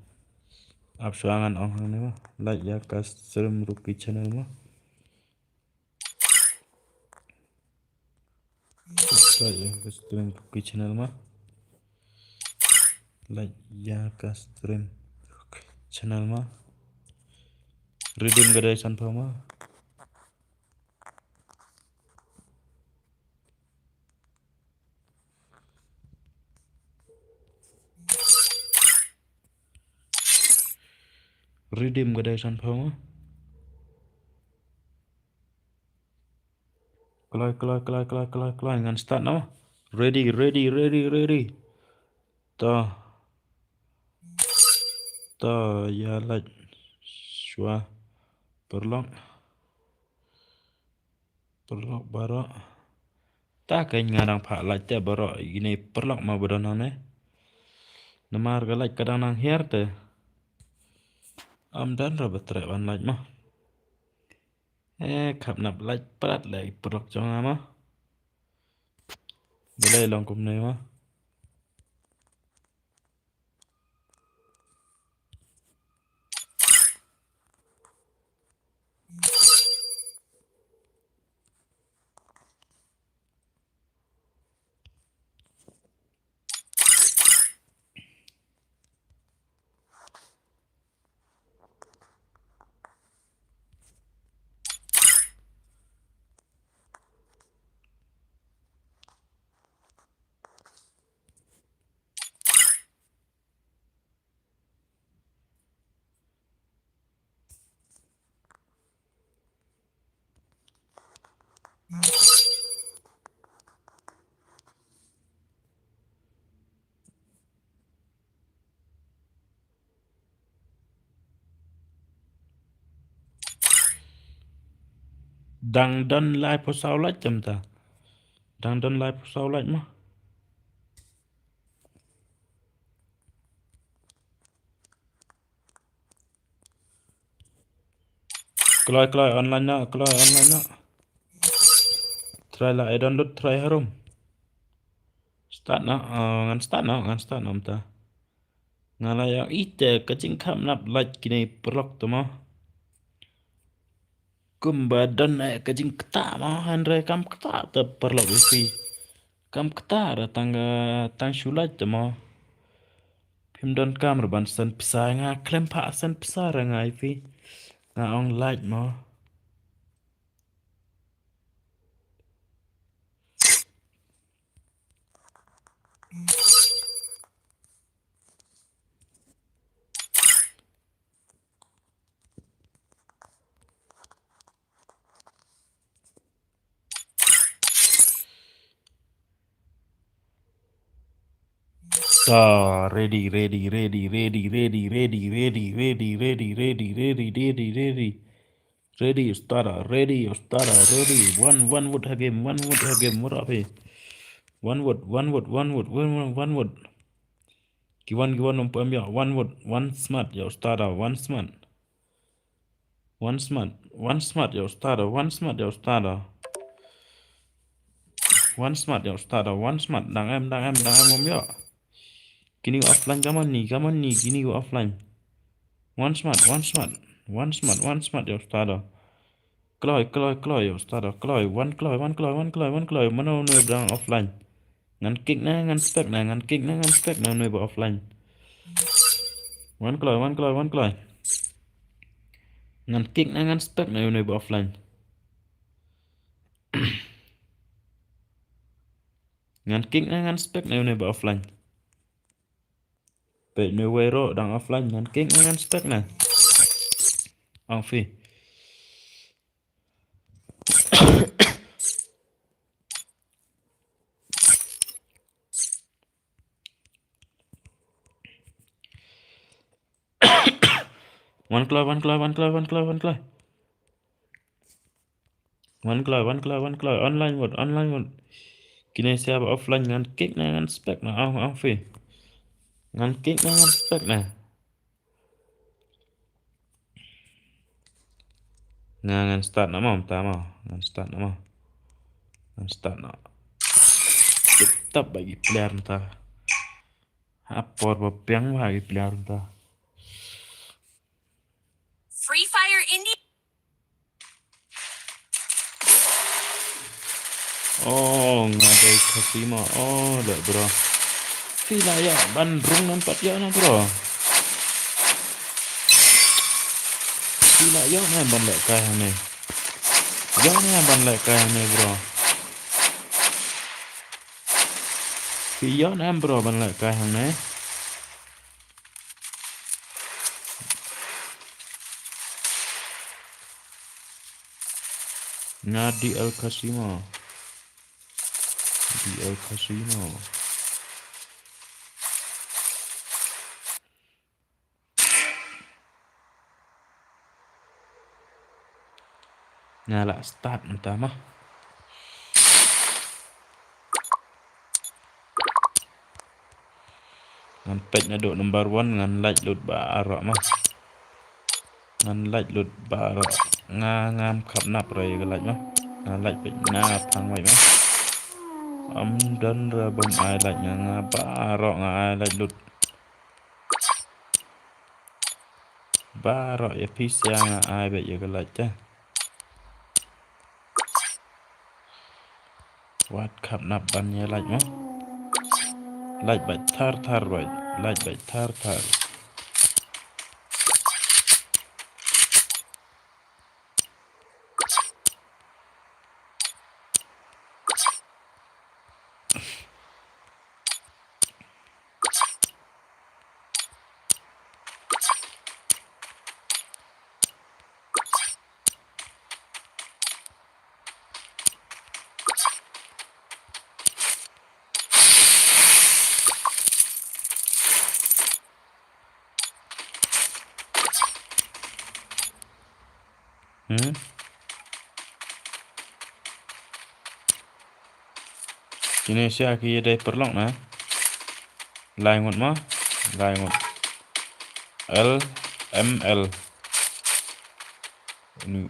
ap suangan ong hang ne ma lai ya kas serum rupi channel ma lai ya kas serum rupi channel ma lai ya kas serum channel ma redeem gadai san pha ma redeem gadai san pha ma kelai ngan start no ready to ya lai shua perlok baro ta kai ngadang pha lai te baro ini perlok ma bodon ne namar galai kadang nang her te am dan ra batre ban lai ma khap nap lai prat lai perlok chong ma belai long kum ne ma dang don lai po sau lai cham ta dang don lai po sau lai ma kelai online na try la I download try harum start na ngan start na ta ngala yang ite kacing kham nap like kini perlok tu ma kumbadan kacing keta ma andre kam keta te perlok wifi kam keta ra tang sulai tu ma don camera ban sen psa nga klem pa sen psa ra ngai fi nga on light mo so ready starter ready one wood again what up here one wood Giwan umpam ya one wood one smart yo starter one smart yo starter one smart yo starter đang em om ya kini offline kaman ni kini offline one smart yo starter kloy yo starter kloy one kloy mana no đang offline ngan kick na ngan spec na no no offline one kloy ngan kick na ngan spec na no offline ngan kick na ngan spec na no offline pe no way ro đang offline ngan kick na ngan spec na ang fi one kloy online mode kini siapa offline ngan kick na ngan spec na ang fi ngan kick na ngan spec na ngan start na mau ngan start na tetap bagi player entah apa berpiang bagi player entah Free Fire India. oh ngadai kasima oh dah bro sila ya Bandung nampak ya na bro sila ya na ban lek kah ni ya na ban lek kah ni bro Iya na bro ban lek kah ni Nadi Al Casino di El Casino nyala start entah mah ngan page na do number 1 ngan like load barok mah ngan like load barok ngam khap nap rồi cái like mah ngan like page na phang mai mah dan ra bom ai like nga barok nga ai like load barok ya pisa nga ai be cái like cha wat khap nap ban ya like mah like by thar right like by thar Indonesia kia đây perlong na lai ngot ma lai ngot ML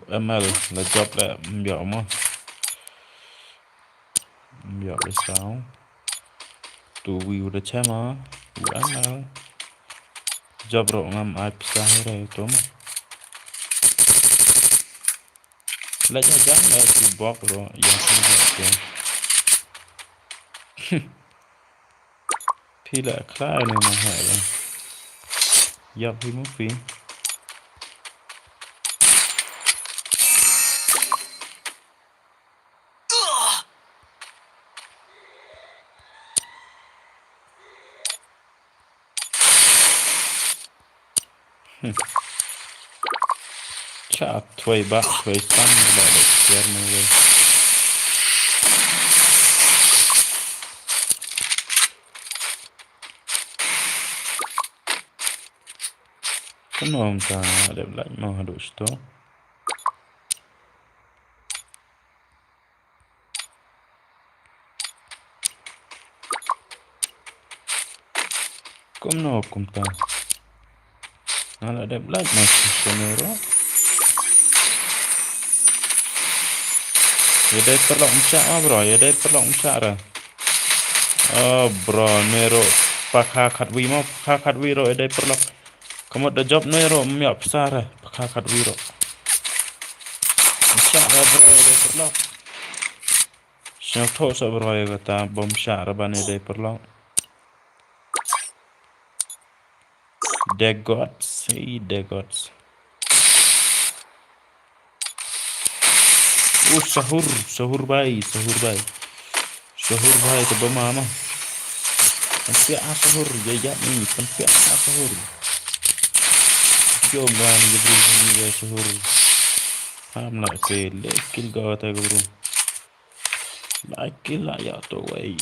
ML là job là biểu mà biểu là sao tu view là che mà ML job rồi ngam ai pisa rồi tu mà lấy cho chắc là tu bóc rồi yang không được thì là khai này mà hại rồi Yup, he moving. Chả thuê bạc thuê xăng lại được chơi mà về. Có nôm ta đẹp lạnh mà đủsto. Cũng nôm cũng ta. Nó lại đẹp lạnh mà sonero. Ya dai perlok mencak mah bro, ya dai perlok mencak dah. Oh bro, nero pakhakat wi mau pakhakat wi ro ya dai perlok. Kamu ada job nero miak besar dah pakhakat wi ro. Mencak dah bro ya dai perlok. Siap thok sa bro ya kata bom mencak dah ban ya dai perlok. The gods, hey the gods. Sahur bhai, sahur bhai. Sahur bhai to bama mah. Penpiak sahur ya ni, penpiak sahur. Jom gan je bro ni sahur. Ham lại về lễ kill go tay bro. Lại kill lại ya to way.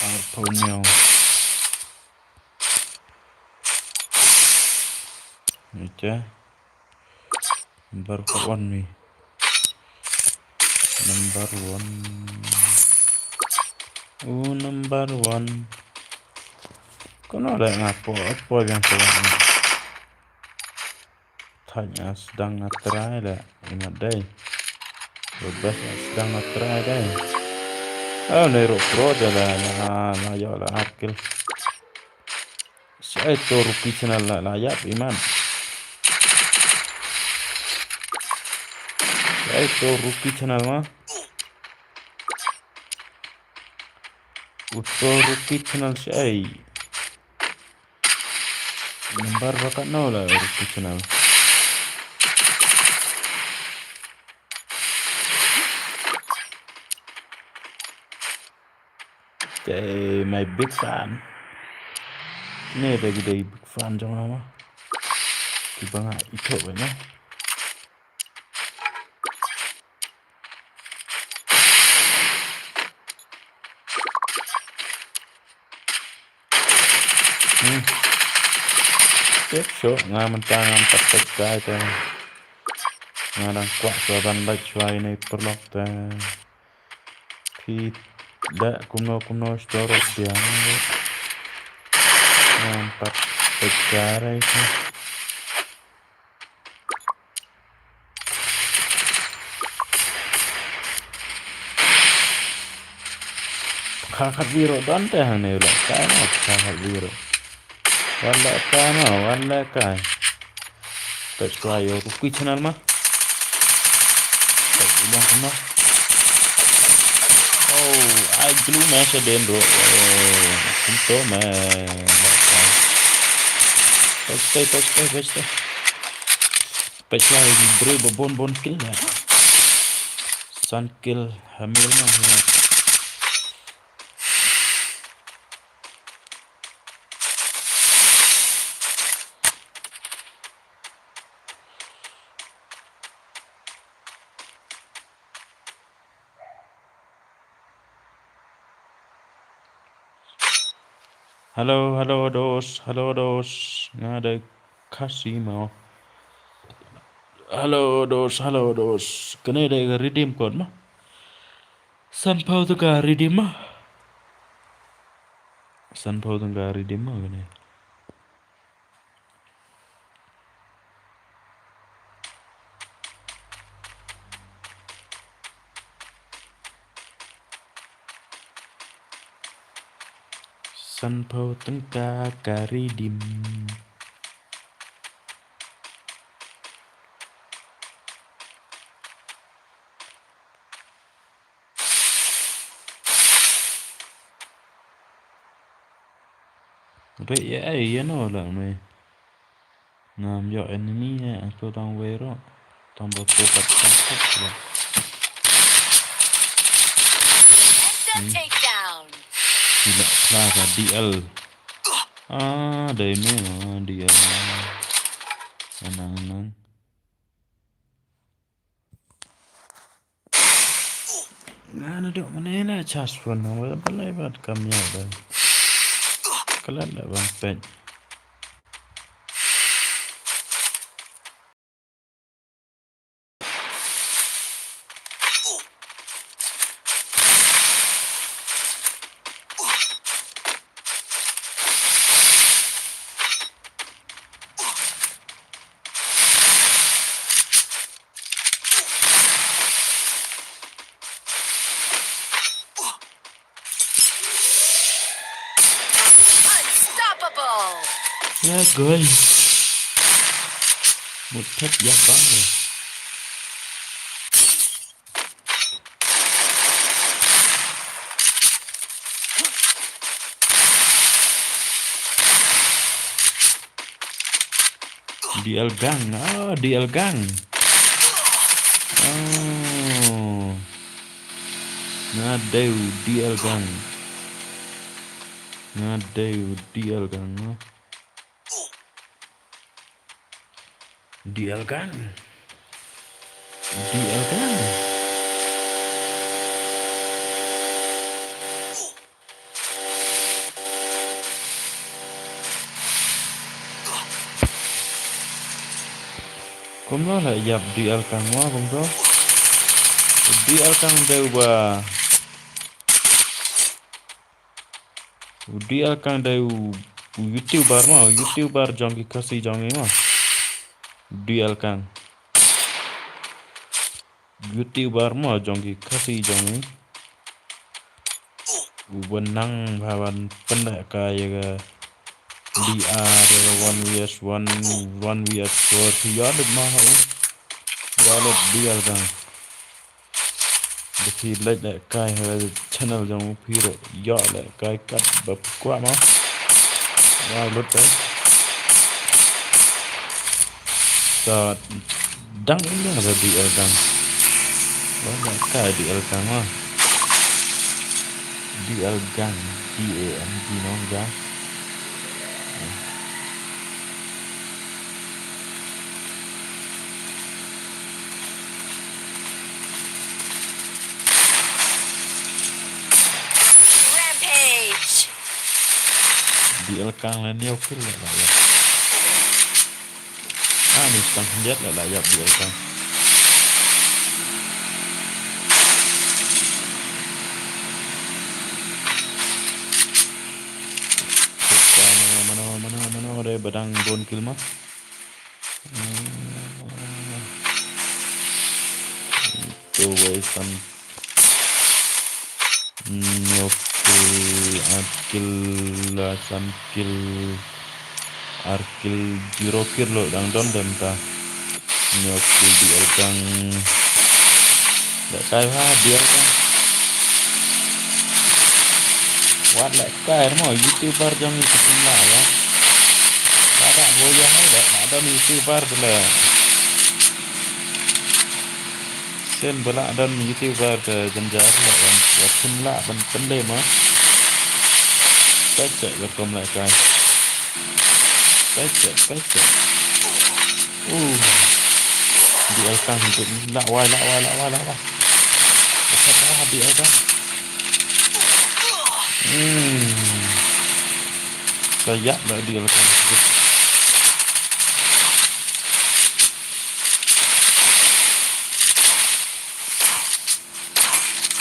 Antonio. Niche. Number one ni. Number one. Number one. Kono lại ngapo apa yang kawan. Tanya sedang ngetrai lah. Ingat deh. Bebas sedang ngetrai deh. Oh nero pro dah lah ya lah akil. Saya itu rupi channel lah layak iman. Saya itu rupi channel mah. Uto rupi channel saya. Number berapa nol lah rupi channel. Okay, my big fan. Ini ada gede big fan jangan lama. Tiba nggak itu banyak. Tiếp số nga mình ta ngam tập tất cả ta nga đang quạ cho ban bạch xoay này perlok ta thì đã cũng nó store dia ngam tập tất cả đây thôi kakak biro dan teh này là cái nào kakak biro wala ka na wala ka subscribe rupi channel mah bilang kena oh I glue masa dendro untuk peste peste lagi bro bon kill ya sun kill hamil mah halo dos nggak ada kasih mau halo dos kena ada redeem code mah sanpau tu ka redeem mah kena sanpau tengka ka redeem. Vậy ấy nó là mày làm cho enemy nè tôi đang về đó tao bảo tôi bật tăng tốc rồi Heads up takedown. thì lại ra cả DL đây mới mà DL nang nó được mà này là charge phone nó mới bắt lại bắt cầm nhau đây cái lát lại bằng pin Unstoppable. yeah cười một thất giác bắn rồi DL gang DL gang Ngadaw DL gang Ngadaw DL gang DL gang DL gang Kom nó lại dập DL gang quá không có DL gang đều bà DL gang đều YouTuber mà YouTuber trong cái kasi trong ấy mà DL gang YouTuber mà trong cái kasi trong ấy Wenang bhavan pendek kayak DR 1vs1 1vs4 thì gió được mà hậu gió được DL gang khi lấy lại cái channel trong phía rồi dọ lại cái cắt bập quá mà vào lúc đấy giờ đăng ứng là DL gang đó là cái DL gang mà DL gang DANG nó ra Rampage. DL gang là nêuขึ้นlại là mình tăng nhất lại dập DL gang mana ada badang bon kill mah tuh waisan nyokil akil lasan kill arkil zero kill lo dang don dem ta nyokil di gang đã sai ha dia kan Wat lại cái mà YouTuber trong cái tin lại á ada goyang ada YouTuber lah sen bala dan YouTuber genjar lah yang pun lah pendek mah pecah berkom lại cái pecah di alkan itu lạ hoài thật di alkan kayak lah di alkan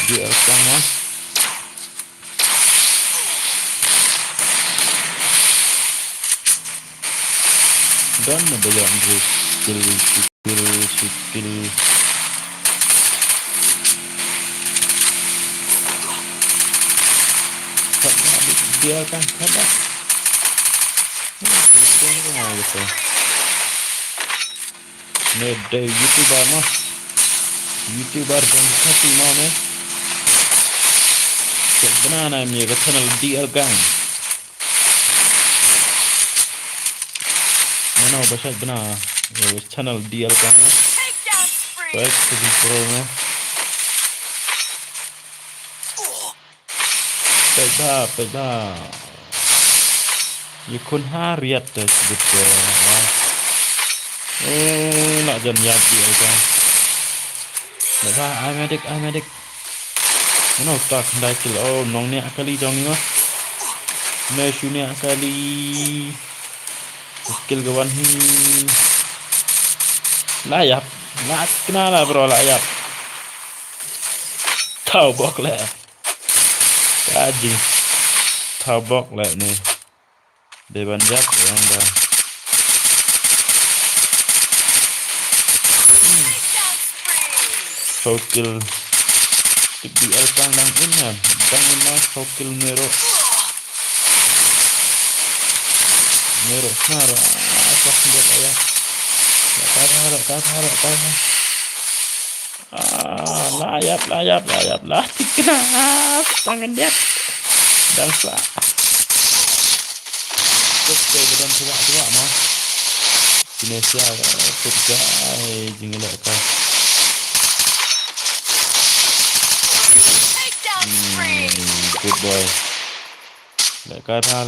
di alkan mah dan ada yang skill dia kan ada gitu ada YouTuber yang satu mana sebenarnya ini channel DL gang Mana baca benar. Channel DL kan. Takedown spree. Baik jadi pro na. Baik dah. Yukun hariat dah sebut ke. Nak jangan jadi kan. Dah, I'm medic. Mana tak hendak kill. Nong ni akali jong ni mah. Neshu ni akali. Skill kawan hi. Layap. Nak kenal bro layap. Tahu bok le. Kaji. Tahu bok le ni. Dewan jap yang dah. Takedown spree. Sokil. Di elkang dang inyan. Dang inyan sokil nero. Nero snara. Asap buat ayah. Tak. Layap. Kenapa tangan dia dan sah. Terus ke badan tua mah. Indonesia kerja jingilak kan. Takedown spree. Good boy. Lại cái pha.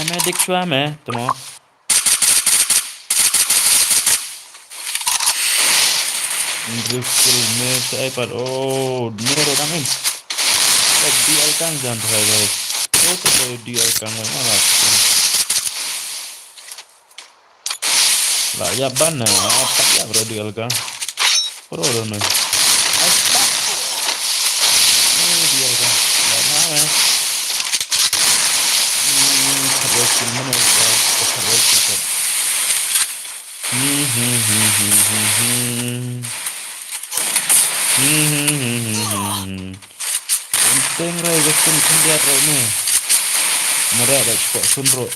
Medic chua mẹ, tụi nó. Skill me saya iPad. Nero dangin. DL kang jangan guys. Terus DL kang malah. Lah ya ban apa ya bro DL kang. Pro nih. DL kang. Lah mana? Terus mana terus. Penting rai gasing kendiat rai ni. Mereka dah cepat sunro.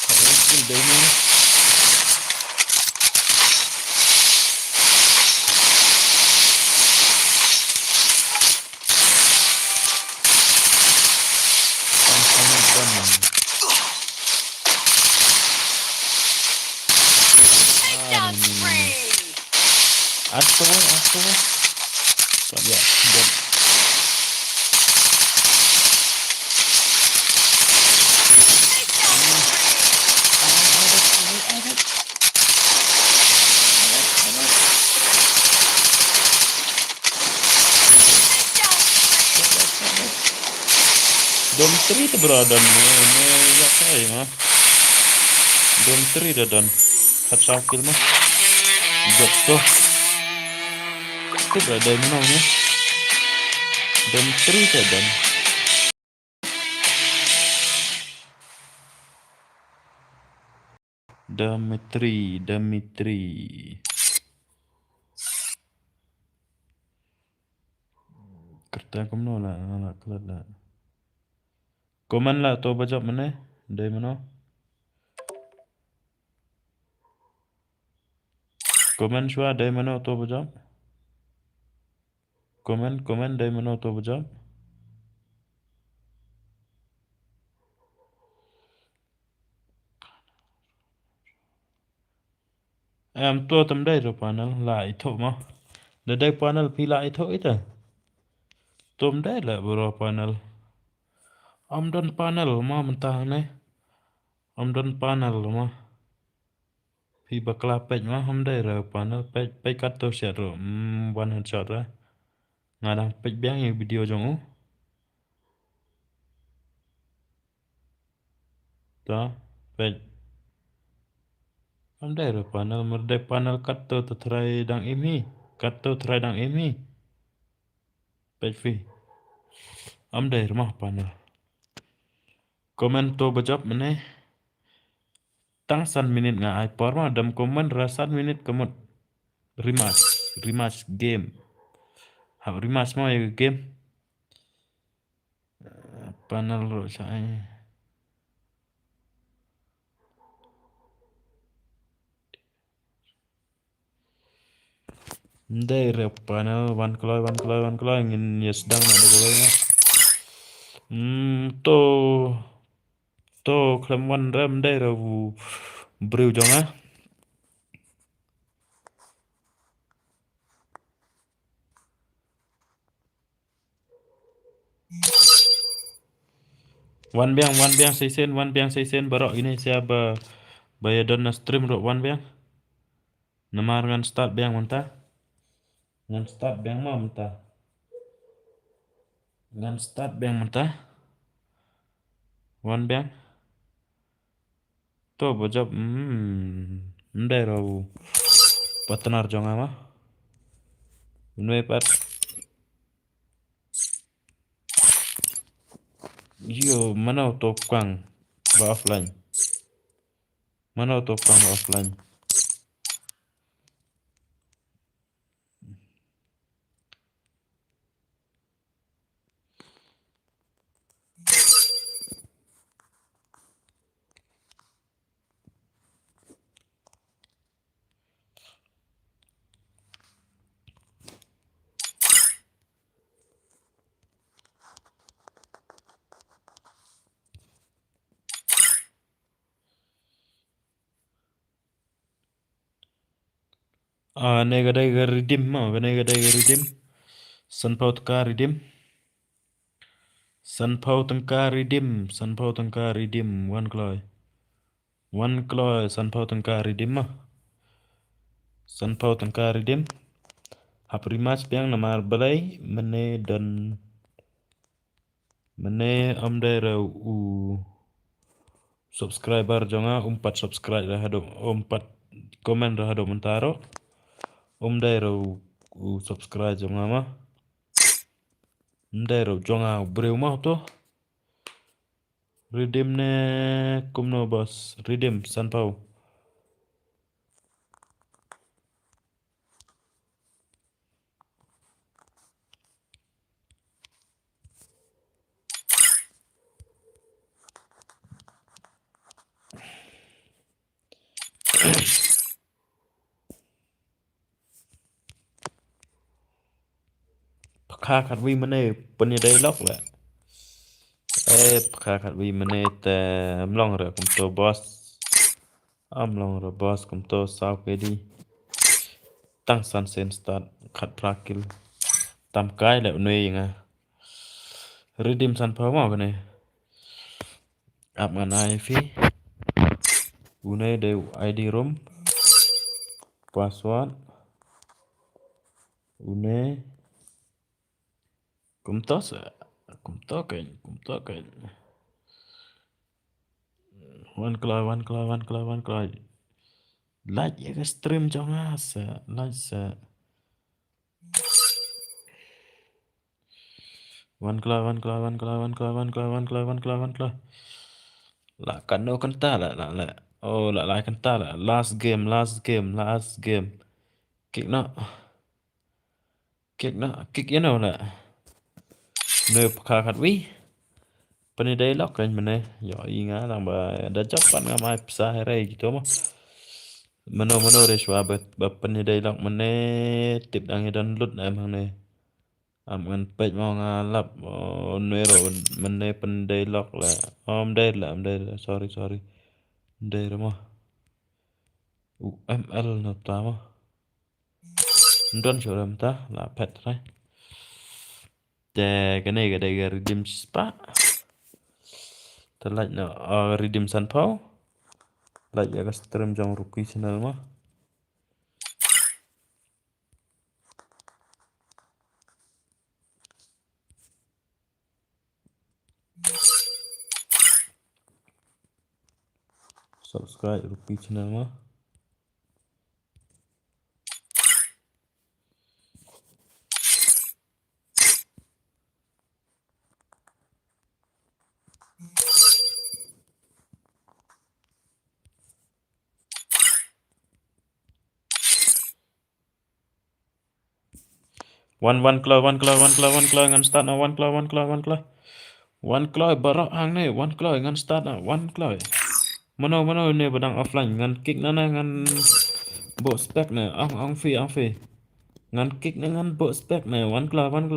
Skill dah ni. Takedown spree. Asto. Tak ya. Dom 3 tu berada ni ya saya mah. Dom 3 dah dan. Kat sakil mah. Jatuh. Itu berada di mana ni? Dom 3 dah dan. Dimitri. Kertas kamu nak kelat lah. Komen lah tu baca mana? Dari mana? Komen shua dari mana tu baca? Komen dari mana tu baca? Tu tam dari tu panel lah itu mah. Dari panel pila itu. Tum dari lah bro panel. Amdan panel mah mentah ni. Amdan panel mah. Pi bakla page mah amdai lah panel page kat tu share ro. One headshot lah. Ngadang page biang yang video jong. Ta page. Amdai lah panel merdek panel kat tu terai dang imi. Page fi. Amdai rumah panel. Komen tu bajap mana? Tang san minit nga ai por mah dam komen rasan minit kemut. Rematch game. Hak rematch mah ya game. Panel ro saya. Đây rep panel one kloy ngin yes dang na do ko nga. To klem one ram đây rồi brew jong á. One biang 6 sen barok ini siapa bayar dana stream ro one biang. Namar ngan start biang mentah. Ngan start biang mau mentah. Ngan start biang mentah. One biang. To bojab đây rồi partner jong ama. Unwe pat. Yo mana auto kwang ba offline. Mana auto kwang ba offline. Nega đây ga redeem mà cái này đây ga redeem. Sunpau tengka redeem. Sunpau tengka redeem one kloy. Sunpau tengka redeem mà. Sunpau tengka redeem. Hap rematch biang namar balai mene dan mene đây rồi subscriber jonga 4 subscribe dah hado 4 komen dah hado mentaro. Đây rồi subscribe jonga mah. Đây rồi jonga brew mah to. Redeem ne kumno boss. Redeem Sunpau. Pakha khat vi mane penya day lock la. Pakha khat vi mane te mlong ra kum to boss. Amlong ra boss kum to sao ke di. Tăng san sen start khat prakil. Tam kai la nuôi nga. Redeem Sunpau mau cái này. Ap ngan IP. Unai de ID room. Password. Unai. Cũng tốt kênh. One kloy. Like cái stream cho nga sa. Like sa. One kloy. Là cano canta là. Oh lại canta là last game. Kick nó. Kick you know là. Nơi pakha khat vi. Pani day lock kênh mình này. Giỏi ngá rằng bà đã chấp bạn ngắm ai psa hay rây gitu mah. Mano re shwa ba pani day lock mình này. Tip đang download em hàng này. Ngan page mau ngalap nuôi rồi mình đây pani day lock là. Đây là sorry. Đây rồi mà. ML nó ta mà. Don't show them ta là pet đấy. Cái này cái đây redeem spa. Terlihat redeem Sunpau. Like ya stream jong Rookie channel mah. Subscribe Rookie channel mah. One kloy ngan start na one kloy. One kloy barok hang ne one kloy ngan start na one kloy. Mano ne badang offline ngan kick na ngan bo spec ne ong fi. Ngan kick ngan bộ spec này one claw one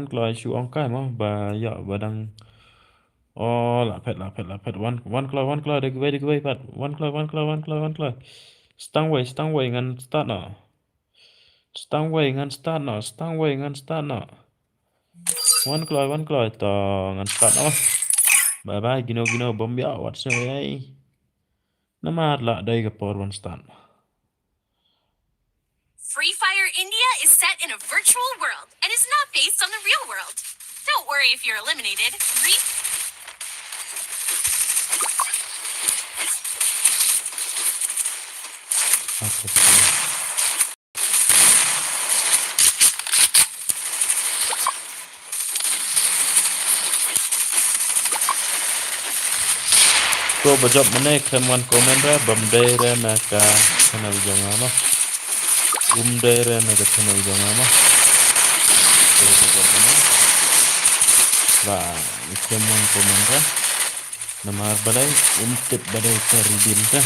claw shu ong kai mo ba ya ba dang oh la pet one claw de gwe pat one claw stang way ngan start no stang way ngan start no one claw to ngan start no bye bye gino bom ya what's no way nama la đây gặp por one start Free Fire India is set in a virtual world and is not based on the real world. Don't worry if you're eliminated. Ko bajab mana kan one comment ra bam day ra na ka channel jangan no day ra na ka channel jangan no ko bajab mana ba kan one comment ra nama balai tip badai teribin ka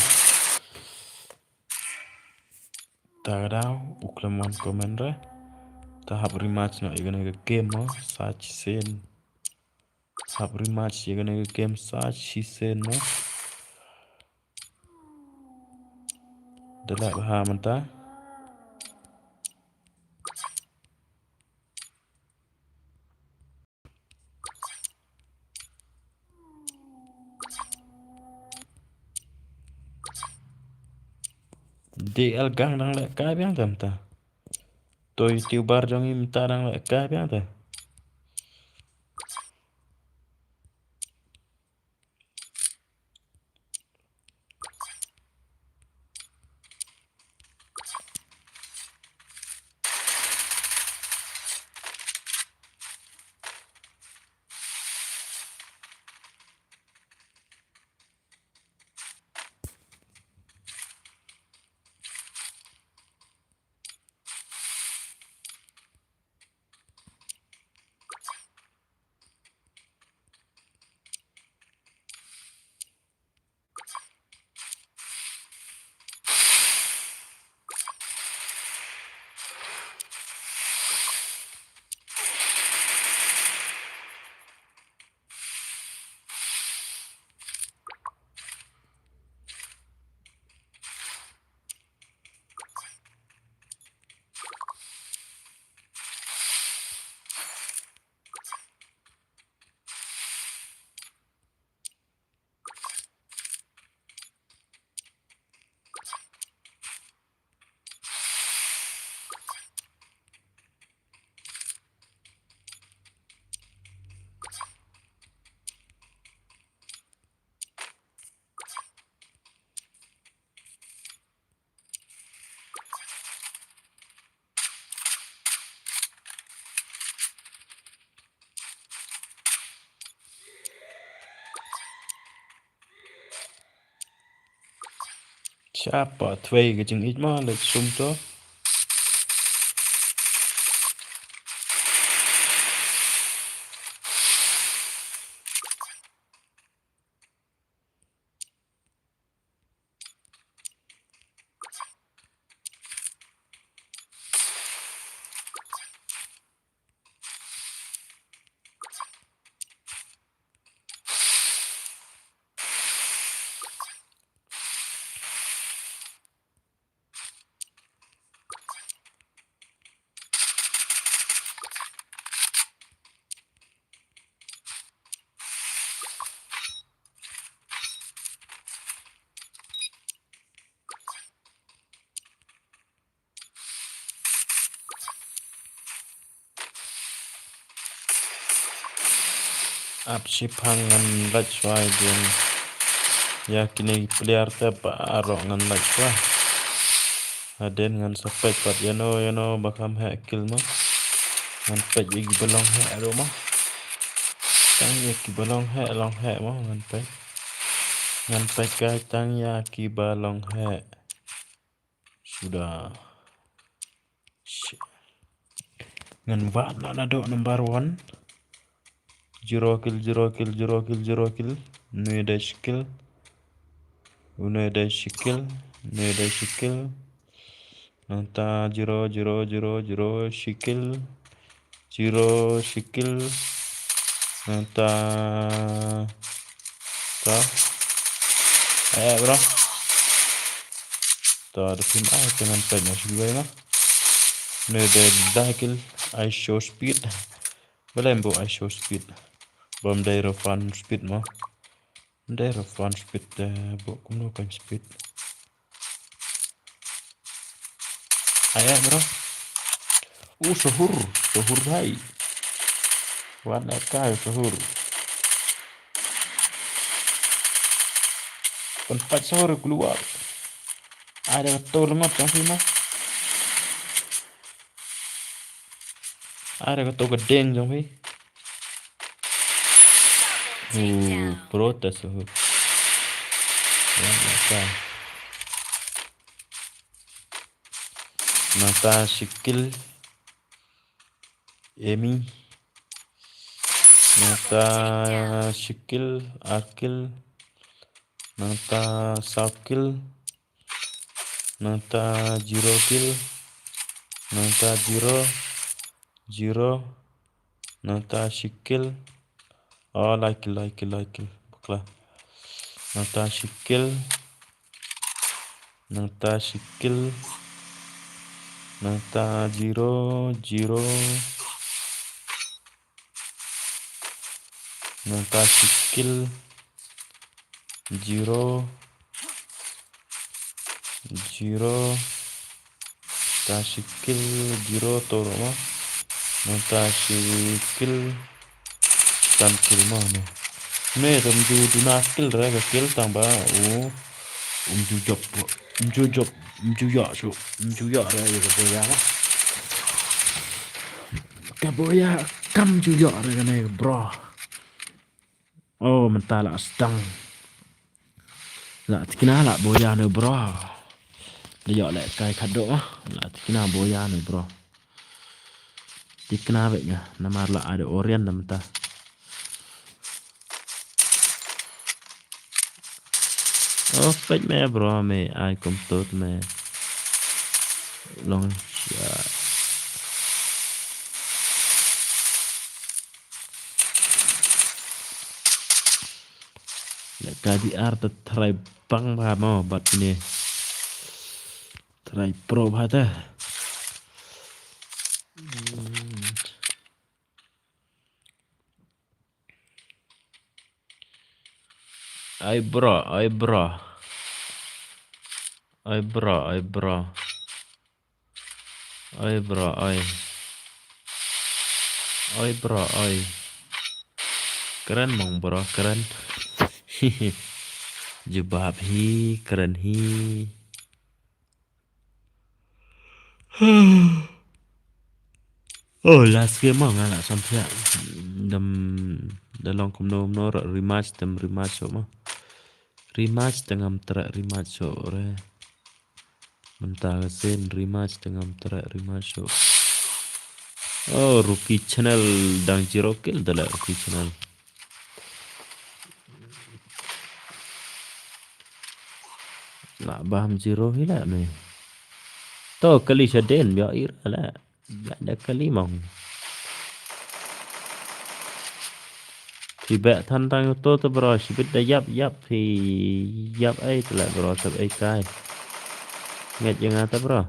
tagadaw uklam one comment ra tahap rematch no igana ga game mo search sen tahap rematch igana ga game search sen no Dala baha manta DL gang dang lek kai biang tam ta to youtuber jong im ta dang lek kai biang ta Siapa tway ke jeng it ma lek sum to ap sipangan lek swai jeng ya kini player te aro ngan lek swai aden ngan sepek pat yano bakam he kill mo ngan pek yagi belong he aro mo tang yaki belong he long he mo ngan pek kai tang yaki balong he sudah ngan vat la do number 1 zero kill no dash kill no dash kill Nanta 0 shikil 0 shikil nanta ta bro ta ada pin dengan tanya juga mah nede dakil I show speed belembo I show speed bom dairo fun speed mah dairo fun speed bo kuno kan speed bro sahur hai warna kai sahur tempat sahur keluar ada betul lemot yang sini ada betul gedeng yang sini protes sahur warna kai nata shikil Emi nata shikil akil nata sakil nata 0 kill nata 0 nata shikil like bakla nata shikil nata 0 nata shikil 0 ta shikil 0 toro mah nata shikil tan kill mah ne tamju duna skill raga kill tambah jujok raga boya mah kaboya kam jujok raga ne bro mentala stang la tikina la boya ne bro dia lek kai kado la tikina boya ne bro tikina beknya nama la ada orian namta fake me bro me ai kom tot me long shot lek kadi art try bang ba mo bat ini try pro ba ta ai bro keren mong bro keren jebab hi keren hi last game mong ala sampai dalam kumno rematch mah rematch tengam terak rematch re mentah sen rematch tengam terak rematch rookie channel dang 0 kill dalam rookie channel lah baham 0 hilang nih to kali saden biar ira lah ada kali mong thì bẹ thân tăng tô tô bro chỉ biết đây yap thì yap ấy lại bro sập ấy cái nghe jangan ta bro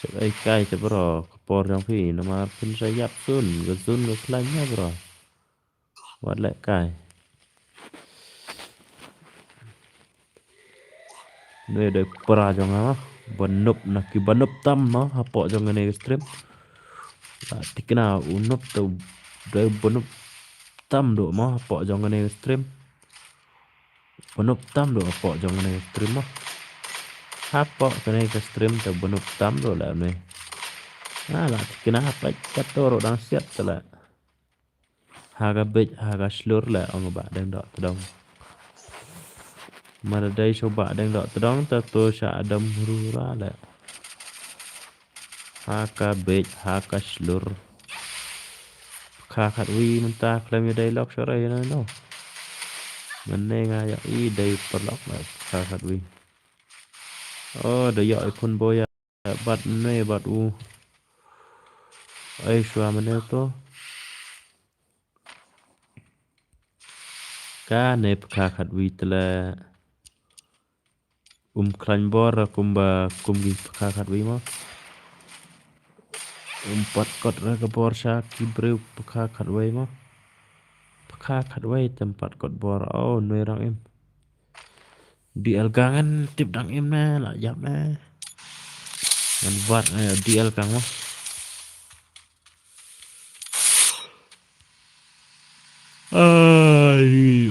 sập ấy cái ta bro por trong phi nó mà pin say yap sun cái lanya bro quát lại cái nơi đây pra trong á banup tam nó hapo trong cái này stream tikna unup tu dari penup tam do mah pok jong ne stream penup tam do pok jong ne stream mah hapo kene ke stream te penup tam do la ne lah kena apa katoro dang siap tela haga slur la ong ba dang dok tedong mara dai coba dang dok tedong ta to sha adam rura la haga slur khat wi mentah klaim dai lock sore no menenga ya i dai perlok la khat wi Để dọi phun bôi bật nè bật u ấy xóa mà nè to cá nè khá khát vịt là khăn bò ra kumba kumgi khá khát vịt mà pat kot ra cái bò sa kibreu khá khát vịt mà khá khát vịt tempat kot bò nuôi răng em di algangan tip dang em nè lại dập nè ngân vặt này di algang mà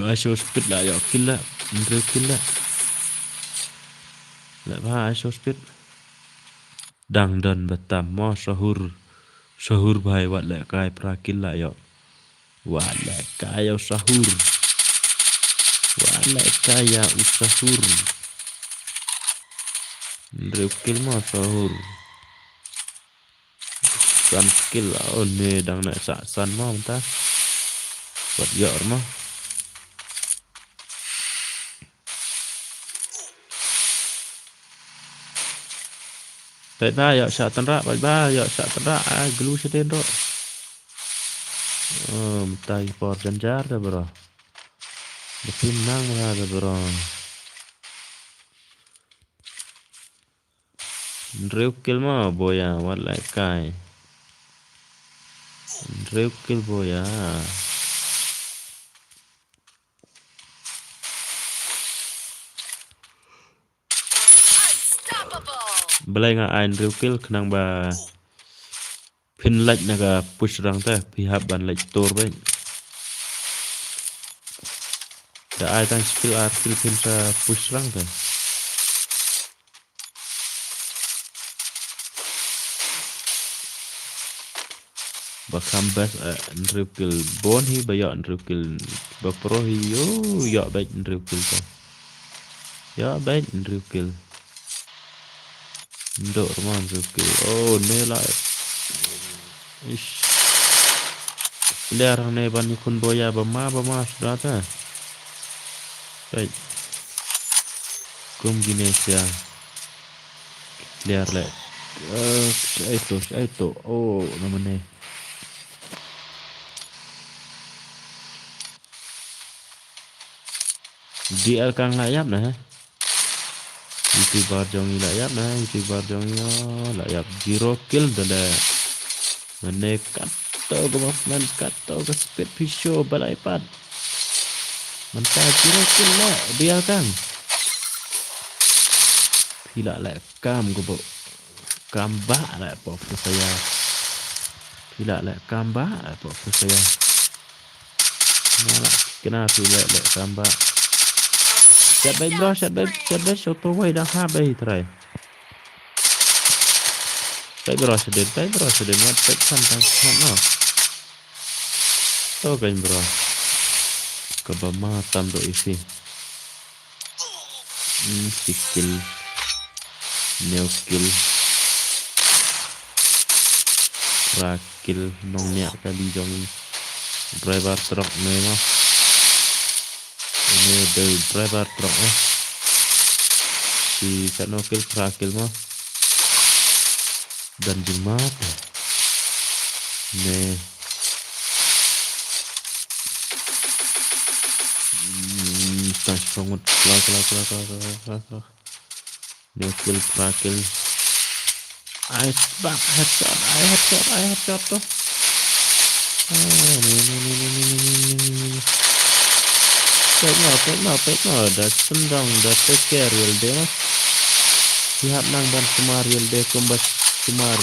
ai show speed lại dọc kill lại rêu kill lại ai show speed đang đần bật tạm mo sahur bài vặt lại cái pra kill lại dọc vặt lại cái sahur vặt lại cái sahur rêu kill mo sahur san kill nè đang lại xạ san mo ta vật dở mà tại ba dạo xạ tan ra ba dạo xạ tan ra glue sẽ đến rồi tay por janjar dah bro betul nang lah dah bro real kill mah boya what like kai real kill boya belai nga ein real kill kenang ba pin lệch naga push rang ta pihak ban lệch tor baik da ai tang skill ar skill pin sa push rang ta bakam bas real kill bon hi ba ya real kill ba pro hi yo ya baik real kill ta ya baik real kill ndok man real kill ne lại Larang ne ban kun boya bama sudah ta. Baik. Kum Ginesia. Liar le. Itu. Nama ne. DL kang layap nah. YouTuber jongi layap nah. YouTuber jongi layap 0 kill dah. Menekat man kato ke speed pisau balai pad mentah kira kira biarkan tidak lek kam gobo kamba lek pop saya tidak lek kamba pop saya malah kena tidak lek kamba set baik bro set baik soto way dah habis terai baik bro sedih mat baik santai no kan bro kebamatan do isi skill new skill rakil nongnya kali jong driver truck memang ini the driver truck si kanokil rakil mah dan jimat ne sangat kelak kill prakil ice back headshot tuh pek no dah sendang dah take care real deh mas sihat nang ban semar real deh kumbas semar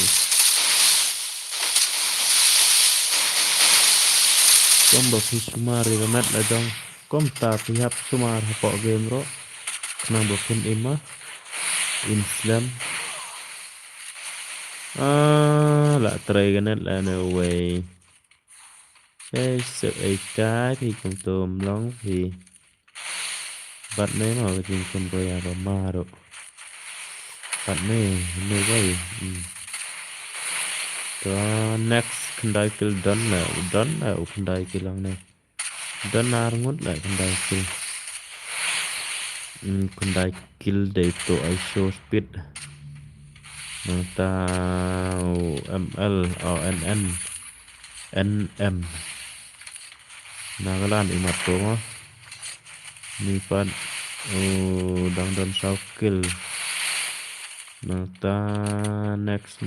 kumbas semar remat lah dong kom ta pihak semar hapok game bro kenang bokin imah Islam lại tray cái net là no way cái sự ấy cái thì cùng tùm lắm thì bạn này mà cái chuyện con bơi à ma độ bạn này nơi vậy đó next kendai kill done là kendai kill lang này done ngut lại kendai kill kendai skill data I show speed tao ml onn nm nagalan imat to mo nipan dang dan sau skill ta next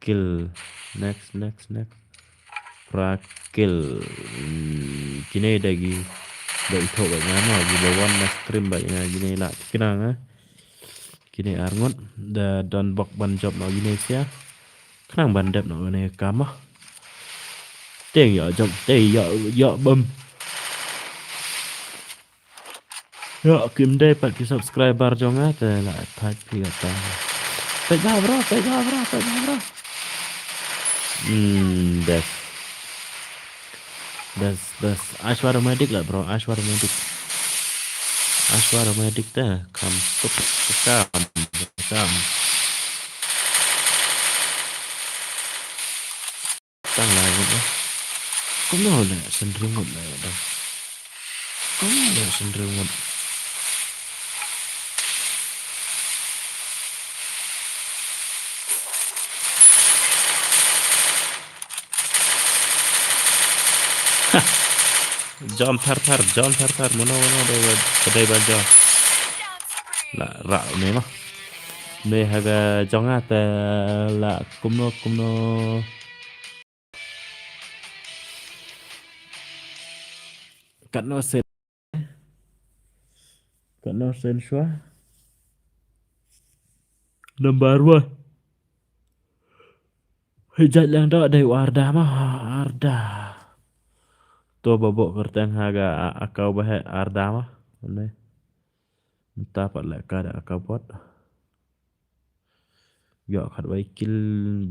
kill next prakil kini lagi dari thổ vậy mà vì là one na stream vậy là gini lại cái nào á kini arngot da don bok ban job nó gini sia khang ban đẹp nó này cam á tiền vợ chồng tiền vợ bơm vợ kim đây phải cái subscriber cho ngá thì lại thay thì ta phải ra bro das Ashwara Medic lah bro, Ashwara Medic dah kam tăng lại một có nào là sân rương một này đâu có là sân rương một John thar mono đây bajo là rạo này mà đây haga jonga ta là kumno cắt nó sen xóa number one hijat lang đó đây Arda to babok kerteng haga akau bahe Arda mah này entah pat lek kada akau pot yo khat bai kill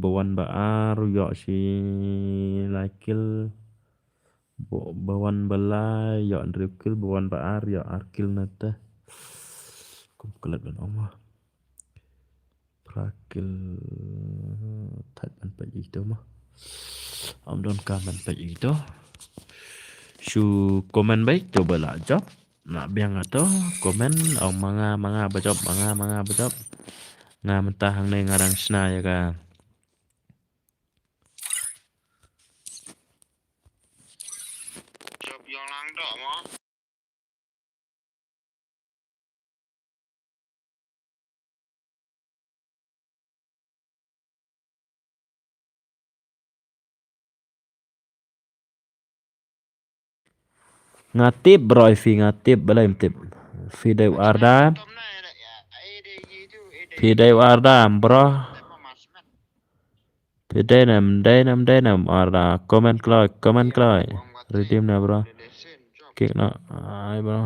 bawan baar yo si la kill bawan bala yo andri kill bawan baar yo arkil nata kum kelat ban oma prakil that ban pa itu mah om don ka ban pa itu su komen baik coba lah job nak biang atau komen ông manga bajop nga mentah hang nei ngarang sna ya ka job yang lang dok mo ngatip bro fi ngatip balai tip fi dai Arda bro fi dai nam Arda comment kloi redeem na bro kik no ai bro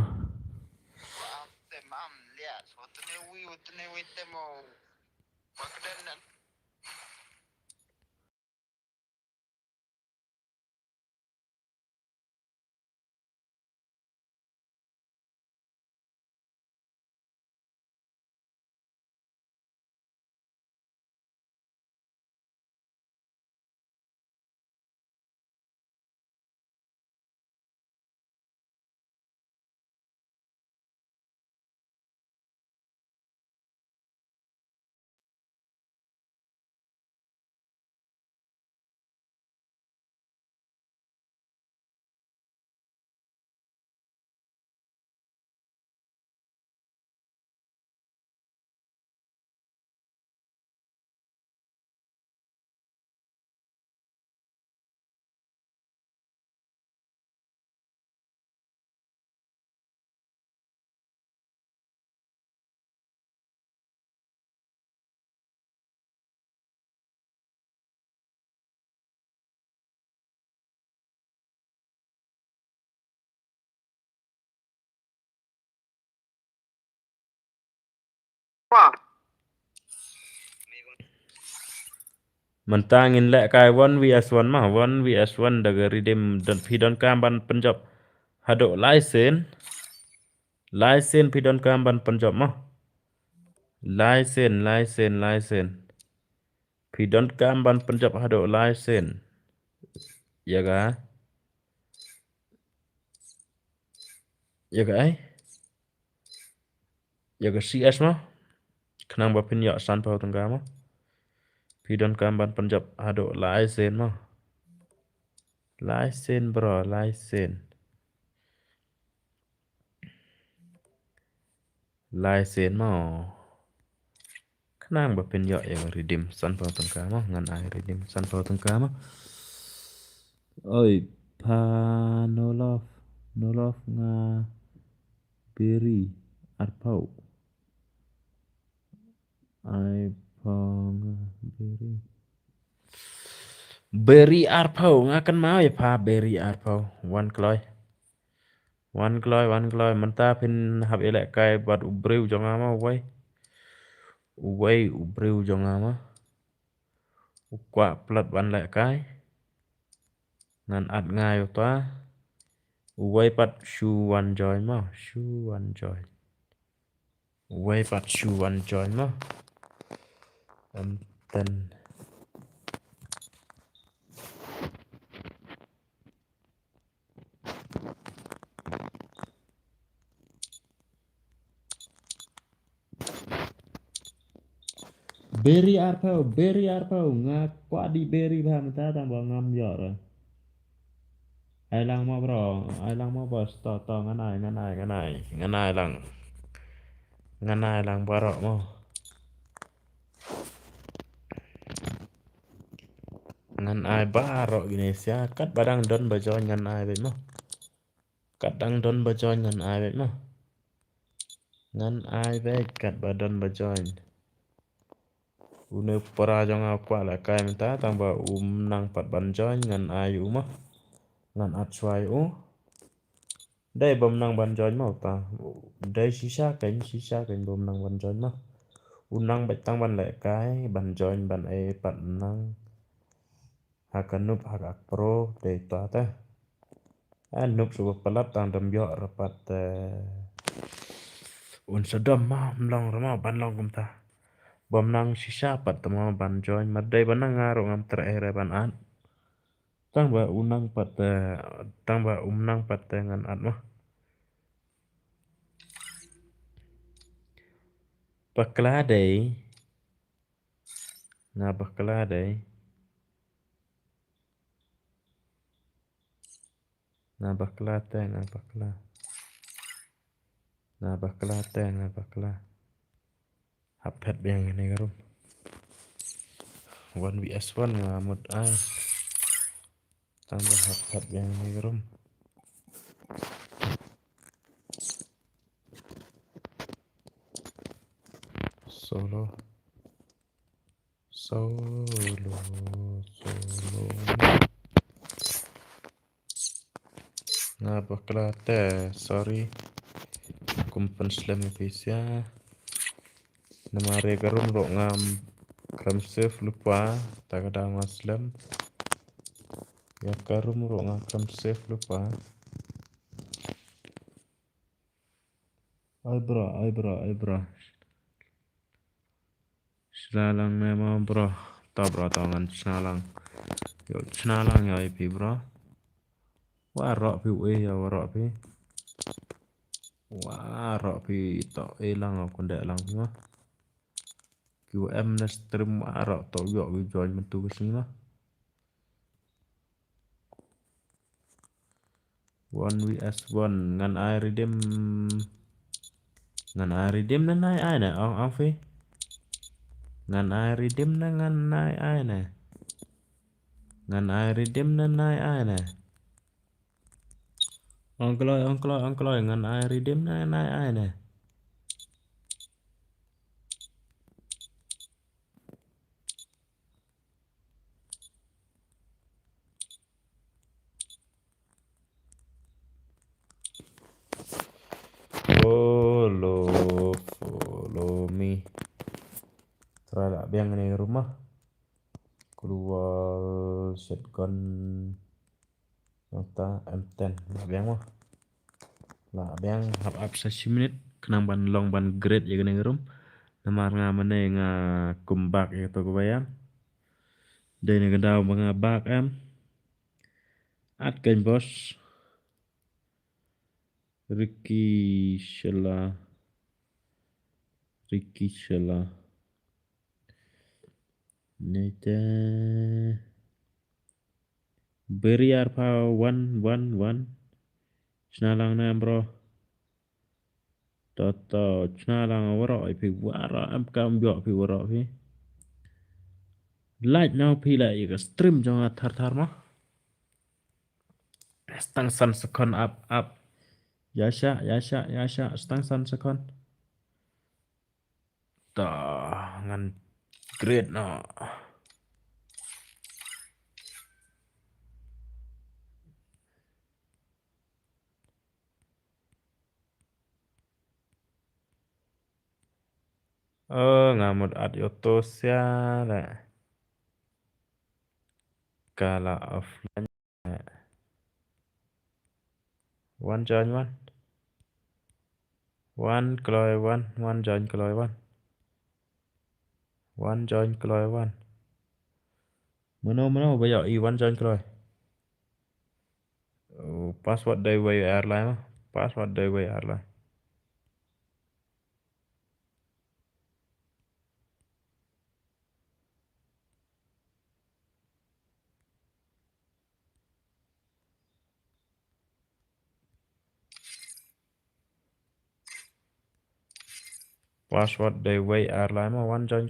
mentangin lek kai 1vs1 mah 1vs1 daga redeem dan pidon kamban penjob hado license pidon kamban penjob mah license pidon kamban penjob hado license ya ga ai giờ cái CS mah kenang bapin ya san pau tengah mah pidon kamban Punjab ado lai sen mah lai sen bro lai sen mah kenang bapin ya yang redeem san pau tengah mah ngan ai redeem san pau tengah mah oi pa no love nga beri arpau ai pa nga beri arpau ngakan mau ya pa beri arpau wan kloi menta pin hab elek kai buat ubreu jonga ma uwai ubreu jonga ma ukwa plat wan lek kai ngan at ngai toa uwai pat shu wan joy ma shu wan joy uwai pat shu wan joy ma ten beri arpau ngak kwa di beri bah menta tambah ngam yo rồi ai lang ma bro ai lang ma bos to nganai lang baro mo ngan ai baro gini sia kat badang don bajoy ngan ai bet mo kat dang don bajoy ngan ai bet mo ngan ai bet kat badon bajoy une para jonga kwa la kai menta tambah nang pat banjoy ngan ai mah ngan at chwai đây bom nang banjoy mau ta đây sisa kain bom nang banjoy mah unang betang ban lek kai banjoy ban ai pat nang akan nup agak pro data teh nup subuh pelat tang dem yo rapat un sedom mah mlong rama ban long kum ta bom nang sisa pat tama ban join madai ban ngaro ngam terakhir ban an tang ba unang pat tang ba umnang pat ngan at mah bakla dei na bakla dei na bakla te na bakla hapet yang ini garum 1vs1 ngamut ai tambah hapet yang ini garum solo nah bakla te sorry kumpen slam bisa nama regarum ro ngam kram save lupa tak ada maslam ya karum ro ngam kram save lupa ai bro Senalang memang bro tau bro tangan senalang yo senalang ya IP bro warok pi ya warok pi to ilang aku ndak lang mah QM na stream warok to yo join mentu ke sini mah 1vs1 ngan ai redeem na nai ai na ong fi ngan ai redeem na ngan nai ai na ngan ai redeem na nai ai na ong kloi ngan ai redeem na nai ai na follow me terada biang ini rumah keluar shotgun nota M10 biang mah lah biang up 1 menit kenang ban long ban grade ya gini rum namar ngamane nga kumbak ya to bayang đây là cái đầu mga bạc em at kênh boss Ricky Shella Ricky Shella Nita Beri Arpa 111 Snalang na bro Toto Snalang waro Pi wara am kam yo pi waro pi Like now pi la Iga stream Jangan thar mah Stang san sekon up Yasha Stang san sekon Tah ngan great no ngamut ad yotosia la kala offline one join one kloy one join kloy one join kloy one mano bây giờ y one join kloy password đây way airline mà password đây way airline password đây way airline mà one join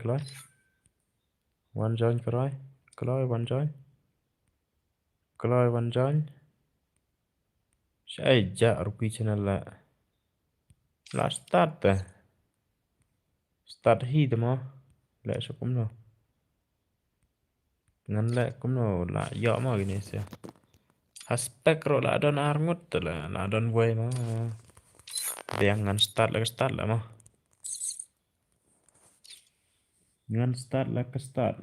kloy kloy one join saya ja rupi channel la start hi de mà lại số cũng nào ngắn lại cũng nào là rõ mà cái này sẽ hashtag rồi là don arngut là don way mà yang ngan start lah mah ngan start lah ke start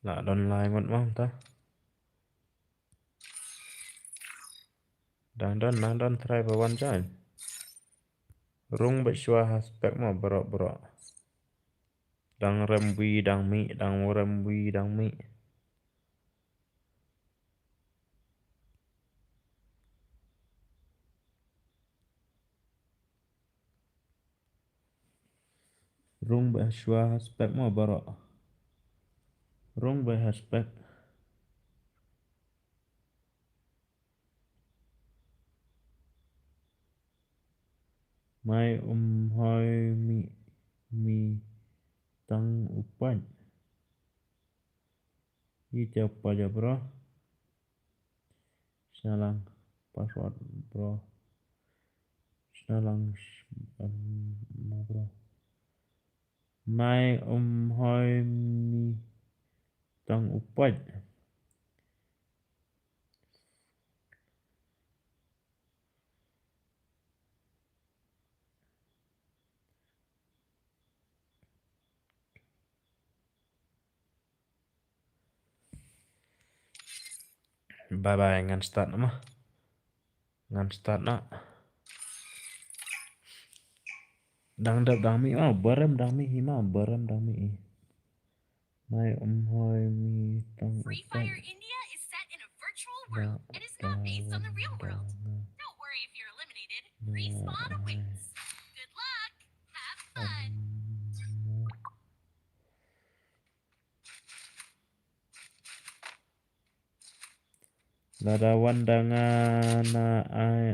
là don lai ngot mah ta đang don try vào one join rung bị xóa hashtag mà bro đang rembi đang mi rung bị xóa hashtag mà bro rung bị hashtag mai hoi mi tang upan ini apa aja bro salang password bro salang bro mai hoi mi tang upan bye bye ngan start mah ngan start nak đang đập đang mi berem đang mi berem đang mi mai hoi mi tang Free upan Fire India is set in a virtual world and is not based on the real world. Don't worry if you're eliminated. Respawn awaits. Good luck. Have fun. Ladawan dengan ai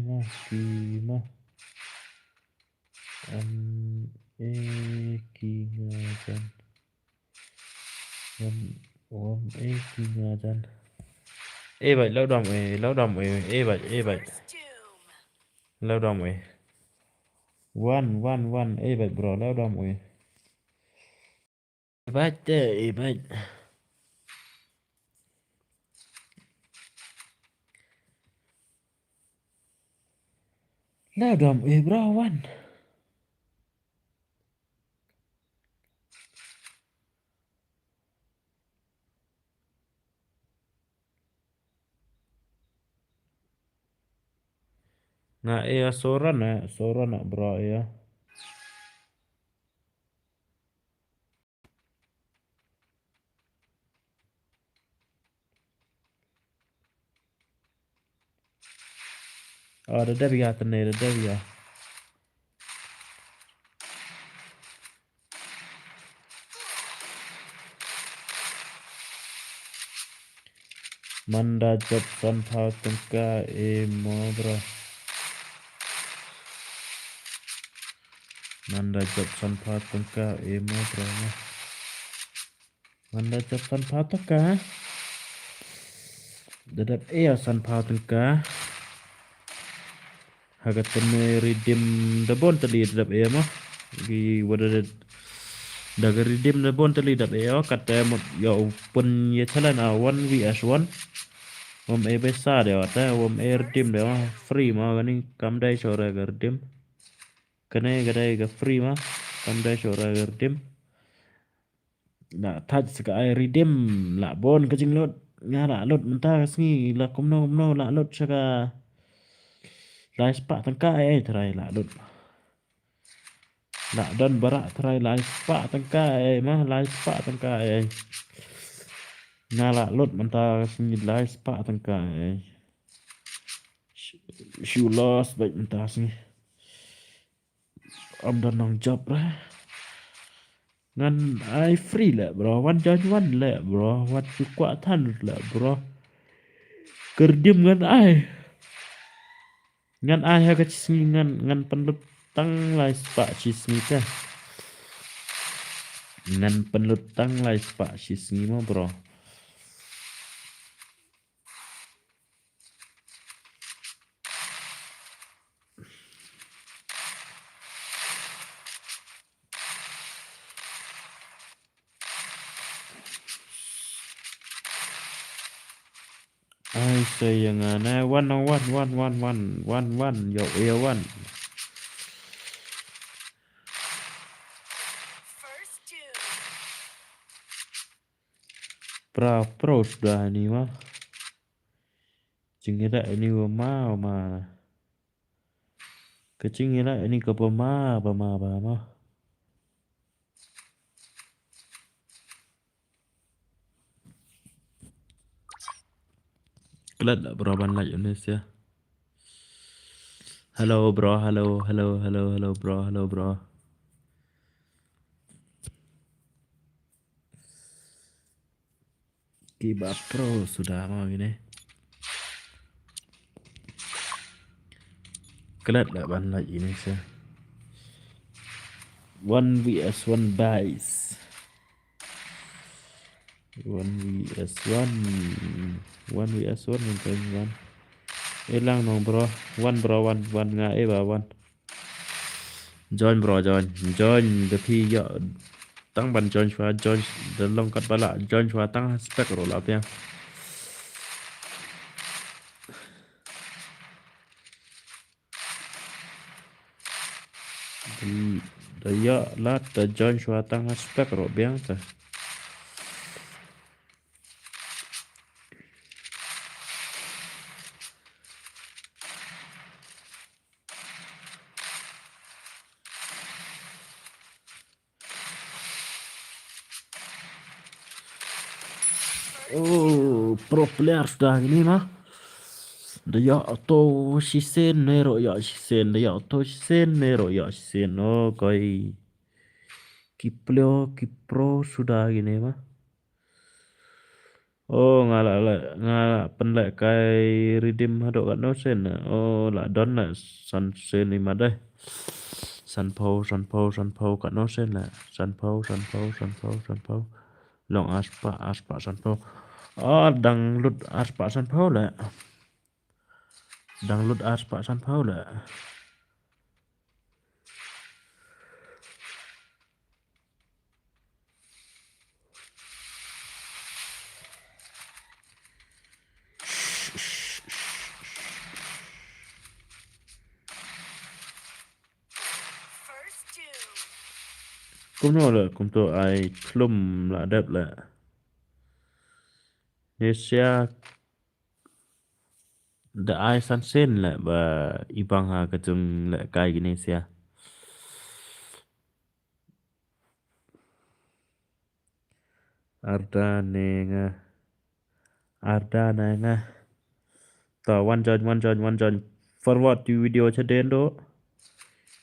mah kima kingajan kingajan vậy lâu đồng vậy lâu đồng vậy one vậy bro lâu đồng vậy vậy lâu đồng bro one nah soran bro ya Ada biya tene ada biya. Manda job san phao tungka mo bro. Manda job san phao tungka mo bro. Manda job san phao tungka. Dadap san phao tungka. Hagat tene redeem dabon tali dadap mo. Gi wada daga redeem dabon tali dadap kata mo ya open ye chalan 1vs1. Om besar deh wata om redeem deh free mah gani kam dai chora redeem. Kene gadai ga free mah kam dai chora redeem. Nah touch seka redeem la bon kajing lot ngara lot mentah sni la kumno la lot seka la spa tangka try la lot. La don barak try la spa tangka mah la spa tangka ngala lot mentah sni la spa tangka shoe loss baik mentah sni. Om dan nong job lah. Ngan I free lah bro, one join one lah bro, what kuat tan lah bro. Kerdim ngan I hagat sini ngan penlut tang lai spa sini kah. Ngan penlut tang lai spa sini mah bro. I say yang ana one yo one. Pro sudah ini mah. Cingira ini mau mah. Kecingira ini ke pema mah. Kelat lah bro ban lagi Indonesia. Hello bro, hello bro. Kiba Pro sudah mau gini. Kelat lah ban lagi Indonesia. 1vs1 dice. 1vs1 kan. Elang nong bro. One nga ba one. Join bro join the phi yo tăng ban join the long kat bala join chua tăng spec rồi là piang. The yo la the join chua tăng spec rồi piang ta. Oh, pro player sudah gini mah. Dia auto shisen nero ya shisen dia auto shisen nero ya shisen oh koi kipro sudah gini mah. Oh ngala penlek kai redeem hadok kat no sen oh la don la san sen ni madai san po kat no sen la san po long aspa san po oh dang lut aspa san po la dang lut aspa san po la. Cũng nói là cũng tôi ai plum là đẹp là Asia the ai san sen là và ibang ha cái chung là cái Indonesia Arda nenga to one join forward to video cho đến đó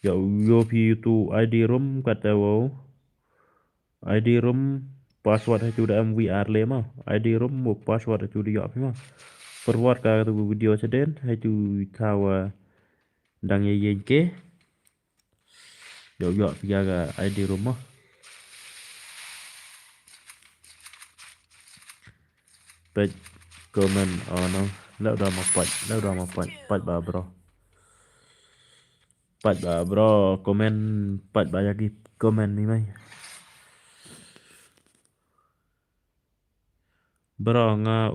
dạo vô pi tu ID room kata wow ID room password hay chu đã VR le mà ID room một password hay chu đi dọn mà forward ka tu video cho đến hay chu thao đăng ye ke dạo dọn ra ga ID room mà pe comment nó lỡ đó mà bạch bà bro comment bạch bà lagi comment ni mai bro nga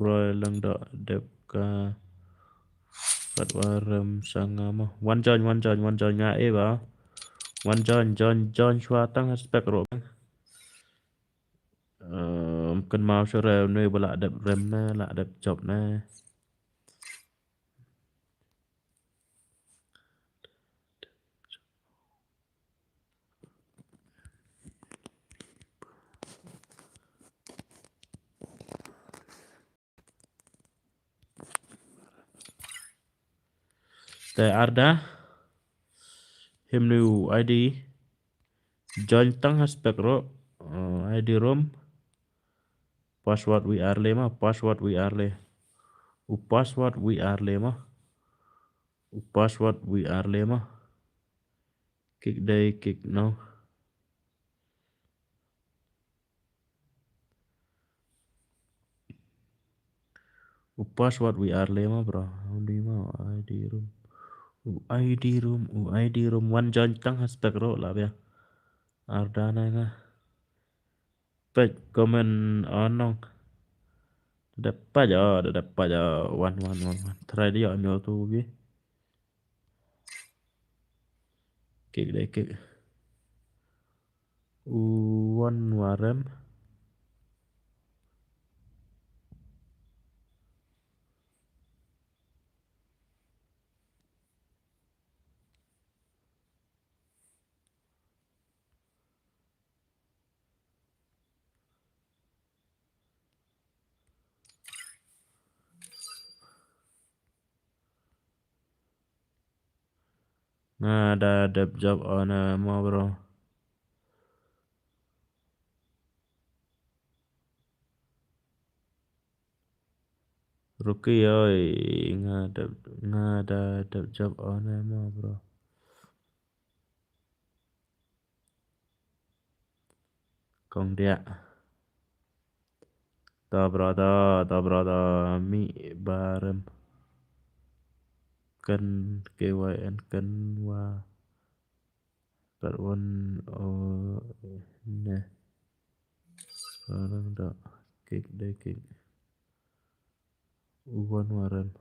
roy lang da dep ka kat warem sanga ma one join nga ba one join chua tăng aspect ro cần mau cho rêu nơi bà lạ đập rem na lạ đập chọc na tại Arda him new ID join tăng aspect ro ID room password VR le ma password VR le password VR le ma klik đây klik no password VR le ma bro di ma ID room one join tăng hashtag ro la bia Arda na nga pet comment on nong dapat ya one try dia ambil tu bi klik đây klik one warem nah ada job on mau bro Ruki ơi ngada job on mau bro Kong dia ta brother mi barem kan KYN kan wa karwan nè sekarang dah klik deh klik uwan waran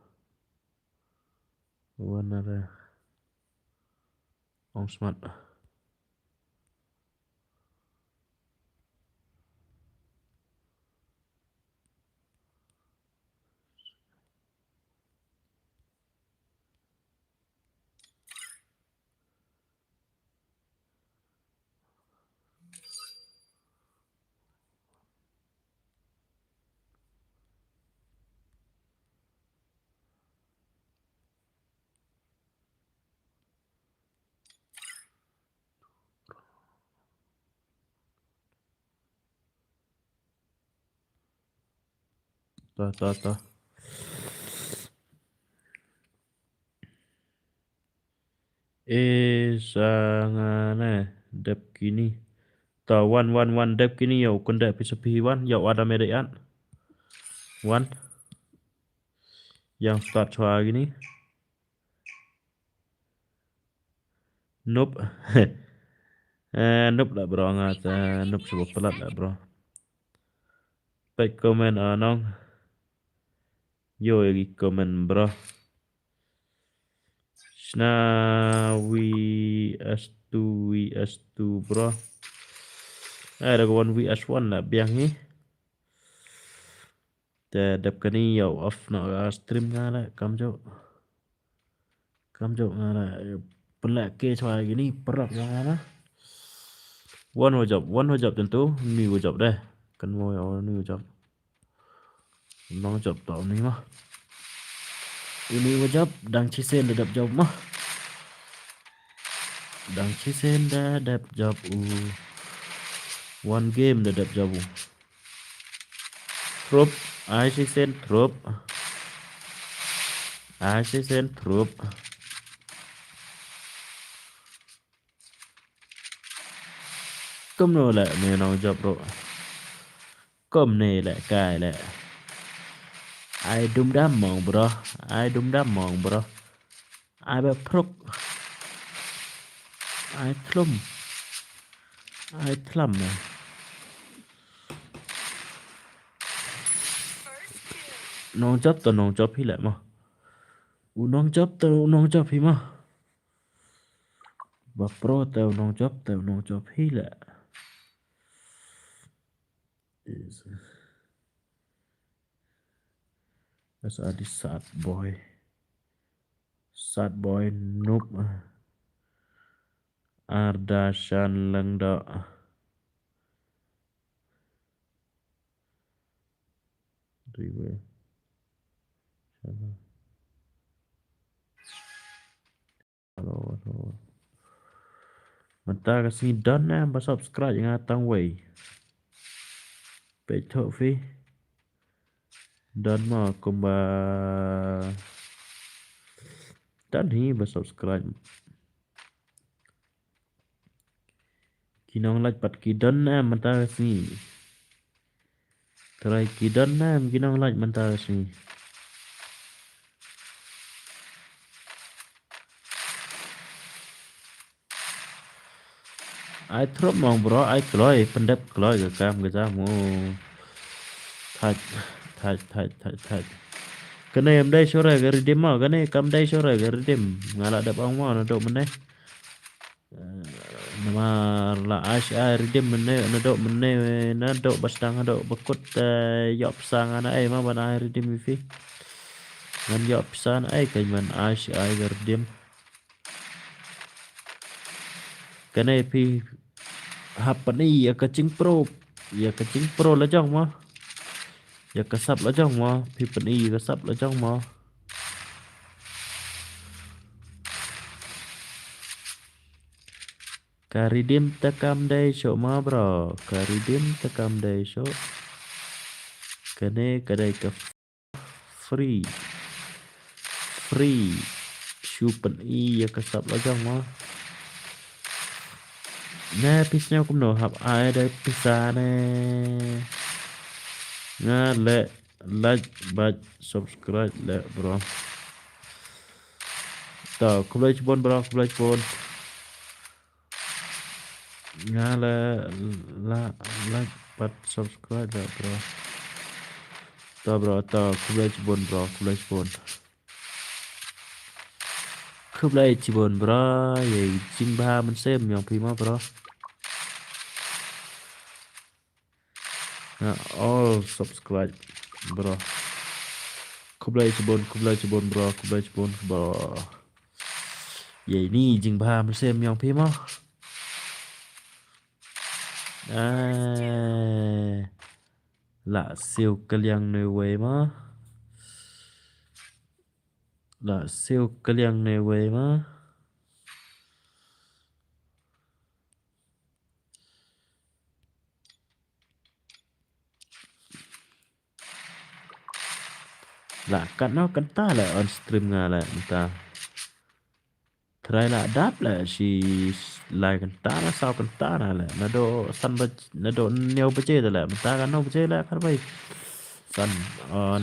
ada Om Smart ta sangat dep kini ta one dep kini yau kunda pisapi one yau ada median one yang start chua gini nope nope lah bro ngat nope sebab pelat lah bro baik komen anong yo lagi komen bro Nah, VS2 bro. Ada kawan VS1 lah biang ni. Dep kani yau off nak stream ngala kam jo ngala pelak ke soal gini perak ngala. One hojab tentu ni hojab deh. Kan mau ni hojab. Nong job tau ni mah. Ini wajab đang chi sen đã đập job mà đang chi sen đã đập job one game đã đập job trop ai chi sen trop ai chi sen trop cấm rồi lại mẹ nó job rồi cấm này lại cài lại ai đúng đám mong bro ai đúng đám mong bro ai bé prok ai thlum này non chấp hi lại mà non chấp hi mà và pro tao non chấp hi lại that's a this sad boy noob Ardashan Langda River hello mình ta xin đón em và subscribe nga tăng quỷ về thợ phi đón mà cùng bà đón hi và subscribe khi nong like bật kỳ đón em mình ta xin try kỳ đón em khi nong like mình ta xin ai trop mong bro ai kloy pendep kloy ke cam ke jamu thạch cái này em đây số rồi cái redeem mà cái này cầm đây số rồi cái redeem ngala đập ông mà nó độ mình đây mà là ai redeem mình đây nó độ mình đây nó độ bắt sang nó độ bắt cốt dọc sang anh ấy mà bạn ai redeem phi ngân dọc sang ấy cái mình ai cái redeem cái này phi happen đi ya cái chính pro là trong mà ya cái sắp là trong mà phipen y cái sắp là trong mà Karidim takam day show ma bro Karidim takam day show Kane kadai ka free Shupen y ya ka sắp là trong mà nè pisnya cũng nổ hấp ai đây pizza nè nè like but subscribe lệ bro tao cũng lấy chibon bro cũng lấy chibon nè like but subscribe lệ bro tao cũng lấy chibon bro cũng lấy chibon bro vậy chinh ba mình xem nhong phim mà bro all subscribe bro Kublai Chibon bro vậy ni chừng ba mình xem nhong phim á là siêu kaliang nơi quê mà là siêu kaliang nơi quê mà là cắn nó cắn ta lại on stream nga lại ta try là đáp lại si lại cắn ta nó sao cắn ta lại nó độ săn bật nó độ nhiều bê chơi lại mình ta cắn nó bê chơi lại khát vậy săn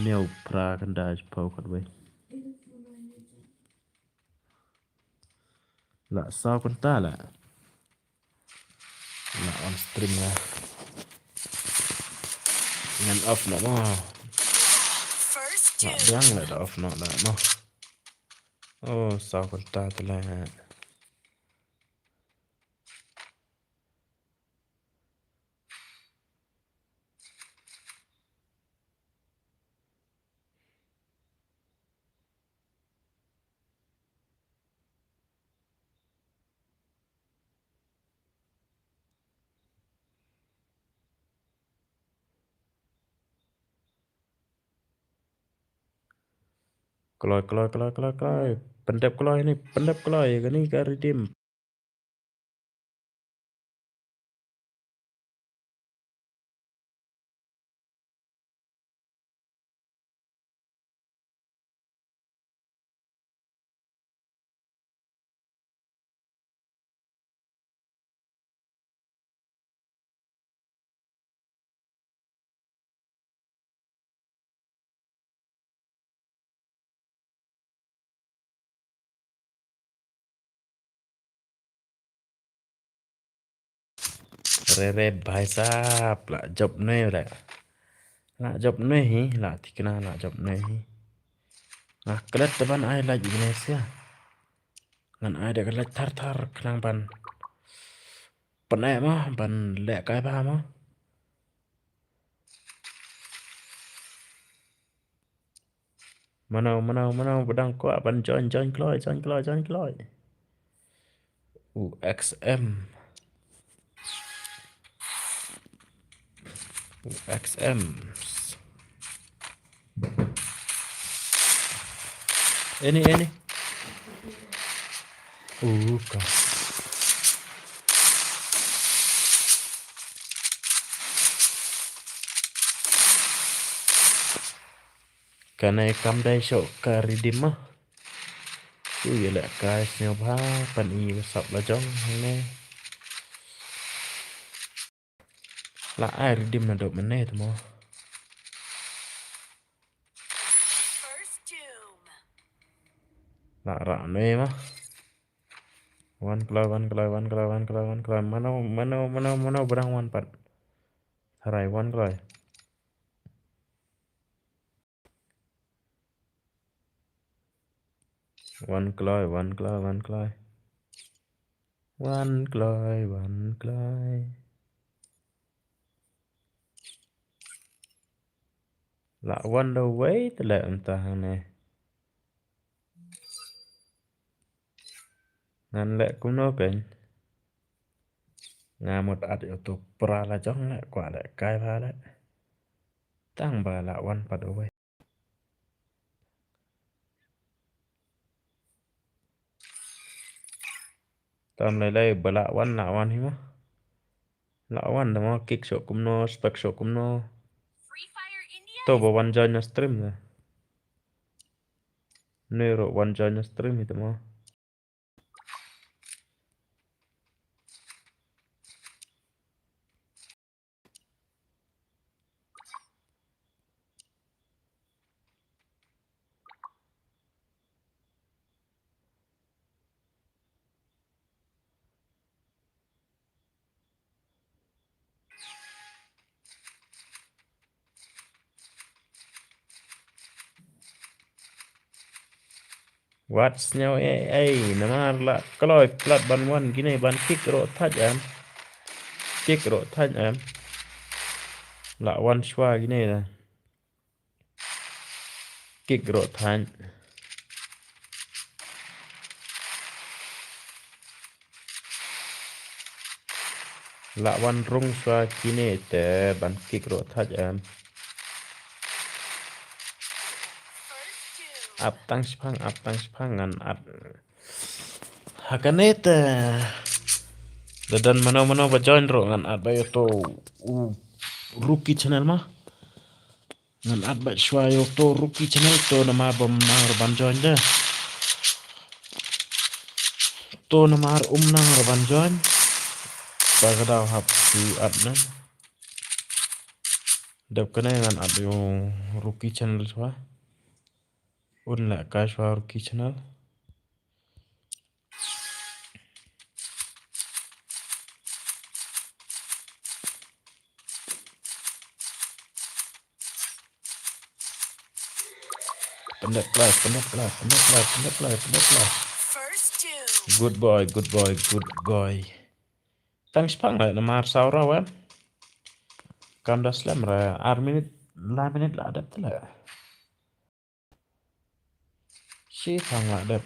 nhiều pra cắn đai phao khát vậy là sao cắn ta lại là on stream nga ngăn off nữa mà đang lại off nó lại mà sao cắn ta tới lại Keloy. Pendep keloy ini, gini ke redeem. Rere भाई साहब ला job nih La tikna La job nih nah kelet teban ai la Indonesia ngan ai de kelet tar kenang ban penai mah ban lek kai ba mah manau bedang ko ban join kloy UXM ini kau karena kam dai show ka redeem mah ya lek guys nyo ba pan i sap la jong ne la ai redeem na dok mene tu mo First doom. la ra ne mah one kloy manau berang one pat harai one kloy one kloy la one the way te le entah ne ngan le kuno ken ngamut at youtube pra la jong le kwa le kai ba le tang ba la one pat away tam le bala one la one hi ma la one da mo kick shot kumno spec shot kumno Free Fire India to bo one join stream le nero one join stream itu mo what's nhau nama la kalau plat ban one gini ban kick ro touch em la one shwa gini la kick ro touch la one rung shwa gini te ban kick ro touch em First doom. up tang spang ngan up hakanete dan mana ba join ro ngan up ba to rookie channel mah ngan up ba shwa yo to rookie channel to nama bom nang ban join de to nama nang ban join Pagkatao hap si Adnan Dap ka na yan at yung rookie channel siya Unla ka siya rookie channel Pendek live First doom. Good boy Thanks pang lại là mar sau ra web Kam da slam ra minute la adap tala Si pang la adap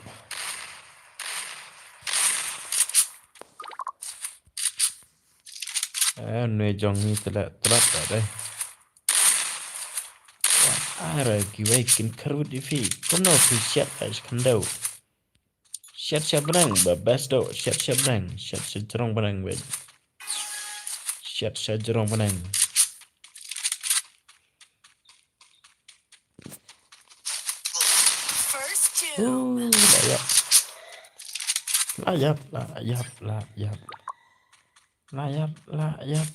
Nuôi jong ni tala trap ở đây Ara giwaikin karut ifi kono pi chat ais kandau chat benang ba best do chat benang chat jerong benang be chat jerong benang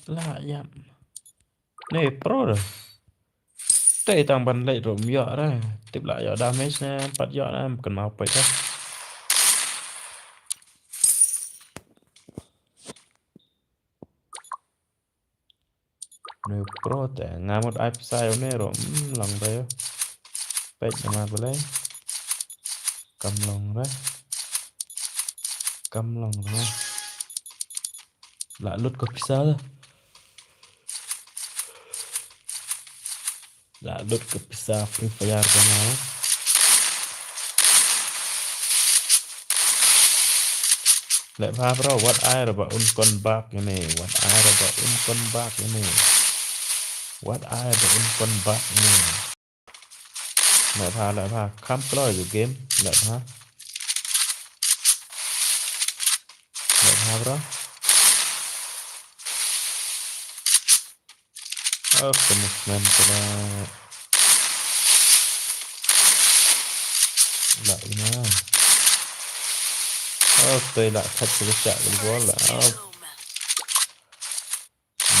layap này pro rồi tây tăng bắn lại rồi dọ ra tiếp lại dọ damage nè bắt dọ ra cần mau phải đó này pro tệ ngã một ai sai này rồi lòng đây vậy mà lấy cầm lòng rồi lại lút copy sao đó lại lút copy sao Free Fire cái nào lại pha bro what ai rồi un con bạc cái này what ai rồi un con bạc cái này what ai rồi un con bạc này lại pha khám cái rồi game lại pha bro punishment pula lại nha tôi lại thật sự sợ cái bó là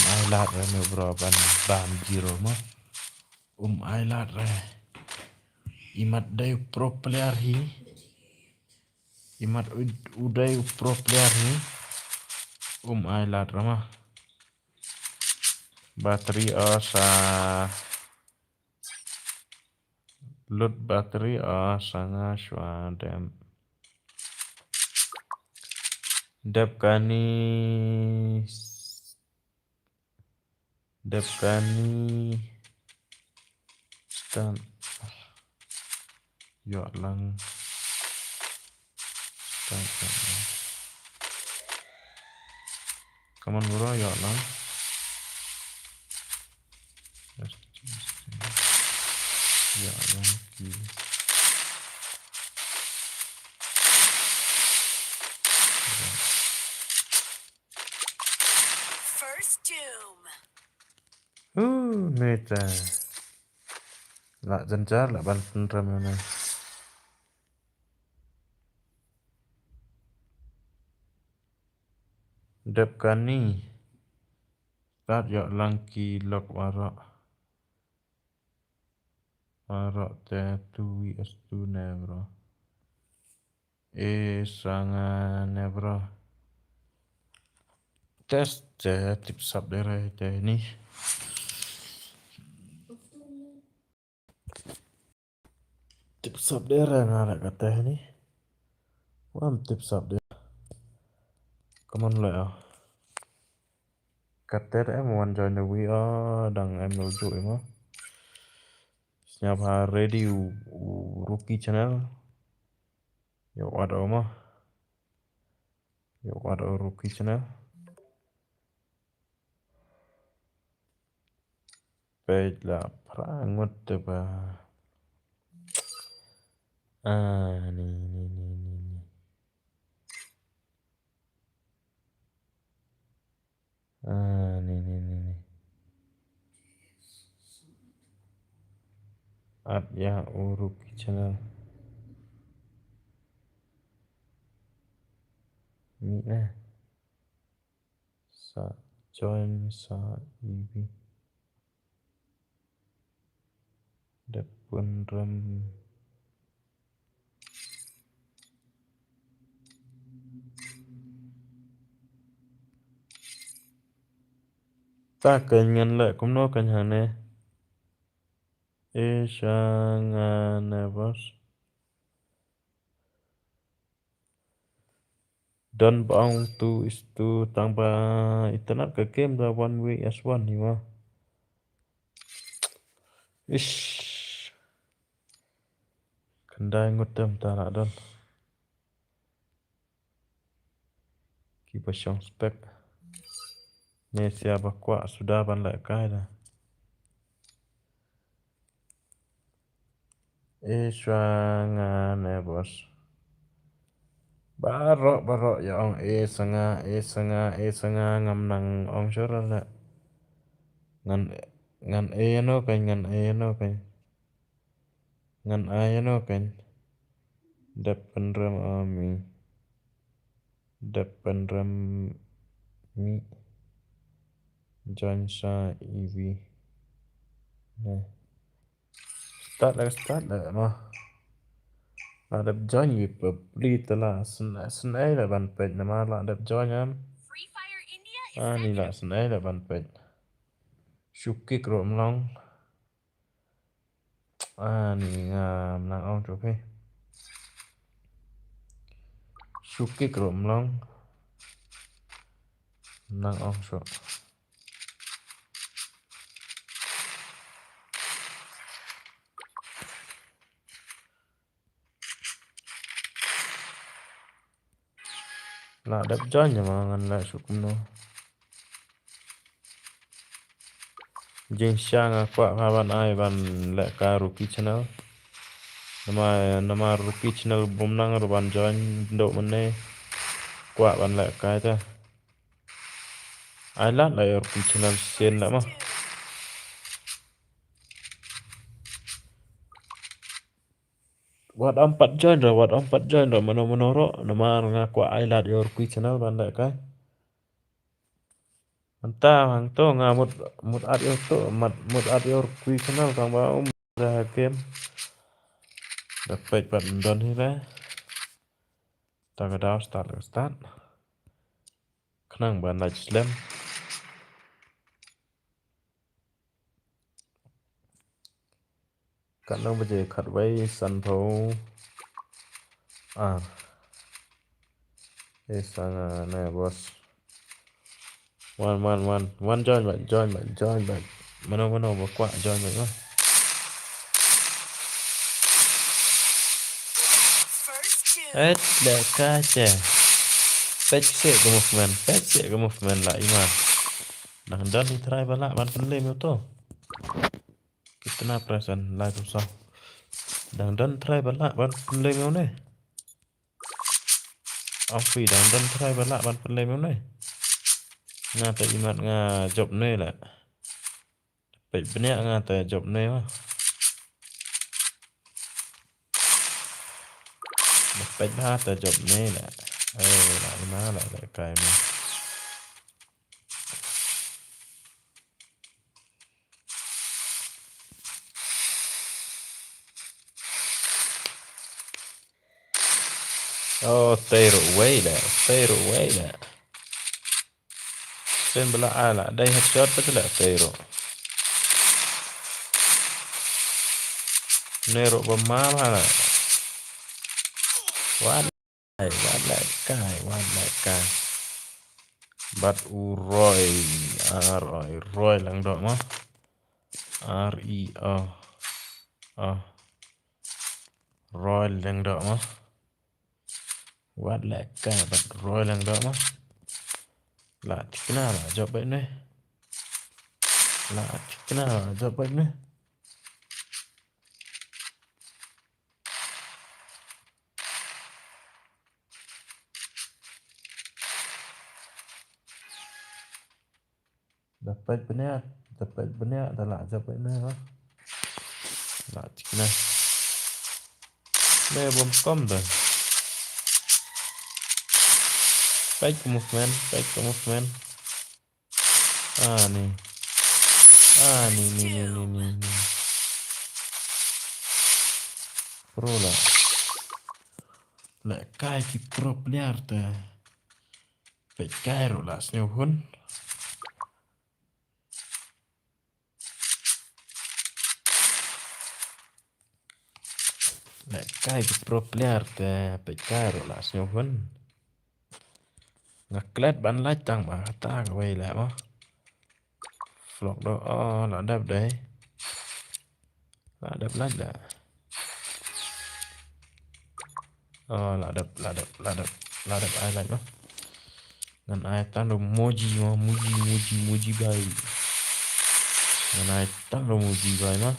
ai lát ra nè bro bàn zero mà ai lát ra imat day pro player hi imat uday pro player hi ai lát ra mà bateri sa load bateri sangat swadem Depkani stand yo lang stand come on bro yo lang yo lang ki meta lại dân chat lại ban phân trăm này Depkani start yo lang ki lok waro te tu es tu ne bro sangat ne bro test tip sub dari ni tip sub dari nara kata ni wam tip sub dari come on lại kata em muốn join the we đằng em nói dụ mà nhập hà ready rookie channel yo ada rookie channel page là prangot ba ni at ya rookie channel ni nè sa join sa ev đẹp pun ram ta cần ngân lại cũng nó cần hàng nè sang nevers dan bang tu istu tambah internet ke game dah one way S1 ni mah ish kendai ngutem tak nak dan kipas yang spek ni siapa kuat sudah ban lại cái dah Iswanga ne bos. Barok ya ong e sanga ngam nang ong syurul na. Ngan no kan ngan no kan. Ngan no kan. Depan ram ami. Depan ram mi. Join sa EV. Nah. Start lah mah. Ada join with public lah senai lah ban page nama lah ada join am. Free Fire India is Ni lah senai lah ban page. Syukik rom long. Ni ngam nang ong chụp he. Syukik rom long. Nang ong chụp. Lah ada join ya mangan lah syukum no. Jing siang aku kawan ai ban lek ka Ruki channel. Nama Ruki channel bom nang ban join dok mene. Kwa ban lek ka ta. Ai lat lah Ruki channel sen lah mah. Wat 4 join dah menoro nama ngaku ai lat Ruki channel ban lek ka. Entah hang to ngamut mut at yo to mut at yo Ruki channel kang ba game. Dapat don hi lah. Tagadaw start. Kenang ban like slam. Kanang baje khat wai san pho. Sanga na bos. One join back. Mano bakwa join back lah. Kaca. Patch ke movement lah iman. Nang dan di try balak ban penlem yo to. Kita na perasaan lah susah. Dan try balak ban penlem yo ne. Afi dan try balak ban penlem yo ne. Nga ta imat nga job ne lah. Pet benya nga ta job ne mah. Pet bah ta job ne lah. Lah ima lah kai mah. Stay away lah. Sen bela ala, dai headshot betul lah Tero. Nero bemal lah. One like kai. Bat Roy lang dok mah. REO. Roy lang dok mah. What like kai bat Roy lang dok mah. Lah kenapa jawab baik ni? Dapat benar dah lah jawab baik ni ha. Lah kenapa? Ni bom kom dah. Baik movement. Ni. Pro lah. Lek kai ki pro player ta. Baik kai ro lah sneu hun. Lek kai ki pro player ta. Baik kai ro lah sneu hun. Ngaklet ban lách tăng mà ta quay lại mà vlog đó là đẹp đấy là đẹp lách đã là đẹp ai lại đó ngân ai tăng đồng moji bay ngân ai tăng đồng moji bay mà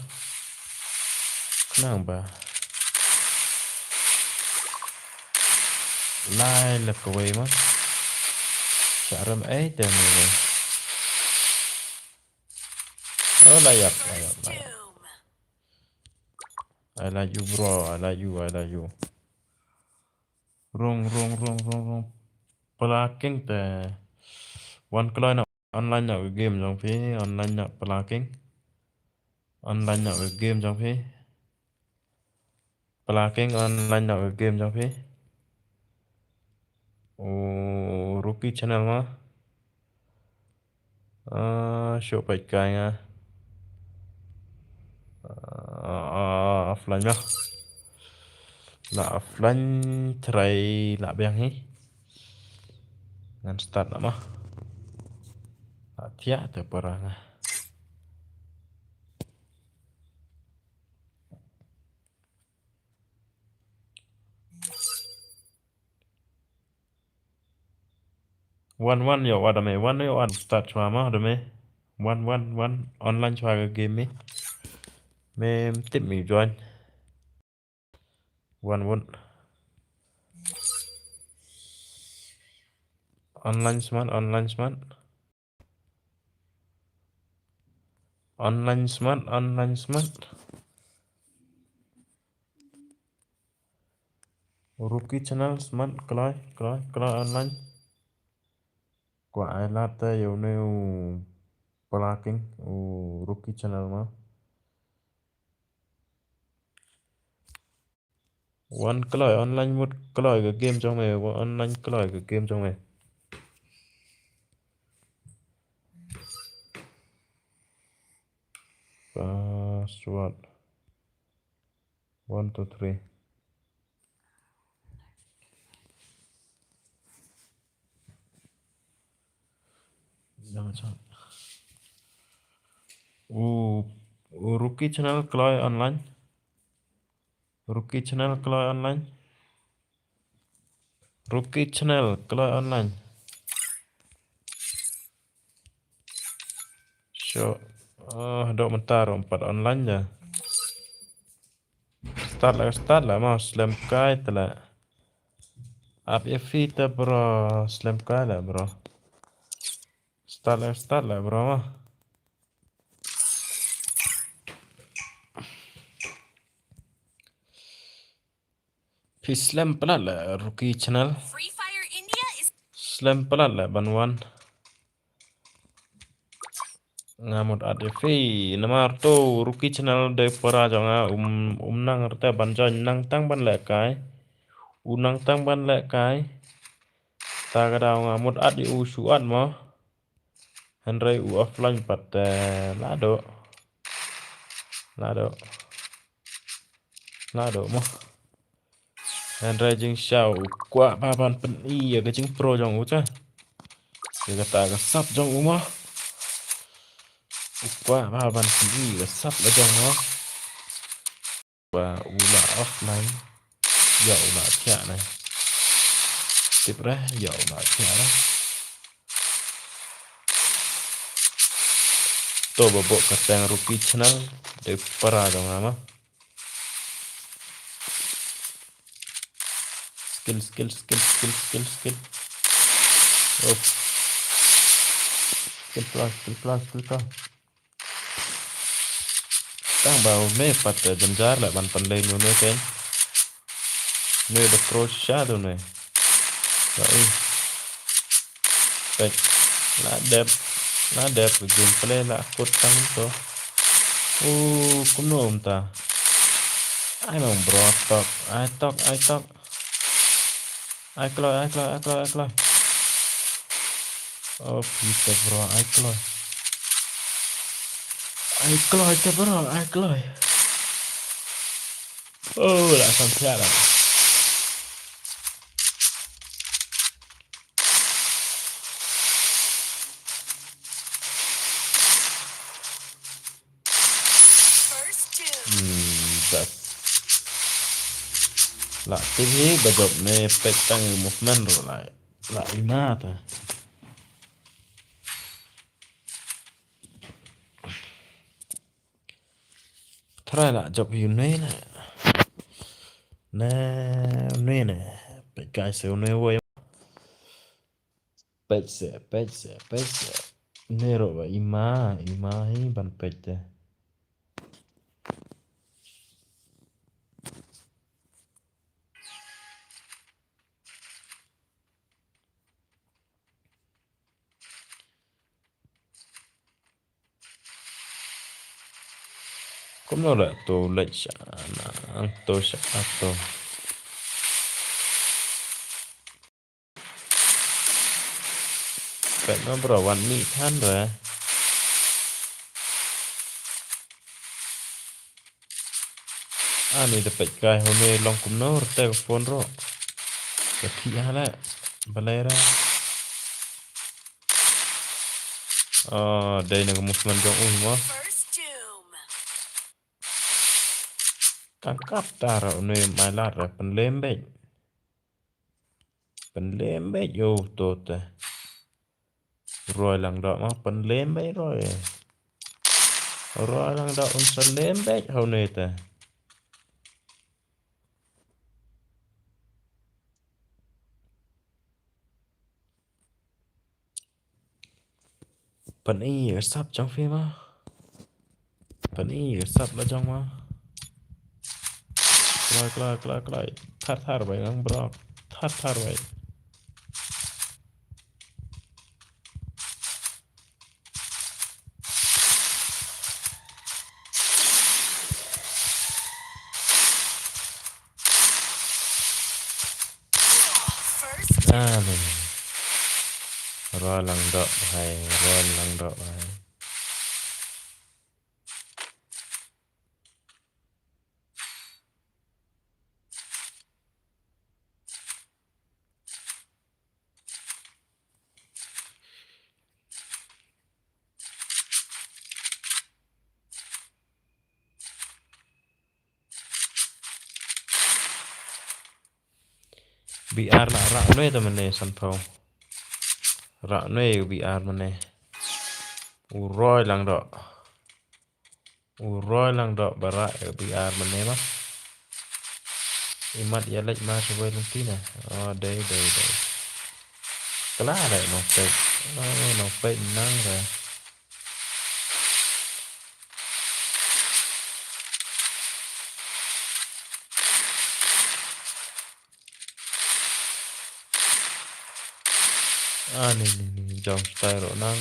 kenapa lai là quay mà chả râm ấy tên này là yap I like you bro I like you rung pelaking tè one client nào online nào cái game trong phía online nào pelaking online nào cái game trong phía pelaking online nào cái game trong phía rookie channel mà show bạch cài nha offline nhá là offline try là bèn hi ngan start nama tia te perang one yo ada me one yo an start chua ma ada me one online chua cái game me me tip mi join one online smart rookie channel smart kloi online quả ai lát yêu nêu pelaking rookie channel mà one kloi online một kloi cái game trong này online kloi cái game trong này password 1 2 3 jangan salah rookie channel kloi online rookie channel kloi online show dok bentar 4 online ya start lah mau slam kai telah up ta bro slam kai lah bro start lah bro mah slam pelat lah rookie channel Free Fire India is slam pelat lah banwan ngamut ADV nama tu rookie channel dari para jangan nang rete banjai nang tang ban lek kai nang tang ban lek kai ta cái đào ngamut adi suat mo Henry offline pat lado mo Henry jing sao qua ba ban pen i cái jing pro jong cha cái ta cái sắp jong mo qua ba ban pen i cái sắp là jong mo và là offline dạo là chả này tiếp ra dạo là chả đó to bobo katang rookie channel de para dong nama skill oh skill plus tang bau me pat jamjar la ban pan lên luôn cái nơi được pro shot rồi này vậy vậy là đẹp của gameplay là cốt tăng to cũng nôm ta ai mà bro talk ai cloi oh Peter bro ai cloi ta bro ai cloi oh đã xong thế rồi lại cái gì bây giờ này phải tăng một men rồi lại na ta thay lại chụp hình này nè nè này nè phải cái xíu nơi vui pece nero va ima hi ban pece cũng nó lại tổ lệch chả nang tổ chả tổ cái nó bro one mi than rồi ani the pec guy hone long cũng nó te phone ro cái thị hala balera đây là một mình trong mà First doom. tangkap taruh nih malar penlembek yo tuh teh rồi lần đó mà penlembek rồi lần đó unsur lembek hau nih teh pen i sắp trong phim á pen i sắp là trong mà kelai thar vậy ngang bro thar vậy First này rồi lần đó hay biar lah rak noi temen nih sanpau rak noi biar mana uroi lang đó barak biar mana mah imat ya lek mas sebuah nanti nè đây cái lá này nó pet nang rồi nih dòng style rồi nang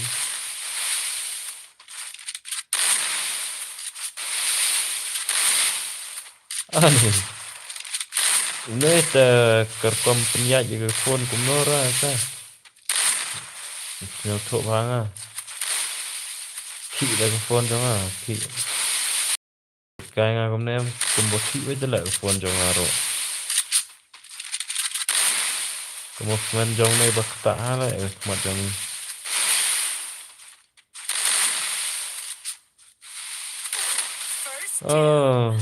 nih ini kerkom penyak juga phone cũng nó ra sao nhiều thộp hàng à thị là cái phone cho à thị cái nga hôm nay em cùng một thị với lại cái phone cho nga rồi có một phần trong này bật tạ lại mặt trong First doom.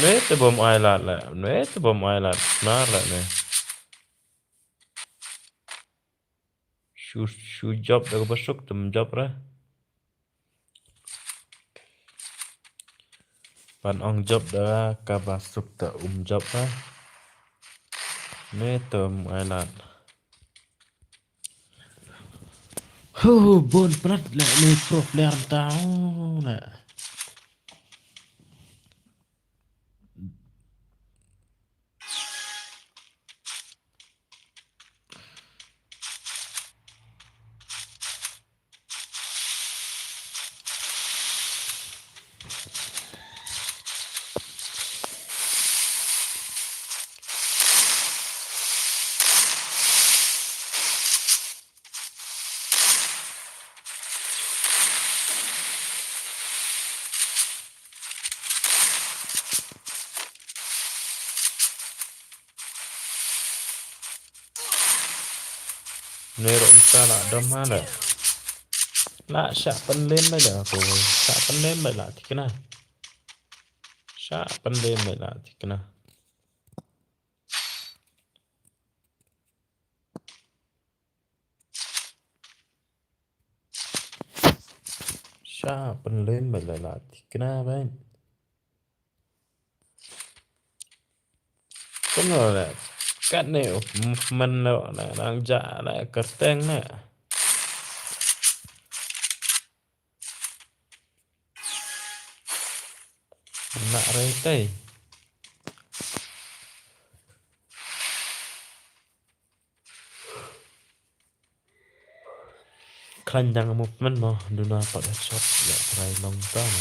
nét cái bom ai lạt lại nét cái bom ai lạt nó lại này shu job đã có bắt súc tầm job ra pan ong job đã cả bắt súc ta job ra nét tầm ai lạt bon prat lại này pro player tao nè nero misalnya ada mana lah siapa lên mấy là cô siapa lên mấy là thì cái nào siapa lên mấy là thì cái nào siapa lên mấy là thì cái nào vậy cũng rồi là Cắt nèo mình là đang dạ lại cắt tên nè. Nạ rây tây. Keranjang movement mo duna pada shot ya try long time.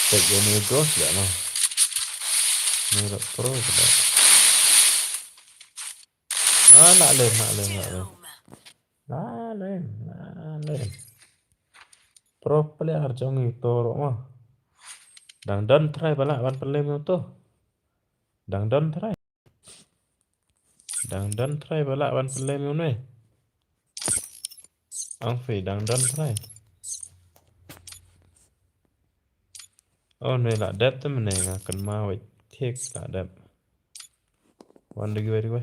Take your new ghost ya no. New pro juga. Nak lên. Pro player trong itu mah. Dang don try bala ban pelem itu. Dang don try bala ban pelem ini. Ang phi dang don try. Oh này là đẹp thế mình này là cần ma vậy thiệt là đẹp. One đi quay.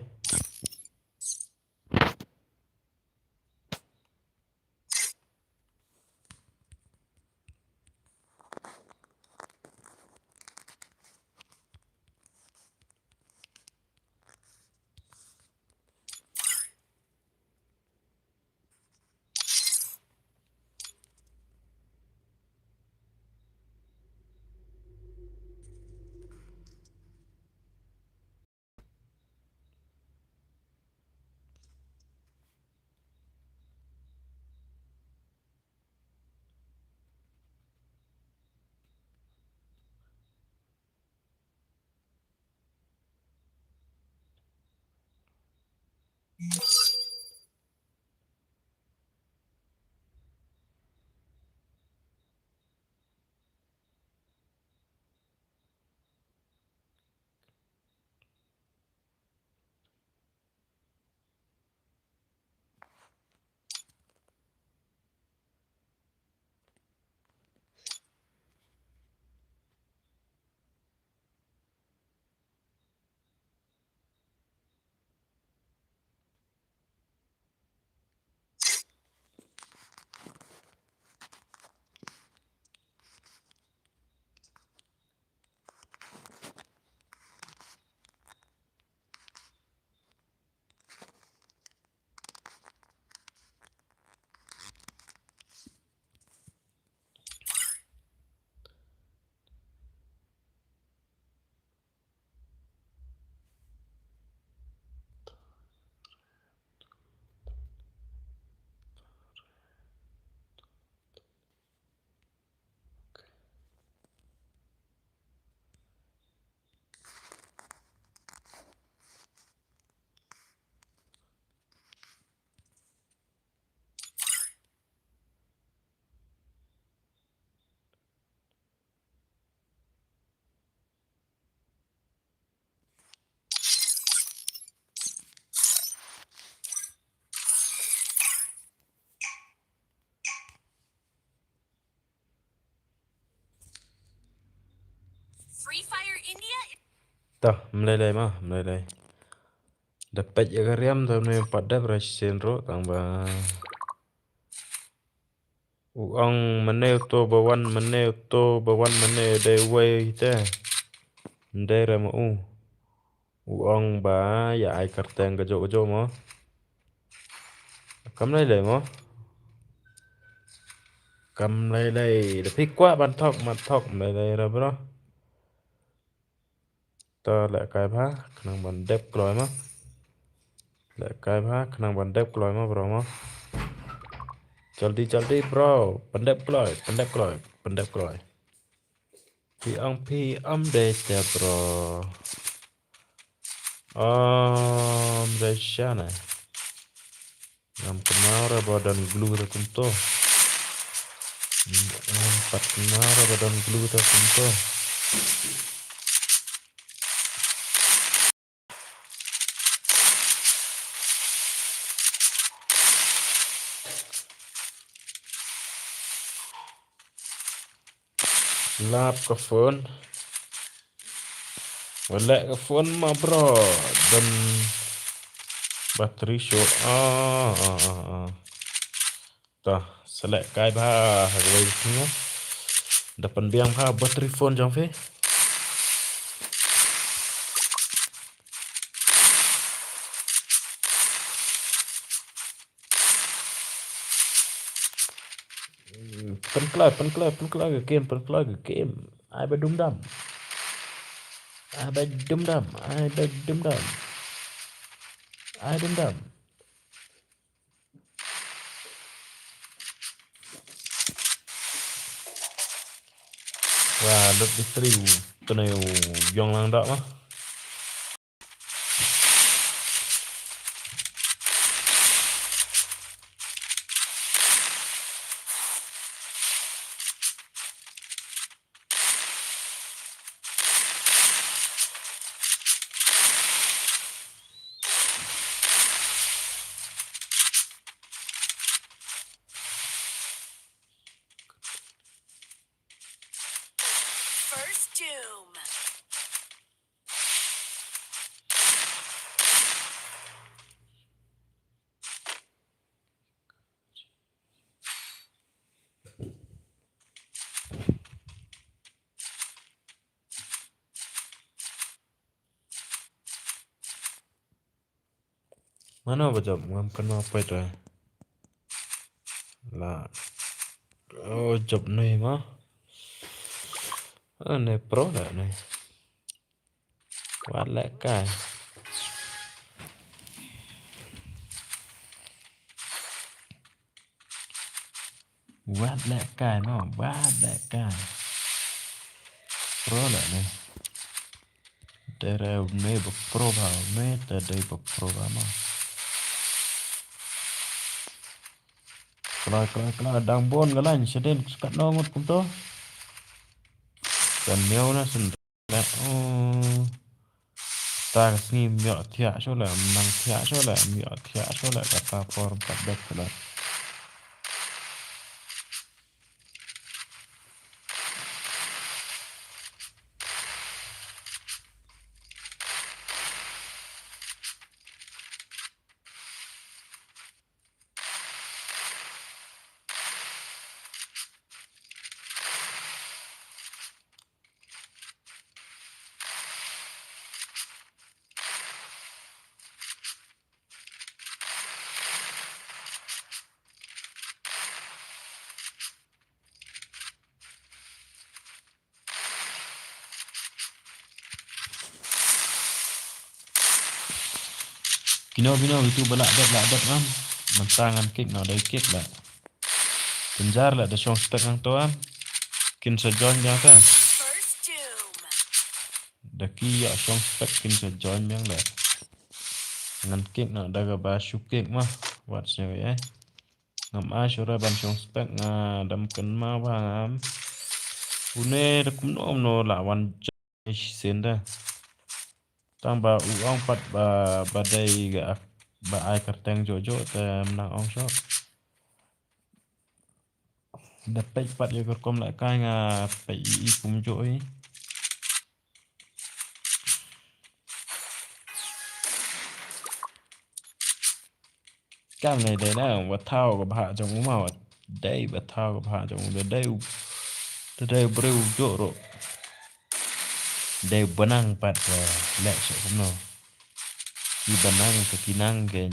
Free Fire India. Tah, mulai mah. Dapat ya kariam tapi pada berhasil ro tambah. Uang mana bawan mana dewey teh. Ndai rama uang ba ya ai karteng kejo mo. Kam lai mo. Kam lai. Tapi quá ban thok mặt thok lai ra bro. Ta lại cái phá khang ban đẹp cloy mà. Lại cái phá khang ban đẹp cloy mà bro mà. Jaldi bro. Pandep cloy. Pi ông đây cha bro. Malaysia này. Ngam kenara badan glue ta kunto. Empat kenara badan glue ta kunto. lap ke phone wala ke phone mah bro dan battery short tah select kai ba hagway tinggal depan biang ha battery phone jang fe penkla ke game ai ba dum dam ai ba dum dam wah đợt đi triu cái này dòng lang đó mà First Doom. mana baca ngam kena apa itu lah oh job này mà này pro đấy này quát lại cái quát lại cái nó quát lại cái pro đấy này đây là này bậc pro vào mấy từ đây bậc pro vào mà kalau đang buồn cái lạnh sẽ đến cắt nó một cũng tốt còn nếu nó sừng lại ta sini miak tiak so lah menang tiak so lah miak tiak so lah kata form 14 lah Kino itu belak dat kan mentangan kick no day kick lah penjar lah ada song stek nang tuan kin sejon yang ta First Doom. daki ya song stek kin sejon yang lah ngan kick no daga ba shu kick mah wat sewe ngam a shura ban song stek nga dam ken ma ba ngam une kum no lawan senda tambah uang pat badai ga ba ai kerteng jojo te menang ong shot dapat pat ya kerkom lại cái nga pai i kum jo ấy cam này đây nè vật thao của bà trong mà đây vật thao của bà trong đây bro jo rồi đây benang pat lek so kum no ki benang ke kinang gen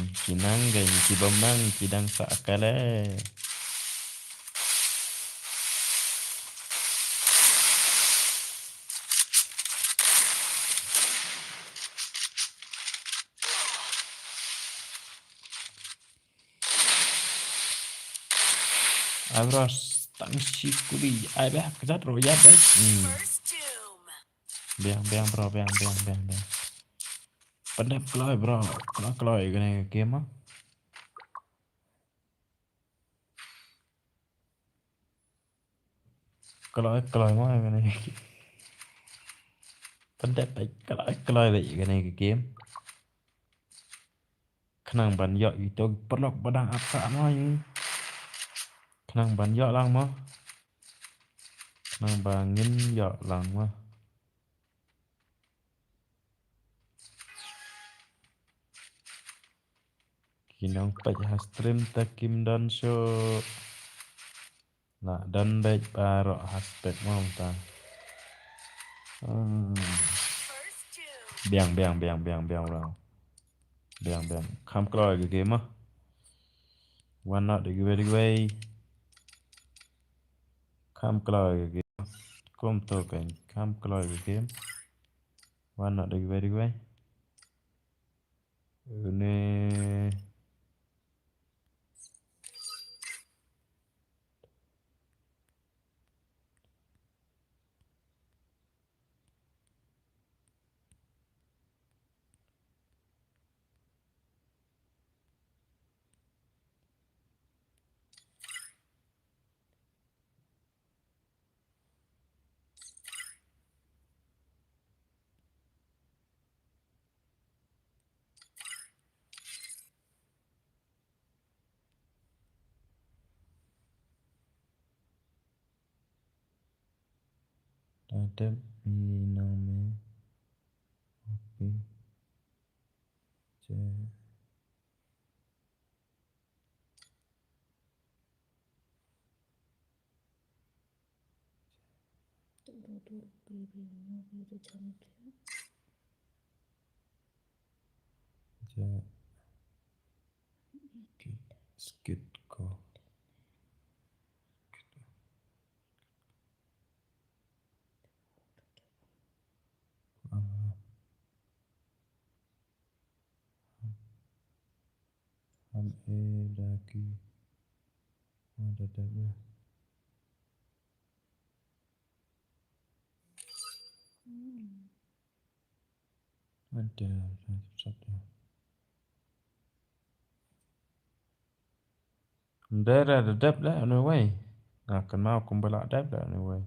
ki benang ki dang sa kale Abros tang si kuli ai bah kezat ro ya baik First Doom. biang bro biang pendep kloy bro kloy cái này game á kloy mà cái này pendep kloy vậy cái này cái game khang ban yo itu perlok badang apa mà Nang ban dọ lang mà. Nang bà nghìn dọ lang mà. Kinong pech has stream ta kim don show. Là don bech bà rõ has pech mà không ta. Biang rồi. Biang. Khám coi cái game á. One not the giveaway. Khám coi cái game. Kom token. Khám coi cái game. One not the giveaway. Ini ada minum kopi. Skit ko. Lagi ada dah. Ada satu. Ada dap dah anyway. Nah, kenal kumbala dap dah anyway.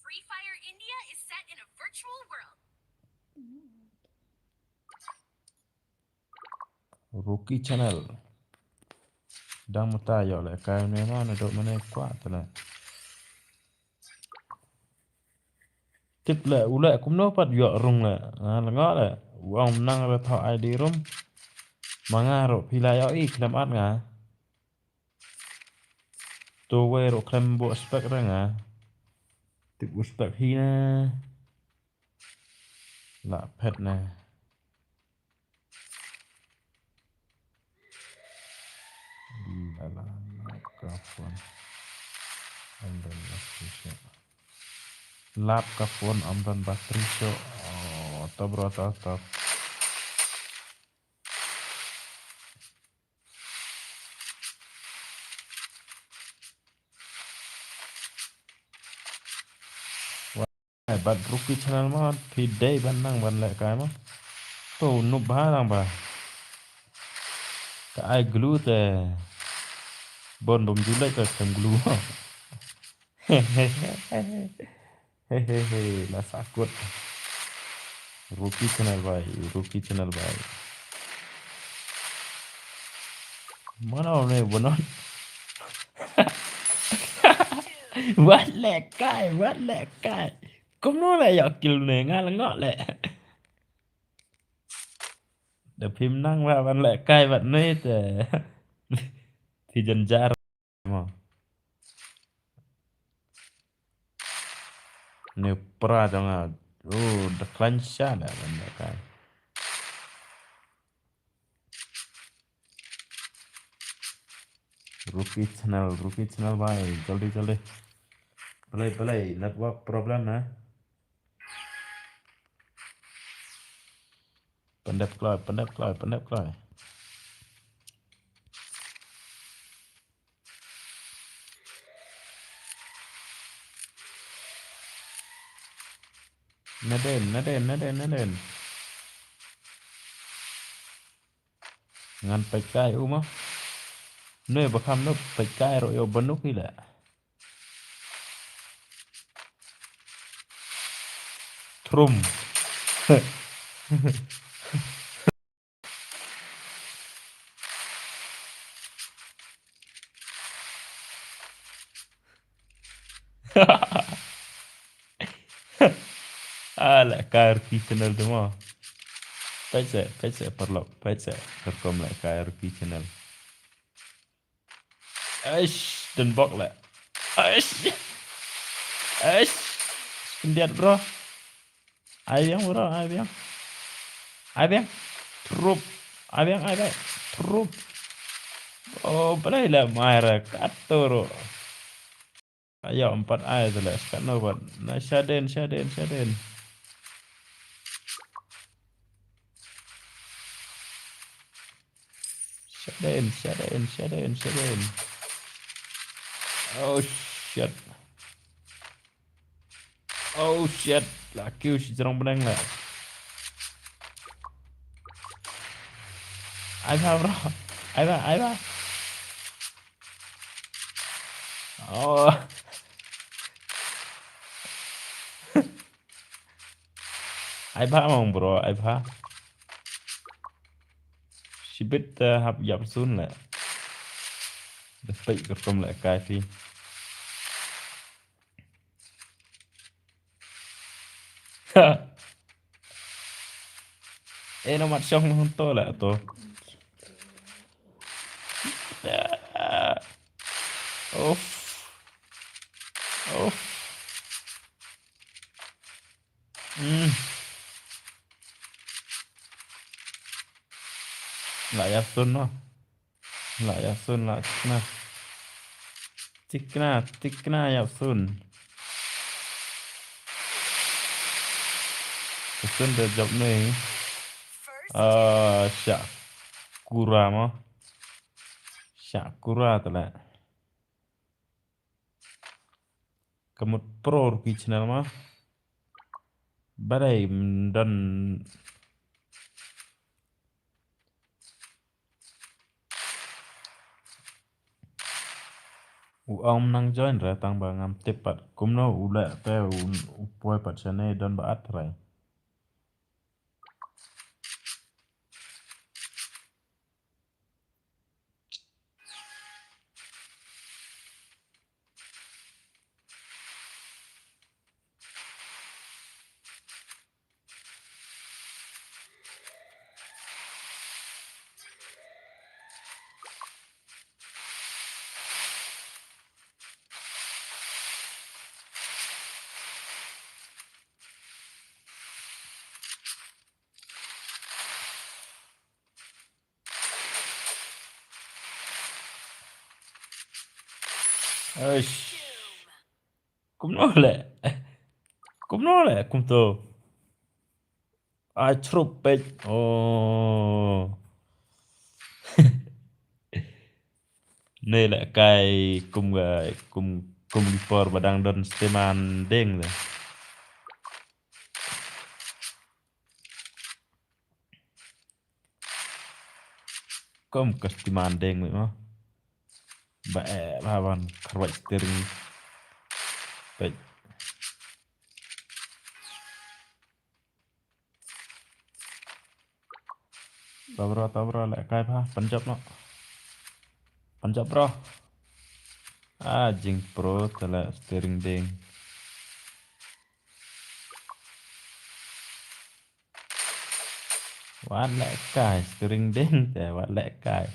Free Fire India is set in a virtual world. Rookie channel. Đang một tay dạo lại cái này nó độ mà này quá thật là. Tiếp lệ u lệ cũng nó bắt dọ rung lệ. Là ngó lệ. Ông năng là thọ ID rum. Mà ngà rộ phi lại ở ít làm át ngà. Tôi quay rộ khem bộ spec ra ngà. Tiếp bộ spec hi nè. Là pet nè. Là kapon. Amdan battery. Lap kapon amdan battery show. Oh, top. Bạn rookie channel mà thì đây bạn năng bạn lại cái mà tôi nộp ba đang bà cái ai glue tè bon đồng dưới lại cái thằng glue hehehe là sakut rookie channel bài mana này buồn non vắt lẹ cái cũng nó lại dọc kill này ngay là ngọ lẹ để phim năng ra bạn lẹ cay bạn nết thì dần ra mà nếu pra cho ngà the clench shot là bạn lẹ cay rookie channel भाई जल्दी play network problem है pendep kloy Naden ngan pecai umah nơi bậc hàm nó phải cài rồi ở bên lúc đi lẹ trum à lại KRP channel đúng không pece perlo pece rekom lại KRP channel eish dan bok lại eish eish lihat bro ai biang trup ai biang trup oh belai lah marah katoro ayo 4 ai tu lah sekat no buat nah shaden oh shit oh shit lah kêu si jerong benang lah ai ba bro ai ba oh ai ba mong bro ai ba si bit hap yap sun lah Detik rekom lại cài phi ê nó mặt trong không to lại to Uff. Uff. Lại Yasun nó lại Yasun lại Tikna Yasun Yasun được dọc này Sakura mà Sakura tu lah Kamu pro rugi channel mah Badai dan ông năng join ra tăng bằng ngam tepat cũng nó ule pe upoi pat chane dan ba atrai Eish cũng nó lẹ cũng to ai chụp pet oh này lại cài cùng cùng cùng đi for và đang đơn steman đen rồi có một cái steman đen rồi mà bẻ ba bàn khởi steering pet tabra lại cài pa Punjab bro jing pro telah steering ding wat lại cài steering ding để wat lại cài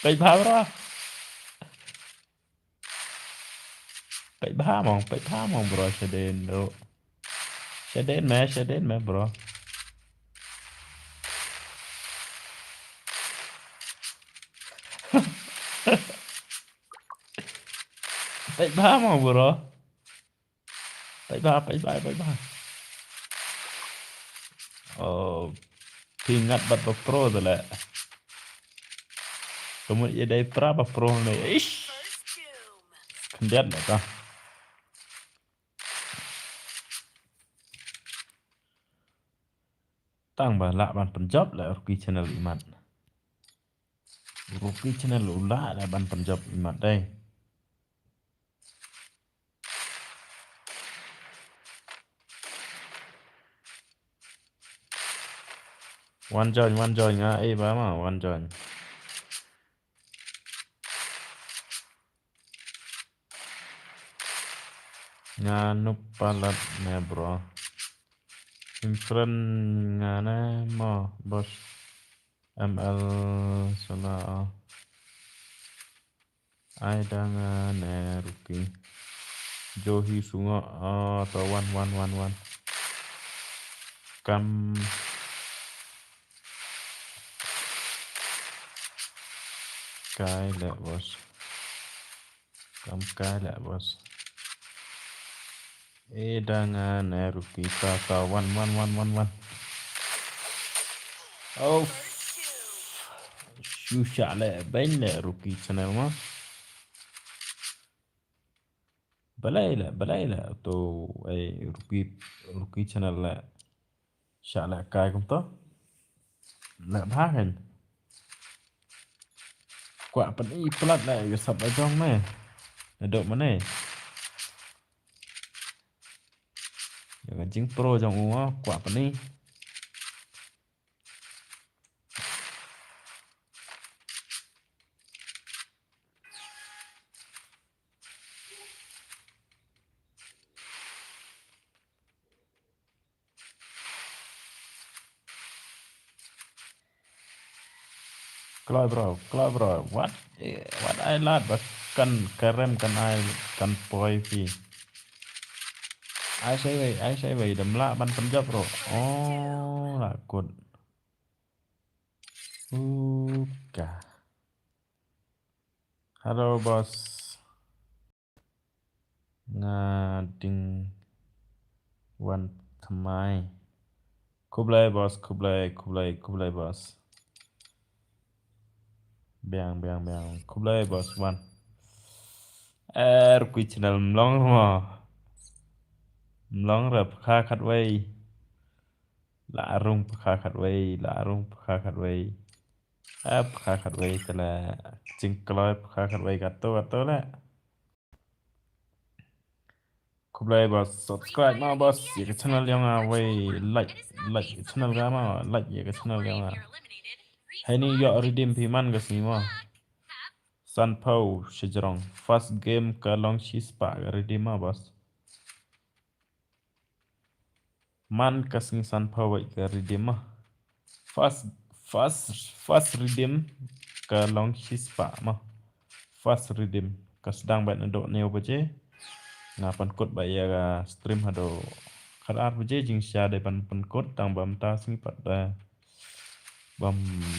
Bậy ba mong bro Shaden mẹ bro Bậy ba mong bro Bậy ba oh pingat bat pro tu lah kemudian dari berapa pro ni ish kendiat lah kah Tambah lạ ban Punjab là Rookie Channel imat. Rookie Channel lạ là ban Punjab imat đây. One join nga ba mà one join. Nga nupalat nè bro. Infren nga nè mo bos. ML sana ai đang nè Rookie. Johi sungo atau one. Cam cái lẹ bos. Cam cái lẹ bos. Đang nè Rookie ta one. Oh, susah lẹ bánh lẹ Rookie Channel mà. Balai lah tu Rookie Channel lah syak lah kai kum to lah bahan kuat pen i pelat lah yo sab ajong meh dok mana yo jing pro jong u kuat pen i Kelai bro what I lad bas kan karem kan ai kan poi pi ai sai vậy đầm lạ ban Punjab bro là cột cả hello boss ngading one thamai Kublai boss Bang Kublai boss one Rookie Channel mlong rập kha khát vây lạ rung kha khát vây kha khát vây tức là chừng cloi kha khát vây gạt tô lẹ Kublai boss subscribe mà boss gì cái channel yang vây like channel ga mà like gì cái channel yang hay ni yo redeem phi man cái gì mà Sun Pau Shijrong first game ka long shi spa redeem mà boss man kasing Sun Pau vậy ka redeem mà first redeem ka long shi spa mà first redeem ka sedang bat ndo neo baje ngapan kod bayar stream hado khadat baje jing sha de pan kod tang bam ta sing pat da bam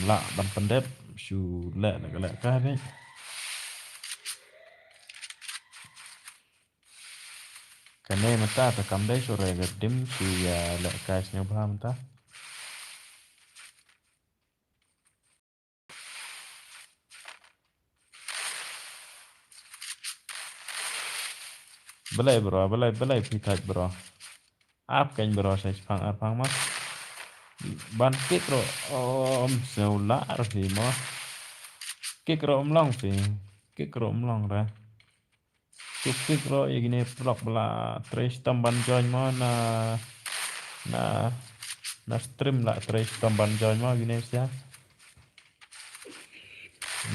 la ban pandep shu lẹ ka đấy cái này mà ta cầm đấy rồi gật đếm thì lại cái nhau ba mà ta belai phi thạch bro áp canh bro sai phang mắt ban kích rồi sầu lạ rồi thì mà kích rồi long thì kích rồi long ra chụp kích rồi gini block là trace tamban join mà na stream lại trace tamban join mà gini sih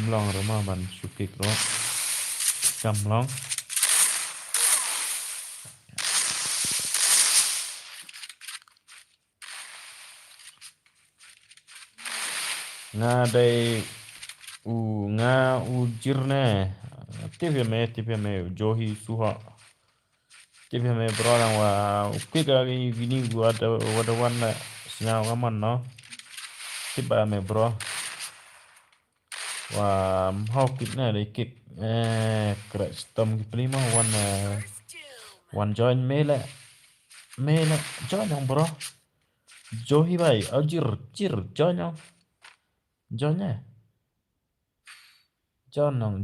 long rồi mà ban chụp kích rồi cầm long nga đây nga ujirne TV me Johi Suha TV me bro lang wa ukika gini gua ada one sinyal aman no tiba me bro wa mau kitna dai kick crash tom prima one join mele join yang bro Johi bai ajir join yang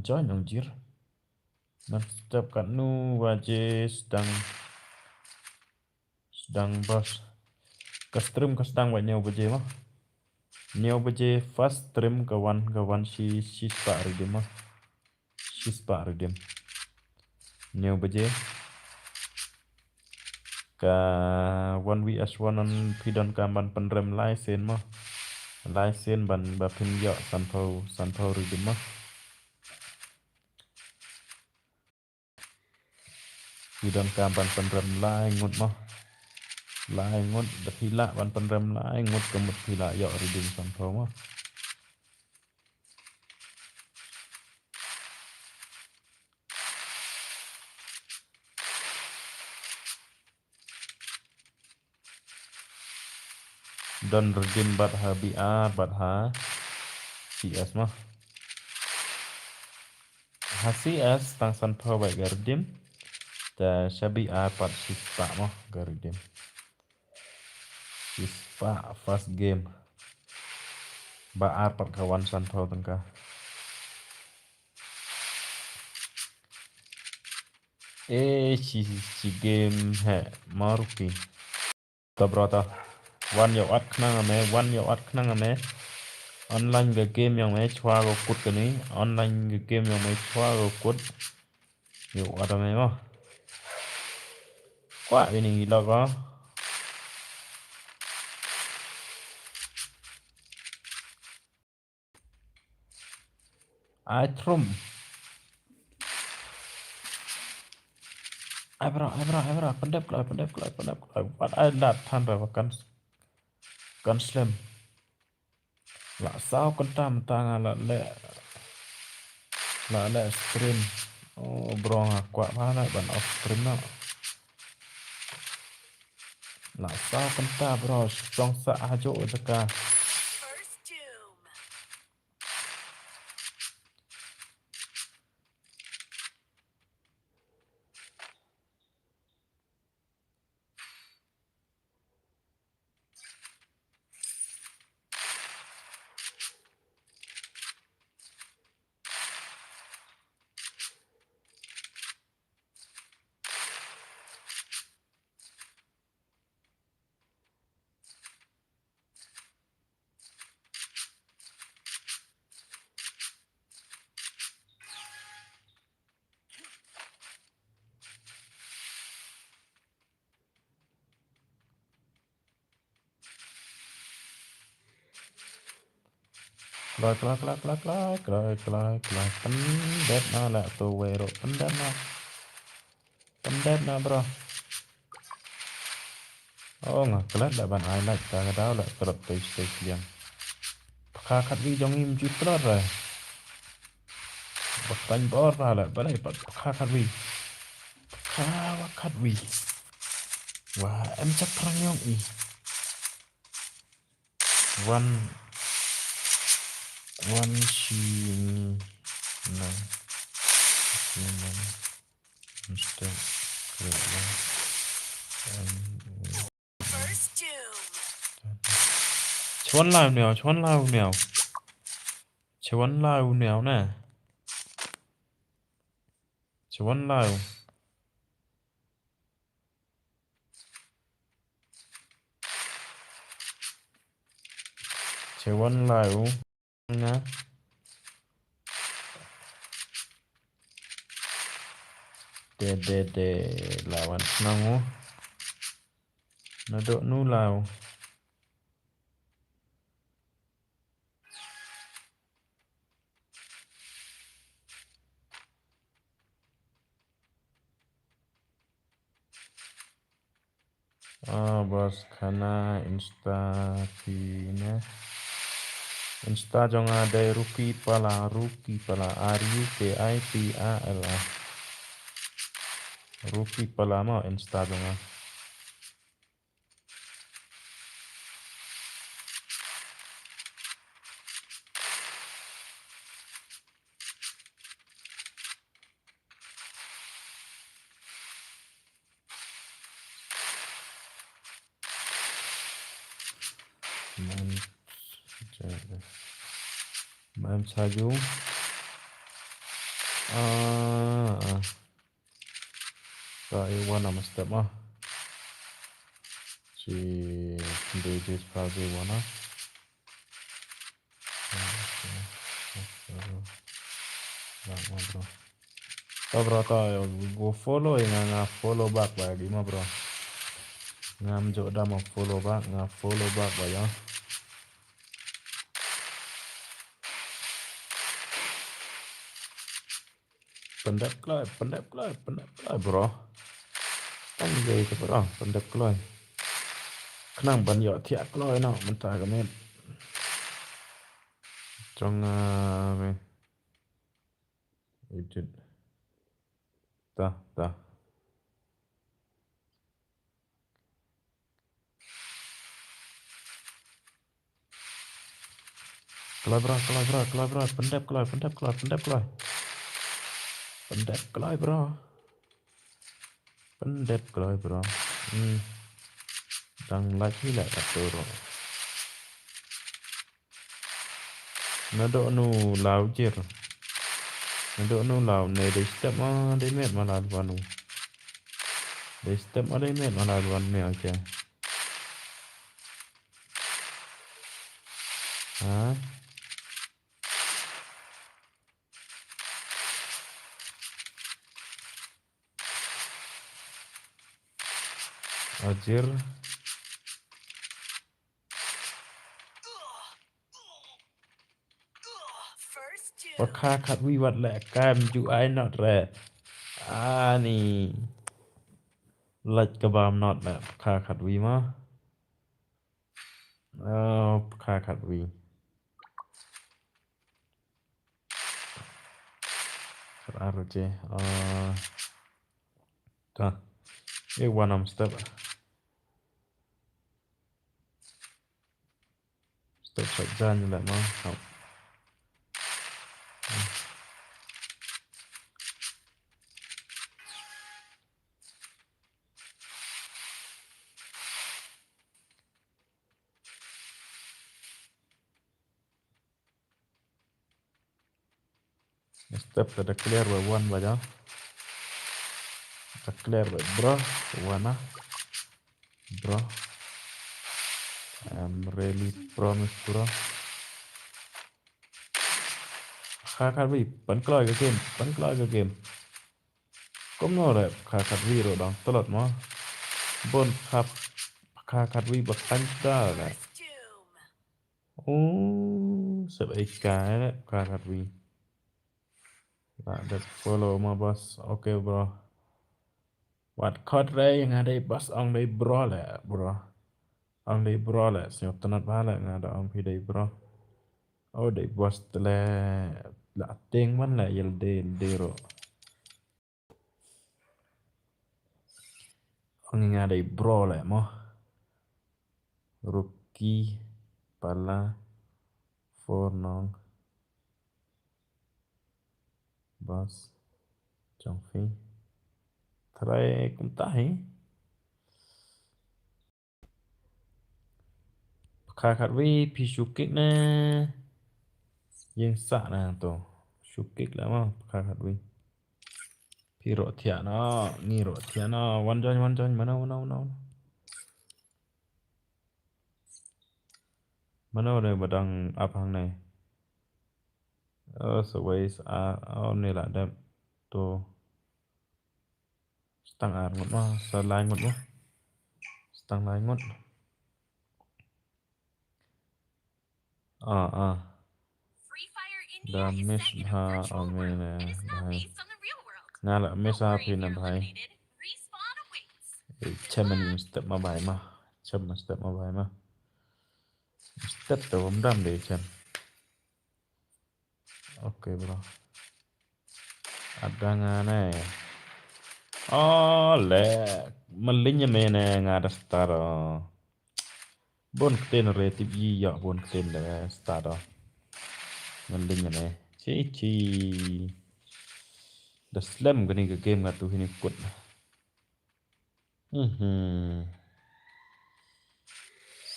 join jir mantap kan nu wajib sedang bos Cái stream có đang vậy nhiều bề mà. Nhiều bề first stream kawan si spa redeem mà. Si spa redeem. Nhiều bề ka 1vs1 on pidon kaman penrem license mà. License ban bapin yo sanpau redeem mà. Pidon kaman penrem lai ngut mà. Lai ngut da pila ban penrem lai ngut kemut pila yo redeem sanpau mà. Don redeem bat ha BR bat ha CS mah ha CS tang san pho bai ga redeem ta sa BR pat sispa mah ga redeem sispa first game BR pat kawan san pho tangka si game he marupi ta brata one yo at knang ame online cái game yang mấy chua go cút cái ní online cái game yang mấy chua go cút nhiều ở đâu mấy mà quá bên này lo có ai trum ai bro pendep what ai đặt than rồi kan slam là sao con tam tang là lẹ stream oh bro quá phá lại bản off stream đó là sao con ta bro trong xã chỗ cho cả First doom. Cloi pendep na lại tu về rồi pendep na bro oh ngah kelat dah ban ai like ta cái lại kerap tới liang khá khát vi trong im chút rồi bật bánh bỏ ra lại bên này bật khá khát vi và em chắc thằng nhông ý one she này instead First doom. chốn lao nè chốn lao nè chốn lao nè để lawan nangu nó độ nu lao bos kana insta pina insta jong ada rupi pala RUPIPALA rupi pala mau insta jong Mam saju rồi one nằm step mà chỉ DJ's probably wanna bro tao go follow nga follow back ba di ma bro ngam jo da ma follow back ba ya pendek klai bro tang dei ke bro pendek klai knang ban yo thia klai no man ta ga men trong edit ta klai bro pendek klai bro pendek klai bro đang lagi lại đặt đồ rồi nó đổ nu lao chết rồi nó đổ nu lao này để step mà để mệt mà làm vào nu để step mà để mệt mà làm vào mèo chè hả ajar và kha khát vi vật lẹ cam chú ai nọt rẹ nì lệch cái bàm nọt lẹ kha khát vi mà kha khát vi khát ar rồi chè ta cái one step sạch ra như lại mà học step ada clear by one baca ada clear by bro one bro I'm really promise bro kha khát vi bắn cloi cái game cũng nó lại kha khát vi rồi đó tốt lắm mà bon khắp kha khát vi bật bắn ra lại sợ ấy cái đấy kha khát vi let's follow my boss okay bro what cut ray yang ada boss on day bro lah bro on day bro lah siap tenat bala ngada on pidai bro day boss tele la ting man la yel de ro on ngada bro lah mo rookie pala fornong boss trong phi try cũng tahi kha khát vi pi shukik na yang sa na to shukik lah mo kha khát vi pi ro thia nó ni ro thia nó one join mana đây mà đang up hàng này so ways này là đẹp to stang ar ngot ma sa lai ngot ma stang lai ngot Free Fire India da is miss set in a ha virtual me world. ne It is not bhai based on the real world. nga la Don't miss ha worry phi if ne you're bhai eliminated. Respawn awaits. chăm mình step mà bài mà chăm mà step mà bài mà step từ bấm đam để chăm ok bro ada nga này lẹ malinya me ne nga da star bon ten relative yi ya bon ten le star malinya ne chi the slam gani cái game ngatu hini kut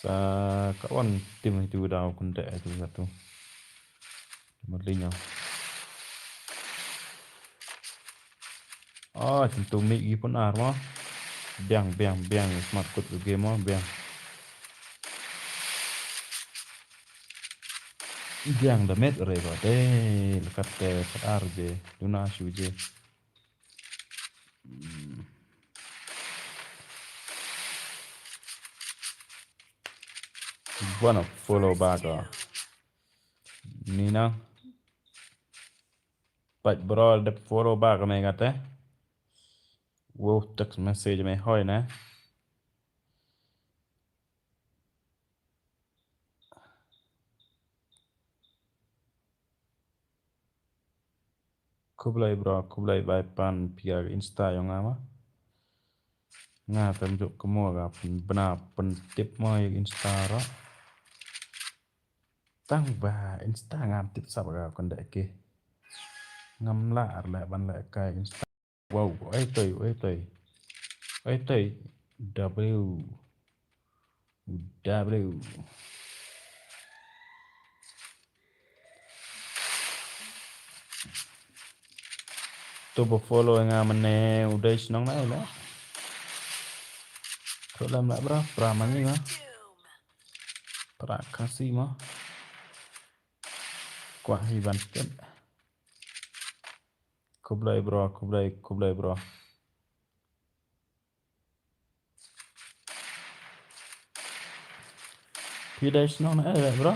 sa kawan tim itu daw kunde itu ngatu malinya tentu mi pun arma biang smart kut game biang Giang da met reba de lekat arje duna suje. Wanna follow back Nina. But bro the follow back mày gạt đấy. Wow text message mày hỏi nè. Kublai bro, kublai by pan pia insta yang ama. Nga penjuk kemo ga benar pentip mo yang insta ro. Tang ba insta ngam tip sab ga kon dek ke. Ngam la ar la ban la kai insta. Wow, oi toi. Oi toi. W. Tôi follow nga mane udah senang lah lah. Thôi làm lại bro, pramani mah. Prakasi mah. Kuah hiban kan. Kublai bro. Udah senang lah bro.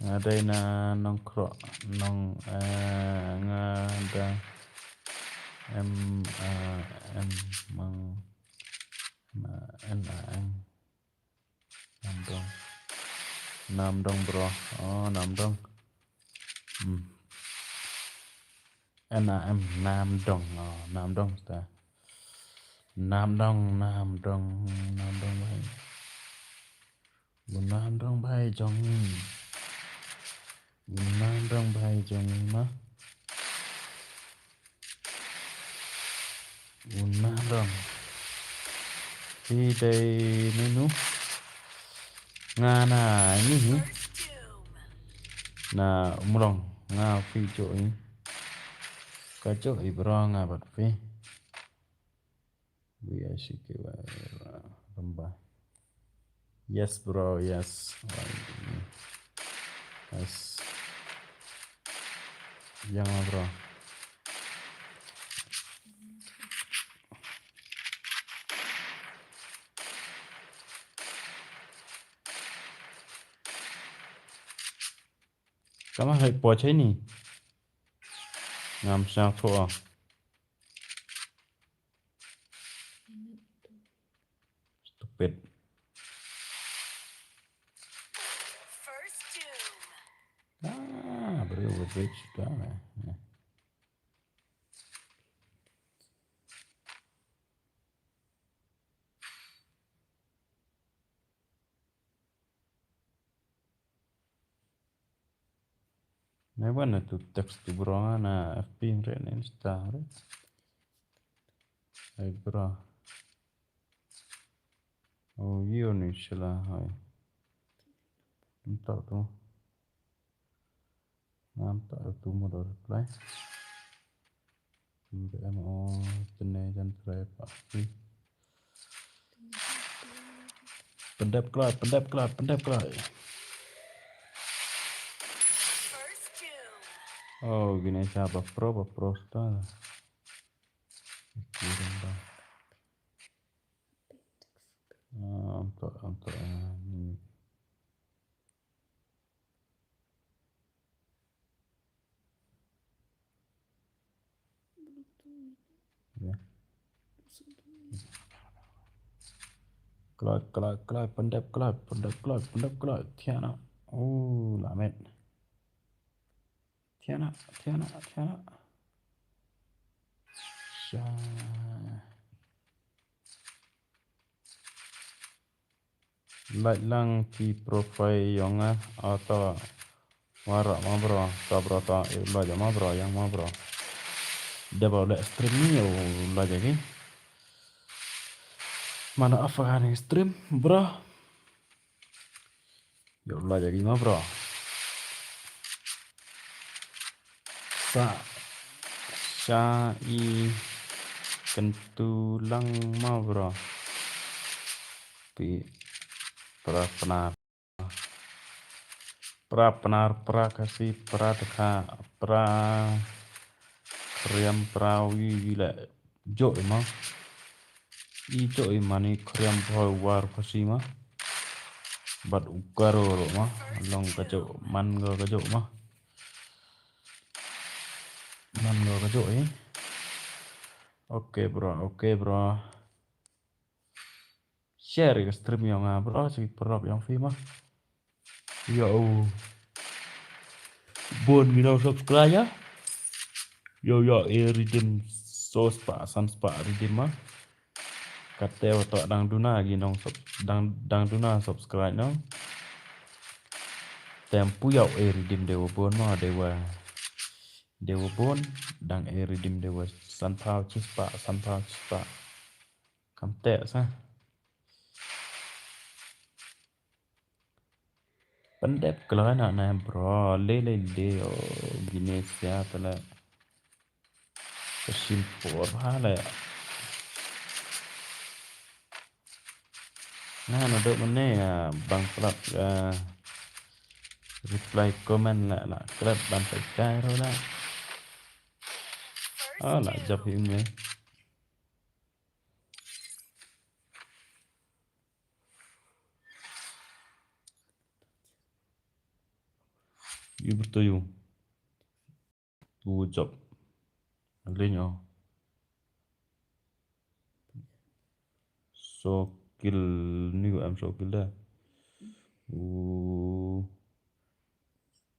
Ada na nongkrok nong ngada em mang em nam dong bro. Oh nam dong. Em nam dong. Oh nam dong ta. Nam dong bay. Nam dong bay jong. Nam dong bay jong mà. Nam dong. Đi đây nenu. Nga na ini hi. Na umrong nga phi chỗ ini. Ka chỗ ibro nga bat phi. Biasike wa rembah. Yes bro, yes. Yes. Yang bro. Kamu hay poche ni. Ngam sang thua. Stupid. Bro, bridge down. May one to text to bro na FP rin Insta rin. Ay bro. Oh yun sila ay. Entah tu. Nampak tu mau reply. BMO tenajan try pasti. Pendap kelak. Oh gini siapa pro star. Kirim dah. Untuk ini. Ya. Kelak pendap kelak Tiana. Oh lamet. Tiana. Like lang di profile yang atau warak ma bro, ta bro ta lo ja ma bro yang ma bro. Dia bawa stream ni yo lo jadi. Mana Afgan stream bro. Yo lo jadi ma bro. Syai kentulang ma bro. Pi pernah pra penar pra kasih pra teka pra kriam prawi lại dội mà i dội mà ni kriam boy war kasih mà bật ukaro rồi mà long cái chỗ man ngờ cái chỗ mà man ngờ cái chỗ ấy. Ok bro share cái stream yang bro sih perap yang film mah yo buồn người đâu subscribe nhá yo redeem so spa redeem mah kateo to dang duna gi nong dang duna subscribe no tem puyau redeem dewa bon ma dewa bon dang redeem dewa sanpao chispa kam te sa pendep kelana na bro le gini siapa lah kesimpul hal ya nah nó đợi vấn đề bằng phật reply comment lại clip bàn tay trái thôi đó lại chụp hình này betul tu chụp lên nhau so kill new em so kill đó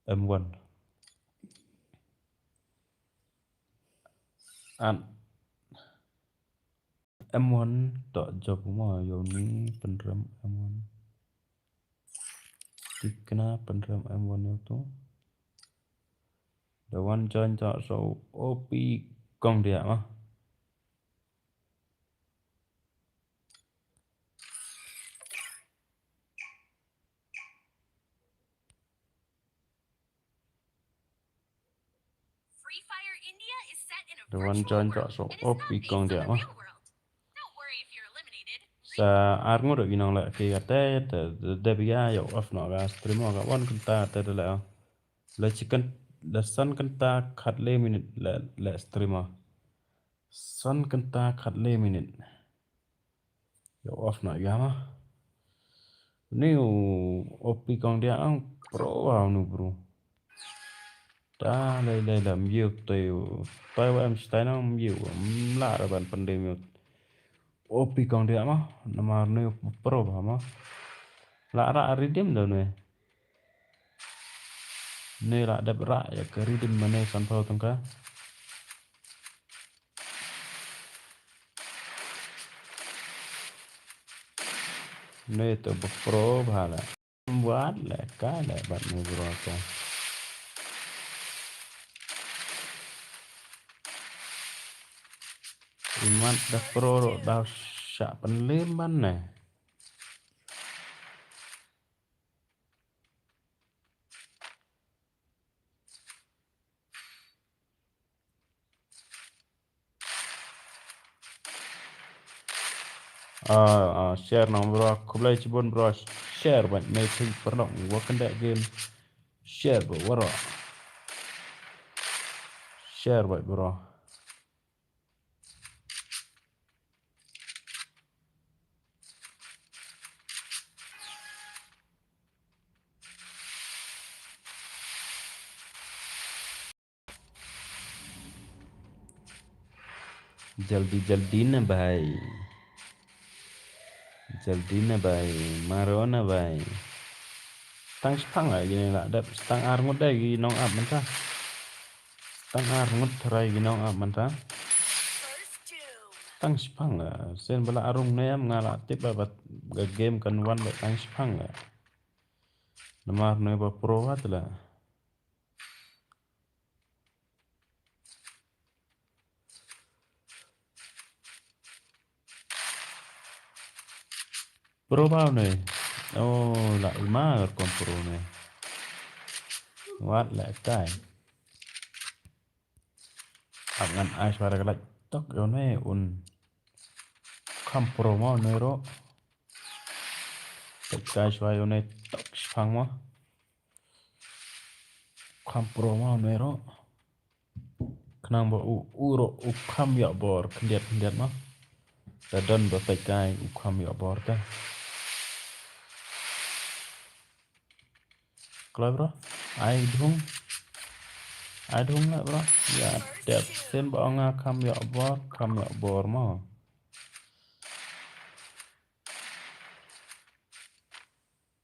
M1 an M1 tak job mah yo ni peneram M1 dikena peneram M1 itu the one join tak so OP kong dia mah Free Fire India is set in a the one virtual join world tak so and is OP not based kong on dia the mah real world. Don't worry if you're eliminated. sa arngo được ginong lại khi gate de bia yo off no ga stream ga one kenta te de la chicken la sun kenta khat le minute la streamer sun kenta khat le minute yo off no ga ma ni op kong dia ang pro vào nu bro ta le làm nhiều tay em stai nó nhiều lạ rồi bạn pandem op kong dia ma nama ni pro ba ma lạ ra redeem đâu này ni lạ đẹp ra ya ke redeem mana sampau tengka ni tu pro ba la buat la ka la bạn nu bro ka iman dah pro dah syak penleman này share nong bro aku boleh cibun bro share banyak message pernah gua kena game share bro share banyak bro जल्दी ना भाई मारो ना भाई tang spang lại gini lah dap stang ar ngut dai gi nong up menta stang ar ngut trai gi nong up menta tang spang sen bala arung nem ngala tip ba game kan wan ba tang spang namar ne ba pro wat la pro bao này lại má con pro này wat lại cái ngan ai suara galak tok yo ne un kam pro mo ne ro kai suara yo ne tok spang mo Kam pro mau nero. Kenang bo uro ukam ya bor kendiat mah. Dadon bapak kai ukam ya bor kan. Kalau bro, ai dung lah bro. Ya đẹp sen bo nga kam ya bor mah.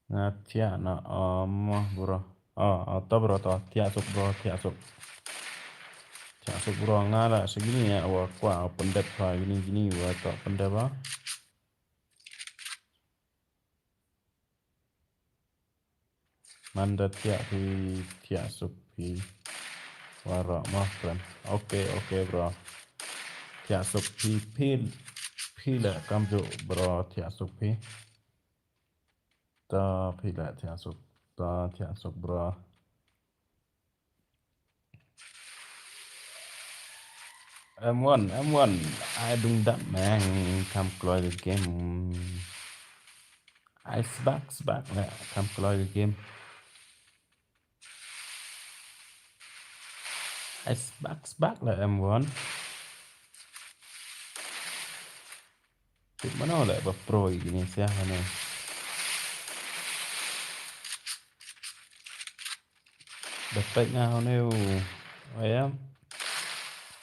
Ngatia na mah bro. Atau bro to tiasuk bro tiasuk. Tiasuk bro ngala segini ya wah kwa pendep gini wah to pendep ah. Mandat ya tiasuk pi warok mah friend. Oke bro. Tiasuk pi lah kamjo bro tiasuk pi. Ta pi lah tiasuk bro. M1 I don't that man come close the game. Ice back lah come close the game. Ice back lah M1. Tụi mana lại bật pro gini siapa nih? Dapat ngau neu, ayam.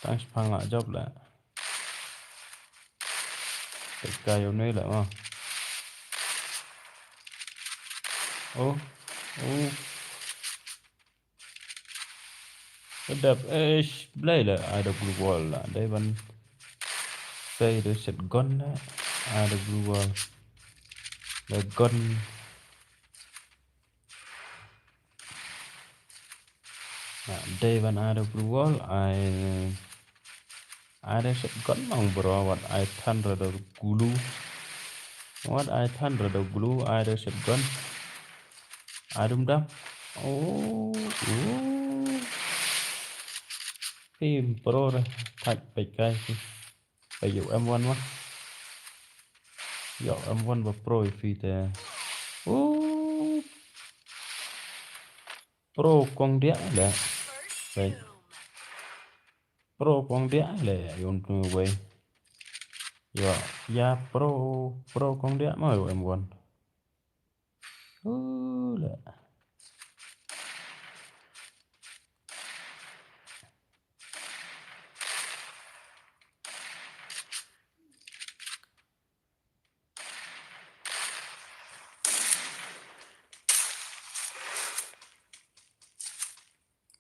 Tang sepang lah job lah. Kayu ni lah mah. Oh. Kedap belai lah ada blue wall lah. Dia ban saya ada shotgun lah. Ada blue wall. The gun. Nah, dia ban ada blue wall. Ada shotgun mang bro. What I thunder the glue. Ada shotgun. Adum dah. Oh. Phim pro rồi. Thạch bạch gai. Bây giờ M1 quá. Giờ M1 và pro phi tè. Pro con đĩa là. Vậy. Pro con đĩa là yon way. Giờ ya pro con đĩa mà M1. Là.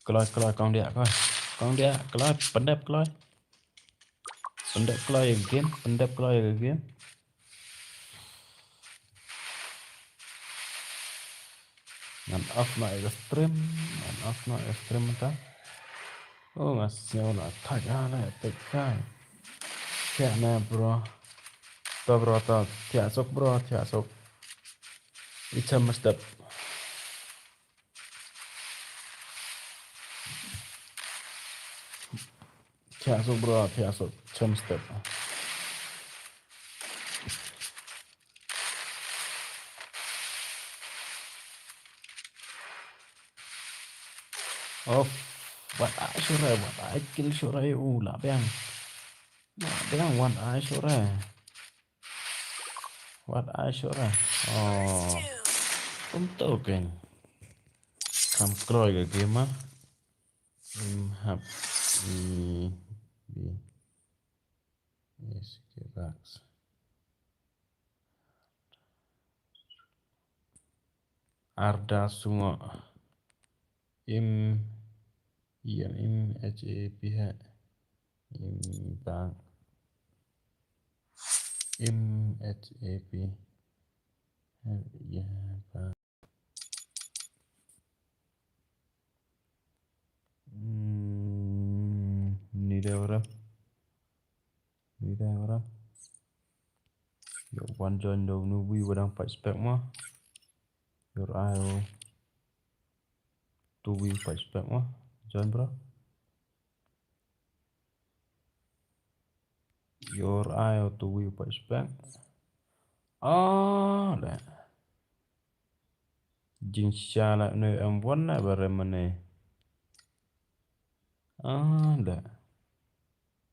Keloi con đĩa coi. Con đĩa keloi pendep keloi. Pendep keloi game. Ngan off na extreme ta. Oh ngasih lah thạch lah tạch kai. Kaya na bro. Ta bro ta tiasok bro tiasok. Icham mestap. Tiasok bro tiasok icham mestap. Oh, what I kill sure lah bang. What I sure. Oh, untuk kan. Kam kroy ke game ah. Hab yes, box. Arda sungo. Im HAP bang. HAP ya bang. Ni dia orang. Yo one join đâu nubi đang phải spec mah. Your IO to be phải spec mah. Join bro. Your IO to be phải spec. Lah. Jinsya lah nơi M1 lah barang mana. Ada.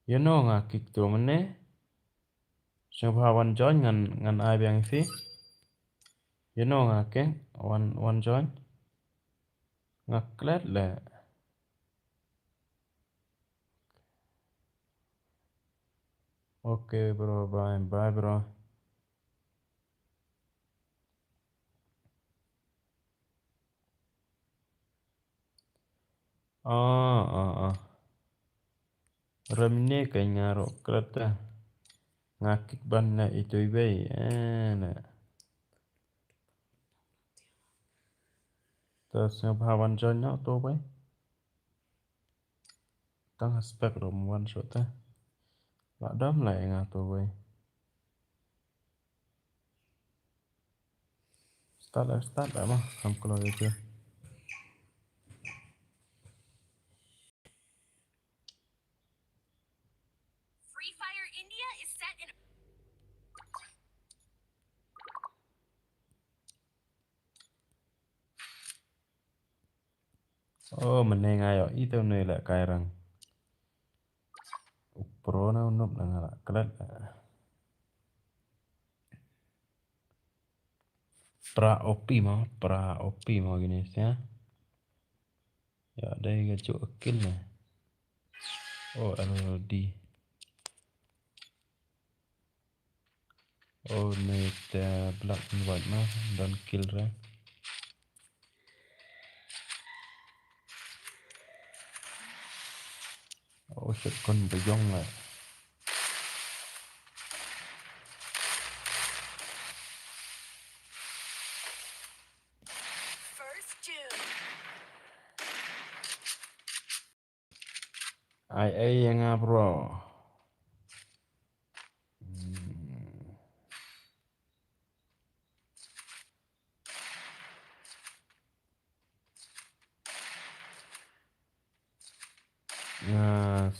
You know ngakik tu mana? Siapa join ngan ai biang fi? You know ngakik one join ngaklet le. Okay bro, bye bro. Remne kay ngaro kleta. Ngakik ban na itu ibe. Na. Ta siapa join na to bay? Tang aspek rom one shot ta. La dam lại ngà to bay. Start lại mà, không có lo chưa. Free Fire India is set in Mình này ngay ở ít này là cài rằng pro nó núp là ngà klet pra opi mà gini ya. Ya đây cái chỗ kill này. LD. Này ta black and white mà dan kill ra. Shit con bị dông lại. First June. IA yang bro.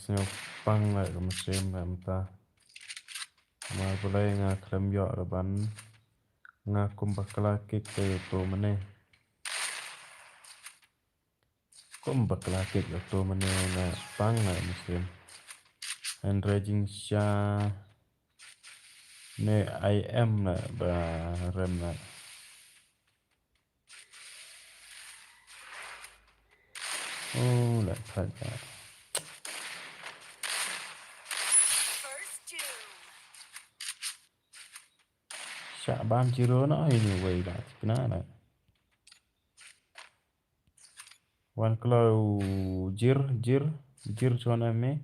Siapang lại cái mesin làm ta. Mà boleh klem yo reban ngakum bakla kik to mane. Kum bakla kik to mane na pang lại mesin. And raging sha ne IM na ba rem na. Lại thật ra. First June. Sha bam chiro nó anyway là kena na. One claw jir chona me.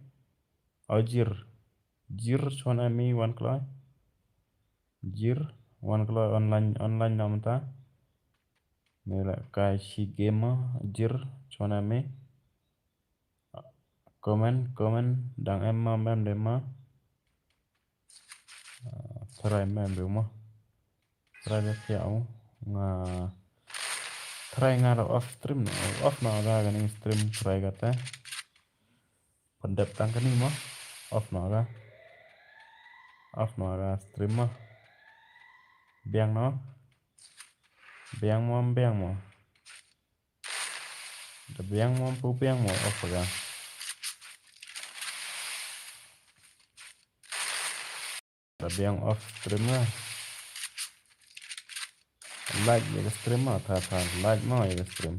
Jir chona me one claw. Jir one claw online nam ta. Này là cái si game jir chona me. Comment đang em để mà try em được mà try được kiểu nga try nga off stream off nào ra cái stream try cái ta pendep tăng cái này mà off nào ra stream mà biang nó biang mà the biang mom pu biang mà off ra the biang off stream mà like cái stream mà thà like mà cái stream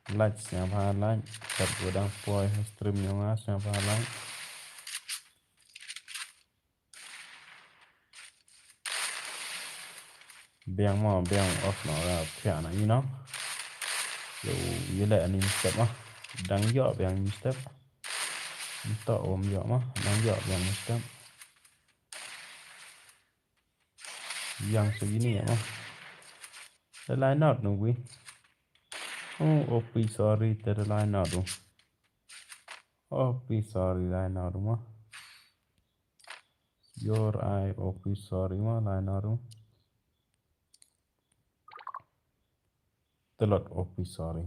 like siapa like tập vừa đang quay stream nhau á siapa like biang off nó ra thẻ này nó dù như lệ anh step á đang dọ biang step to ôm dọ mà đang dọ biang step yang segini ya mah the line out nunggu op sorry the line out op sorry line out mah your eye op sorry mah line out telot op sorry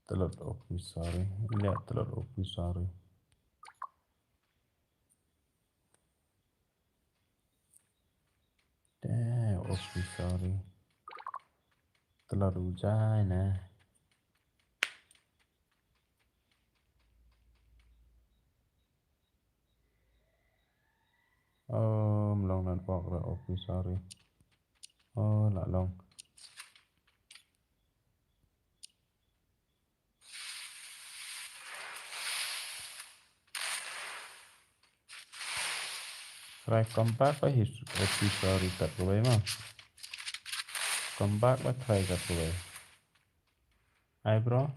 telot op sorry lihat telot op sorry op sorry terlalu jai nè lòng nè bọc rồi ok sorry lạ lòng rồi come back với ok sorry cắt rồi mà come back với thầy cắt rồi ai bro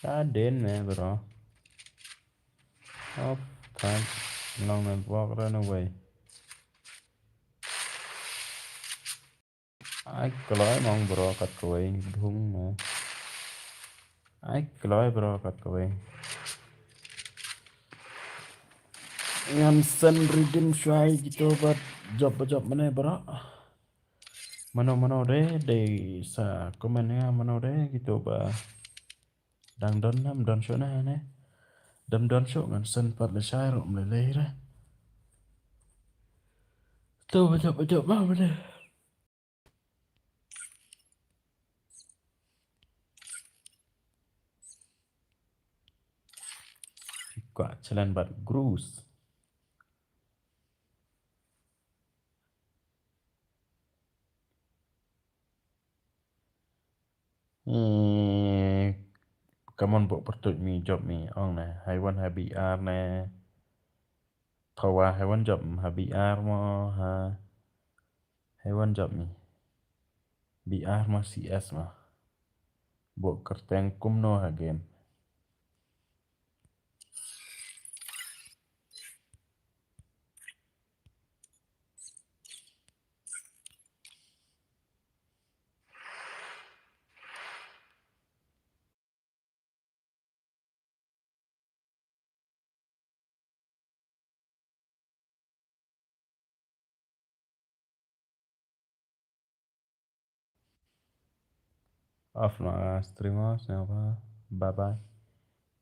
sao đến nè bro off time lòng nè bọc rồi nó về ai nói mong bro cắt rồi đúng mà ai nói bro cắt rồi ngàn sen redeem xoay gitu buat job mana bro mano deh sa komennya mano deh gitu ba đang đón số này nè đón số ngàn sen phát là sai rồi lại lấy ra tôi job bao mana quả challenge bật cruise come on bộ bắt tụi mi job mi ông nè hayวัน happy hour nè thầu hayวัน job happy hour mà ha hayวัน job mi BR mà CS mà bộ kerteng kumno ha game off na streamers apa bye bye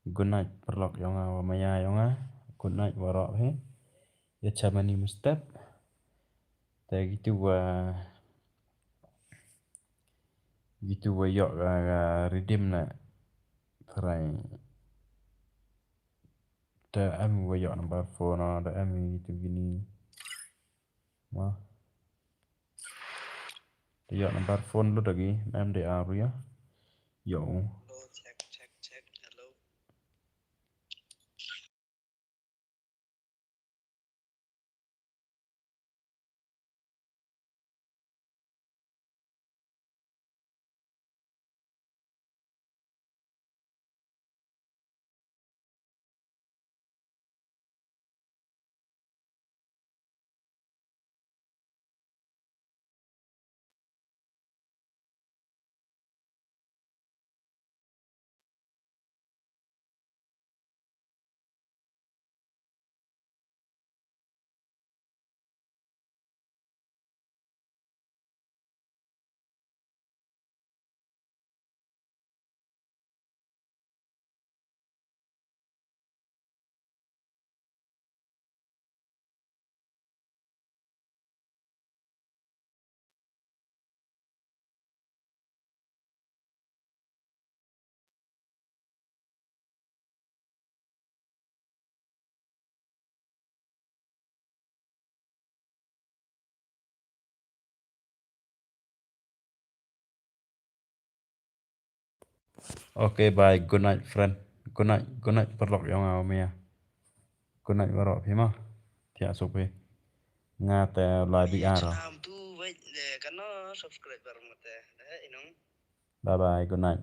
good night perlok yonga wa maya yonga good night warok he ya chamani mustep ta gitu wa yok redeem na try ta em wa yok number phone na ta em gitu gini ma ta yok number phone lu lagi em de aru ya yo check hello okay bye good night friend good night perlok yonga wa maya good night warok he ma tia sope nga ta live BR Chanam tu wait để cái nó subscribe vào một thế đấy nó bye bye good night